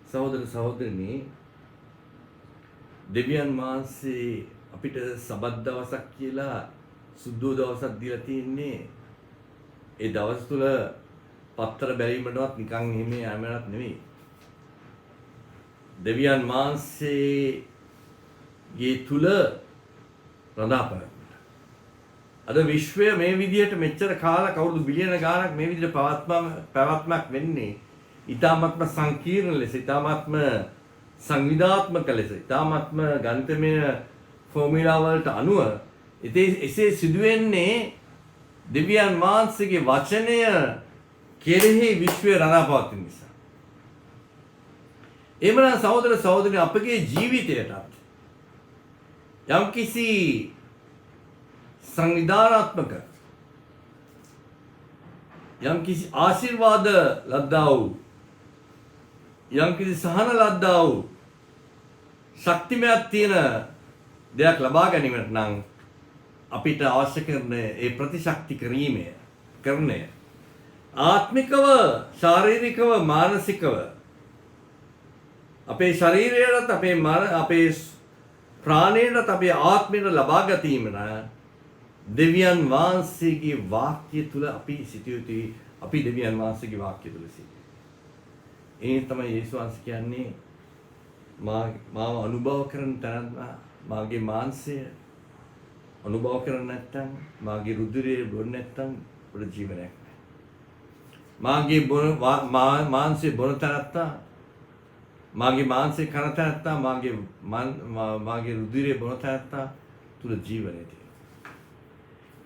සහෝදර සහෝදරනි දෙවියන් වහන්සේ අපිට සබත් දවසක් කියලා සුද්ධෝ දවසක් දීලා තින්නේ ඒ දවස් තුල පත්තර බැලීමටවත් නිකන් එහෙම යෑමකට නෙවෙයි. දෙවියන් වහන්සේගේ තුල රඳාපැවැත්මට. අද විශ්වය මේ විදිහට මෙච්චර කාලයක් අවුරුදු බිලියන ගාණක් මේ විදිහට පැවැත්මක් වෙන්නේ ඊ타ත්ම සංකීර්ණ ලෙස, ඊ타ත්ම සංවිධාත්මක ලෙස, ඊ타ත්ම ගණිතමය ෆෝමියුලා වලට අනුව එසේ සිදුවෙන්නේ දෙවියන් වහන්සේගේ වචනය කෙරෙහි විශ්වය රඳාපවතින නිසා. එමනම් සහෝදර සහෝදරනි අපගේ ජීවිතයටත් යම්කිසි සංවිධානාත්මක යම්කිසි ආශිර්වාද ලද්දා වූ යම්කිසි සහන ලද්දා වූ ශක්තිමත් තියෙන දෙයක් ලබා ගැනීමට නම් අපිට අවශ්‍ය කරන ඒ ප්‍රතිශක්ති කරණය ආත්මිකව ශාරීරිකව මානසිකව අපේ ශරීරයටත් අපේ ප්‍රාණයටත් අපේ ආත්මයට ලබා ගැනීමට දෙවියන් වහන්සේගේ වාක්‍ය තුල අපි සිටිය යුතුයි. අපි දෙවියන් වහන්සේගේ වාක්‍ය තුල සිටිය. ඒ තමයි යේසුස් වහන්සේ කියන්නේ මාව අනුභව කරන තරම් මාගේ මාංශය අනුභව කරන්නේ නැත්නම් මාගේ රුධිරය බොන්නේ නැත්නම් අපේ ජීවනයක් නැහැ. මාගේ මාංශය බොන තරත්තා මාගේ මාංශය කන තරත්තා මාගේ රුධිරය බොන තරත්තා තුල ජීවනය තියෙනවා.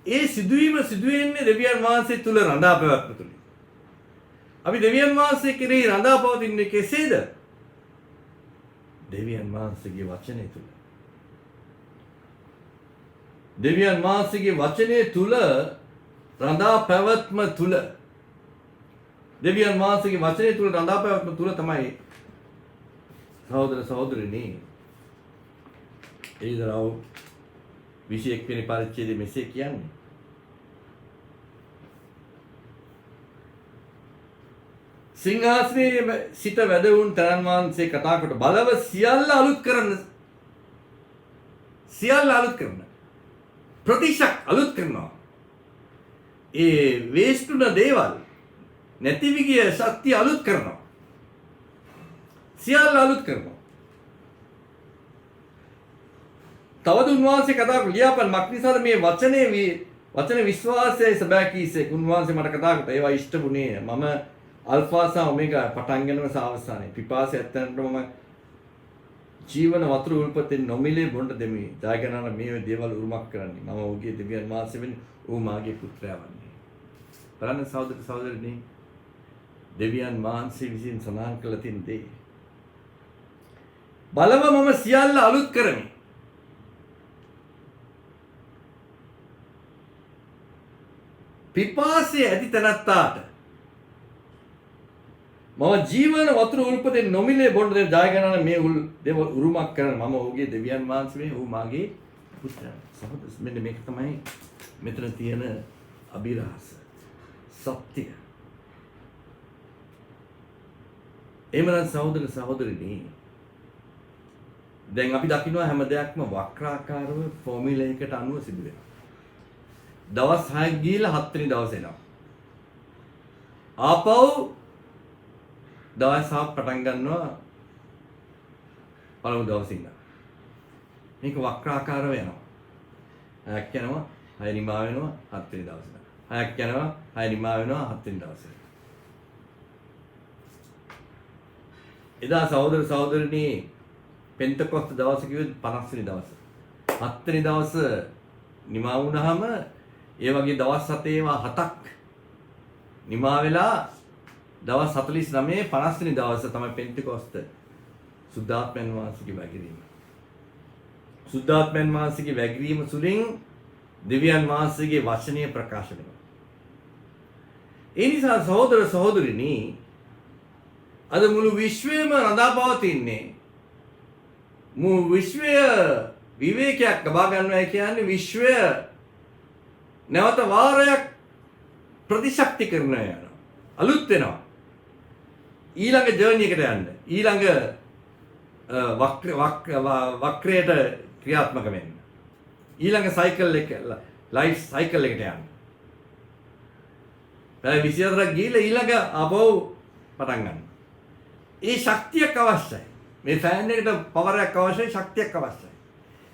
ඒ සිදුවෙන්නේ දෙවියන් වහන්සේ තුල රඳා පැවැත්ම තුලින්. අපි දෙවියන් වහන්සේ කෙරෙහි රඳා පවතින්නේ කෙසේද? දෙවියන් වහන්සේගේ වචනය තුල. දෙවියන් වහන්සේගේ වචනය තුල රඳා පැවැත්ම තුල. දෙවියන් වහන්සේගේ වචනය තුල රඳා පැවැත්ම තුල තමයි සහෝදර සහෝදරිනි එයිදරව 21 වෙනි පරිච්ඡේදයේ මෙසේ කියන්නේ සිංහාසනයේ සිට වැදවුන් තරන් වහන්සේ කතා කොට බලව සියල්ල අලුත් කරන ප්‍රතිශක් අලුත් කරනවා. ඒ වේස්තුන දේවල් නැති විගිය ශක්තිය අලුත් කරනවා. සියල්ල අලුත් කරනවා. තවද උන්වහන්සේ කතා ලියාපන් මක්නිසාද මේ වචන විශ්වාසයේ සබැකීසේ උන්වහන්සේ මට කතා කරා ඒවා ඉෂ්ටුුනේ මම අල්ෆා සහ ඔමේගා පටන් ගන්නව සාවසානයේ පිපාසය ඇත්තටම මම ජීවන වතුර උල්පතෙන් නොමිලේ බොන්න දෙමි ජයග්‍රහණ මේ දේවල් උරුමක් කරන්නේ මම ඔහුගේ දෙවියන් වහන්සේ වෙන්නේ ඌ මාගේ පුත්‍රයා වන්නේ. බලන්න සහෝදර සහෝදරිනි දෙවියන් වහන්සේ විසින් සඳහන් කළ තින් දේ බලව මම සියල්ල අලුත් කරමි. පිපාසය ඇති තැනැත්තාට මම ජීවන වතුර උල්පතෙන් නොමිලේ බොන්න දෙන ජයග්‍රහණ මේ දේවල් උරුමක් කරන මම ඔහුගේ දෙවියන් වහන්සේ වෙන්නේ ඌ මාගේ පුත්‍රයා. සහෝදර මෙන්න මේක තමයි මෙතන තියෙන අභිරහස සත්‍ය. එමනම් සහෝදර සහෝදරිනි දැන් අපි දකිනවා හැම දෙයක්ම වක්‍රාකාරව ෆෝමියුලා එකකට අනුව සිදු වෙනවා. දවස් 6ක් ගිහලා 7 වෙනි දවසේ එනවා. ආපහු දවස් 6ක් පටන් ගන්නවා පළමු දවසේ ඉඳන්. මේක වක්‍රාකාරව යනවා. 6ක් යනවා 6 නිමා වෙනවා 7 වෙනි දවසේ. 6ක් යනවා 6 නිමා වෙනවා 7 වෙනි දවසේ. එදා සහෝදර සහෝදරනි පෙන්තකොස්ත දවස කිව්වේ 50 වෙනි දවස. 7 වෙනි දවස නිමා වුණාම ඒ වගේ දවස් 7ක් නිමා වෙලා දවස් 49 50 වෙනි දවස තමයි පෙන්තකොස්ත සුද්ධාත්මයන් වහන්සේගේ වැගිරීම. සුද්ධාත්මයන් වහන්සේගේ වැගිරීම තුළින් දෙවියන් වහන්සේගේ වචනය ප්‍රකාශ වෙනවා. ඒ නිසා සහෝදර සහෝදරිනි අද මුළු විශ්වයම රඳාපවතින්නේ මුළු විශ්වය විවේකයක් ලබා ගන්නවා කියන්නේ විශ්වය නැවත වාරයක් ප්‍රතිශක්ති කරනවා යනවා. අලුත් වෙනවා. ඊළඟ ජර්නි එකට යන්න. ඊළඟ වක්‍රයට ක්‍රියාත්මක වෙන්න. ඊළඟ සයිකල් එක ලයිෆ් සයිකල් එකට යන්න. පැය 24ක් ගිහලා ඊළඟ ආපහු පටන් ගන්න. ඒ ශක්තියක් අවශ්‍යයි. මේ ෆෑන් එකට පවර් එකක් අවශ්‍යයි, ශක්තියක් අවශ්‍යයි.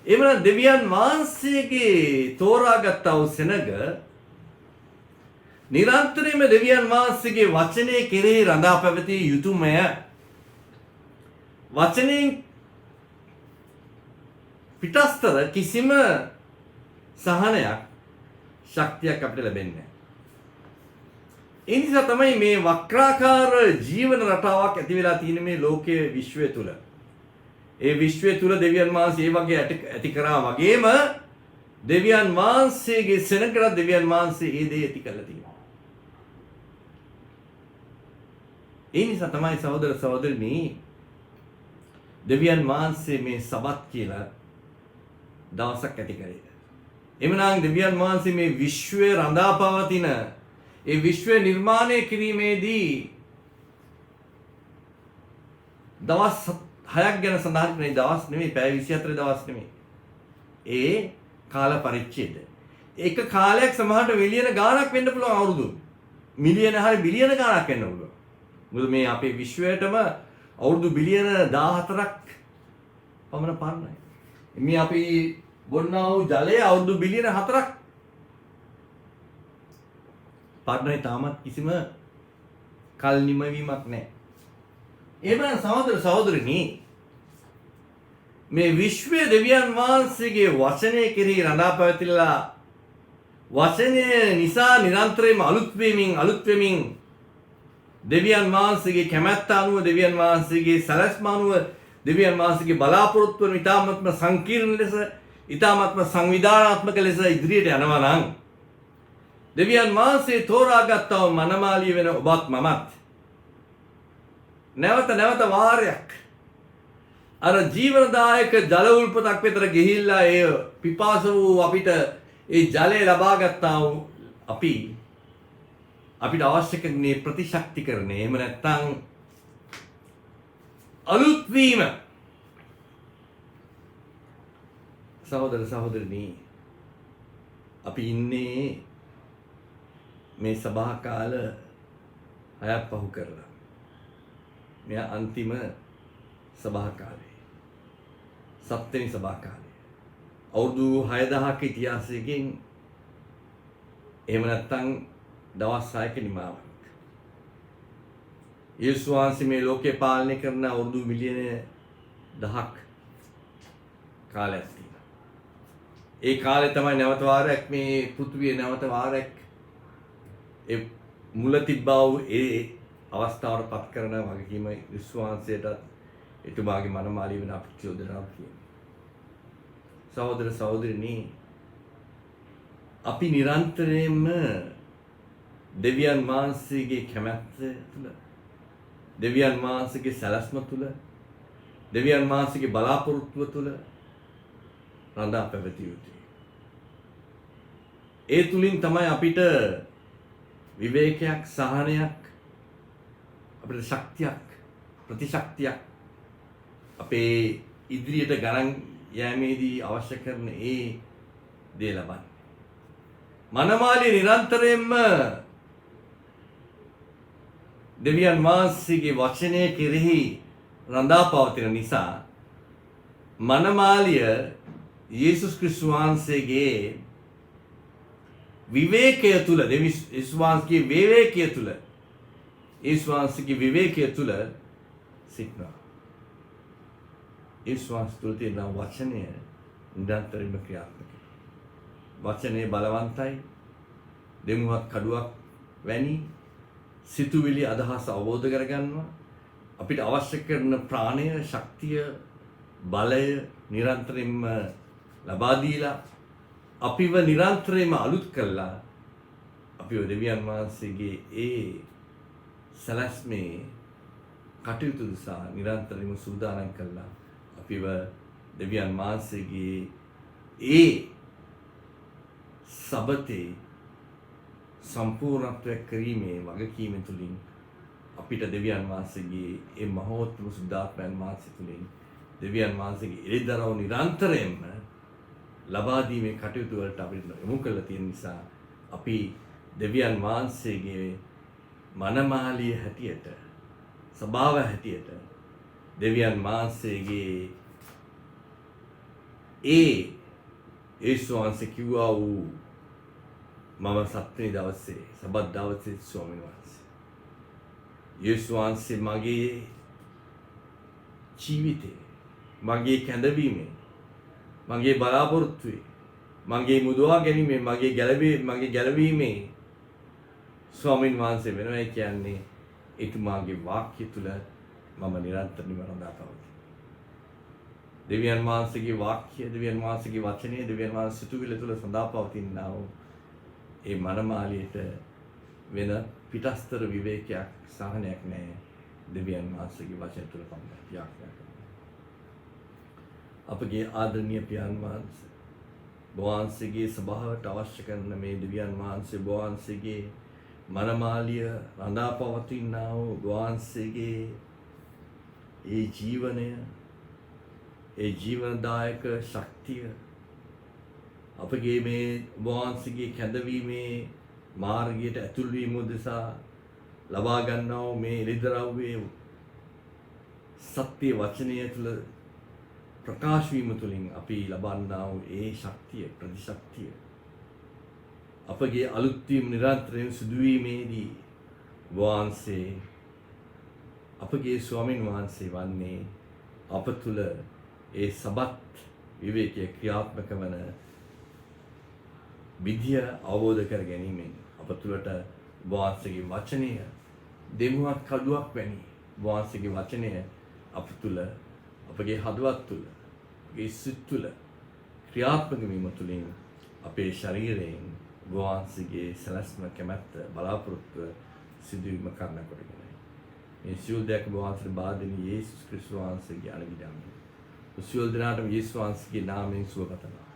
එමනම් දෙවියන් වහන්සේගේ තෝරාගත් වූ සෙනග නිරන්තරයෙන්ම දෙවියන් වහන්සේගේ වචනයේ කෙරෙහි රඳා පැවතිය යුතුයමය. වචනයෙන් පිටස්තර කිසිම සහනයක් ශක්තියක් අපිට ලැබෙන්නේ නැහැ. ඒ නිසා තමයි මේ වක්‍රාකාර ජීවන රටාවක් ඇති වෙලා තියෙන මේ ලෝකයේ විශ්වය තුල. ඒ විශ්වය තුල දෙවියන් වහන්සේ ඒ වගේ ඇති කරා වගේම දෙවියන් වහන්සේගේ සෙනඟට දෙවියන් වහන්සේ ඒ දේ ඇති කරලා තියෙනවා. ඒ නිසා තමයි සහෝදර සහෝදරනි දෙවියන් වහන්සේ මේ සබත් කියලා දවසක් ඇති කරේ. එමනම් දෙවියන් වහන්සේ මේ විශ්වය රඳා පවතින ඒ විශ්වය නිර්මාණය කිරීමේදී දවස් 6ක් ගැන සඳහන් කරන්නේ දවස් නෙමෙයි පැය 24 දවස් නෙමෙයි. ඒ කාල පරිච්ඡේද. එක කාලයක් සමහරට මිලියන ගාණක් වෙන්න පුළුවන් අවුරුදු. මිලියන හරි බිලියන ගාණක් වෙන්න පුළුවන්. මොකද මේ අපේ විශ්වයටම අවුරුදු බිලියන 14ක් පමණ පරණයි. මේ අපි බොන්නා වූ ජලය අවුරුදු බිලියන 4ක් පරණයි. තාමත් කිසිම කල් නිමවීමක් නැහැ. එහෙනම් සහෝදර සහෝදරිනි මේ විශ්වයේ දෙවියන් වහන්සේගේ වචනය කෙරෙහි රඳා පැවතිලා වචනය නිසා නිරන්තරයෙන්ම අලුත් වෙමින් දෙවියන් වහන්සේගේ කැමැත්ත අනුව දෙවියන් වහන්සේගේ සැලැස්ම අනුව දෙවියන් වහන්සේගේ බලාපොරොත්තු වන ඊ타ත්ම සංකීර්ණ ලෙස ඊ타ත්ම සංවිධානාත්මක ලෙස ඉදිරියට යනවා නම් දෙවියන් වහන්සේ තෝරාගත්තා වූ මනමාලිය වෙන ඔබත් මමත් නැවත වාරයක් අර ජීවනදායක ජල උල්පතක් වෙතට ගිහිල්ලා ඒ පිපාස වූ අපිට ඒ ජලය ලබා ගත්තා වූ අපිට අවශ්‍ය කරන්නේ ප්‍රතිශක්තිකරණය. එහෙම නැත්නම් අලුත් වීම. සහෝදර සහෝදරනි අපි ඉන්නේ මේ සභා කාල 6ක් පහු කරලා. මේ අන්තිම සභා කාලේ. 7 වෙනි සභා කාලේ. අවුරුදු 6000ක ඉතිහාසයකින් එහෙම නැත්නම් දවස් 6ක නිමාවක්. යේසුස් වහන්සේ මේ ලෝකේ පාලනය කරන අවුරුදු මිලියන 10ක් කාලයක් තියෙනවා. ඒ කාලේ තමයි නැවත වාරයක් මේ පෘථිවිය නැවත වාරයක් ඒ මුල තිබ්බා වූ ඒ අවස්ථාවට පත් කරන වගකීම යේසුස් වහන්සේට එතුමාගේ මනමාලිය වෙන අපිට චෝදනාවක් කියනවා. සහෝදර සහෝදරිනි අපි නිරන්තරයෙන්ම දෙවියන් වහන්සේගේ කැමැත්ත තුළ දෙවියන් වහන්සේගේ සැලැස්ම තුළ දෙවියන් වහන්සේගේ බලාපොරොත්තුව තුළ රඳා පැවතිය යුතුයි. ඒ තුලින් තමයි අපිට විවේකයක් සහනයක් අපිට ශක්තියක් ප්‍රතිශක්තියක් අපේ ඉදිරියට ගණන් යෑමේදී අවශ්‍ය කරන ඒ දේ ලබන්නේ. මනමාලිය නිරන්තරයෙන්ම දෙවියන් වහන්සේගේ වචනය කෙරෙහි රඳා පවතින නිසා මනමාලිය යේසුස් ක්‍රිස්තුස් වහන්සේගේ විවේකය තුල යේසුස් වහන්සේගේ විවේකය තුල යේසුස් වහන්සේගේ විවේකය තුල සිටිනවා. යේසුස් වහන්සේ තුල තියෙන වචනය නිරන්තරයෙන්ම ක්‍රියාත්මකයි. වචනේ බලවන්තයි, දෙමුවත් කඩුවක් වැනි සිතුවිලි අදහස් අවබෝධ කරගන්නවා. අපිට අවශ්‍ය කරන ප්‍රාණය, ශක්තිය, බලය නිරන්තරයෙන්ම ලබා දීලා අපිව නිරන්තරයෙන්ම අලුත් කළා. අපිව දෙවියන් වහන්සේගේ ඒ සලස්මේ කටයුතු නිසා නිරන්තරයෙන්ම සූදානම් කළා. අපිව දෙවියන් වහන්සේගේ ඒ සබතේ සම්පූර්ණත්වය කිරීමේ වගකීම තුළින් අපිට දෙවියන් වහන්සේගේ ඒ මහෝත්තම සුද්ධාත්මයන් වහන්සේ තුළින් දෙවියන් වහන්සේගේ එළිදරව් නිරන්තරයෙන්ම ලබා දීමේ කටයුතු වලට අපිට යොමු කරලා තියෙන නිසා අපි දෙවියන් වහන්සේගේ මනමාලිය හැටියට ස්වභාව හැටියට දෙවියන් වහන්සේගේ ඒ යේසුස් වහන්සේ කිව්වා වූ මම සත්වෙනි දවසේ සබත් දවසේ ස්වාමීන් වහන්සේ යේසුස් වහන්සේ මගේ ජීවිතේ මගේ කැඳවීමේ මගේ බලාපොරොත්තුවේ මගේ මුදවා ගැනීමේ මගේ ගැලවීමේ ස්වාමීන් වහන්සේ වෙනවා කියන්නේ එතුමාගේ වාක්‍ය තුල මම නිරන්තරයෙන්ම රඳා පවතිනවා. දෙවියන් වහන්සේගේ වාක්‍ය, දෙවියන් වහන්සේගේ වචනය, දෙවියන් වහන්සේ සිතුවිලි තුල සඳා පවතිනා වූ ඒ මනමාලියට වෙන පිටස්තර විවේකයක් සහනයක් නැහැ. දෙවියන් වහන්සේගේ වචන තුල පමණයි යාඥා කරන්නේ. අපගේ ආදරණීය පියාණන් වහන්සේ වහන්සේගේ ස්වභාවයට අවශ්‍ය කරන මේ දෙවියන් වහන්සේ වහන්සේගේ මනමාලිය රඳා පවතිනා වූ වහන්සේගේ ඒ ජීවනය, ඒ ජීවනදායක ශක්තිය අපගේ මේ වහන්සේගේ කැඳවීමේ මාර්ගයට ඇතුල් වීම උදෙසා ලබා ගන්නා වූ මේ එළිදරව්වේ සත්‍ය වචනය තුළ ප්‍රකාශ වීම තුළින් අපි ලබන්නා වූ ඒ ශක්තිය, ප්‍රතිශක්තිය අපගේ අලුත් වීම නිරන්තරයෙන් සිදුවීමේදී වහන්සේ අපගේ ස්වාමීන් වහන්සේ වන්නේ අප තුළ ඒ සබත් විවේකයේ ක්‍රියාත්මක වන විද්‍ය අවබෝධ කර ගැනීමෙන් අප තුළට වහන්සේගේ වචනය දෙමුවත් කඩුවක් වැනි වහන්සේගේ වචනය අප තුළ අපගේ හදවත් තුළ අපගේ සිත් තුළ ක්‍රියාත්මක වීම තුළින් අපේ ශරීරයෙන් වහන්සේගේ සලස්ම කැමැත්ත බලාපොරොත්තුව සිදුවීම කරන කොටගෙනයි. මේ සියලු දෙයක් වහන්සේ බාදින යේසුස් ක්‍රිස්තුස් වහන්සේගේ අනුගමනය. සියලු දෙනාටම යේසුස් වහන්සේගේ නාමයෙන් සුව පතනවා.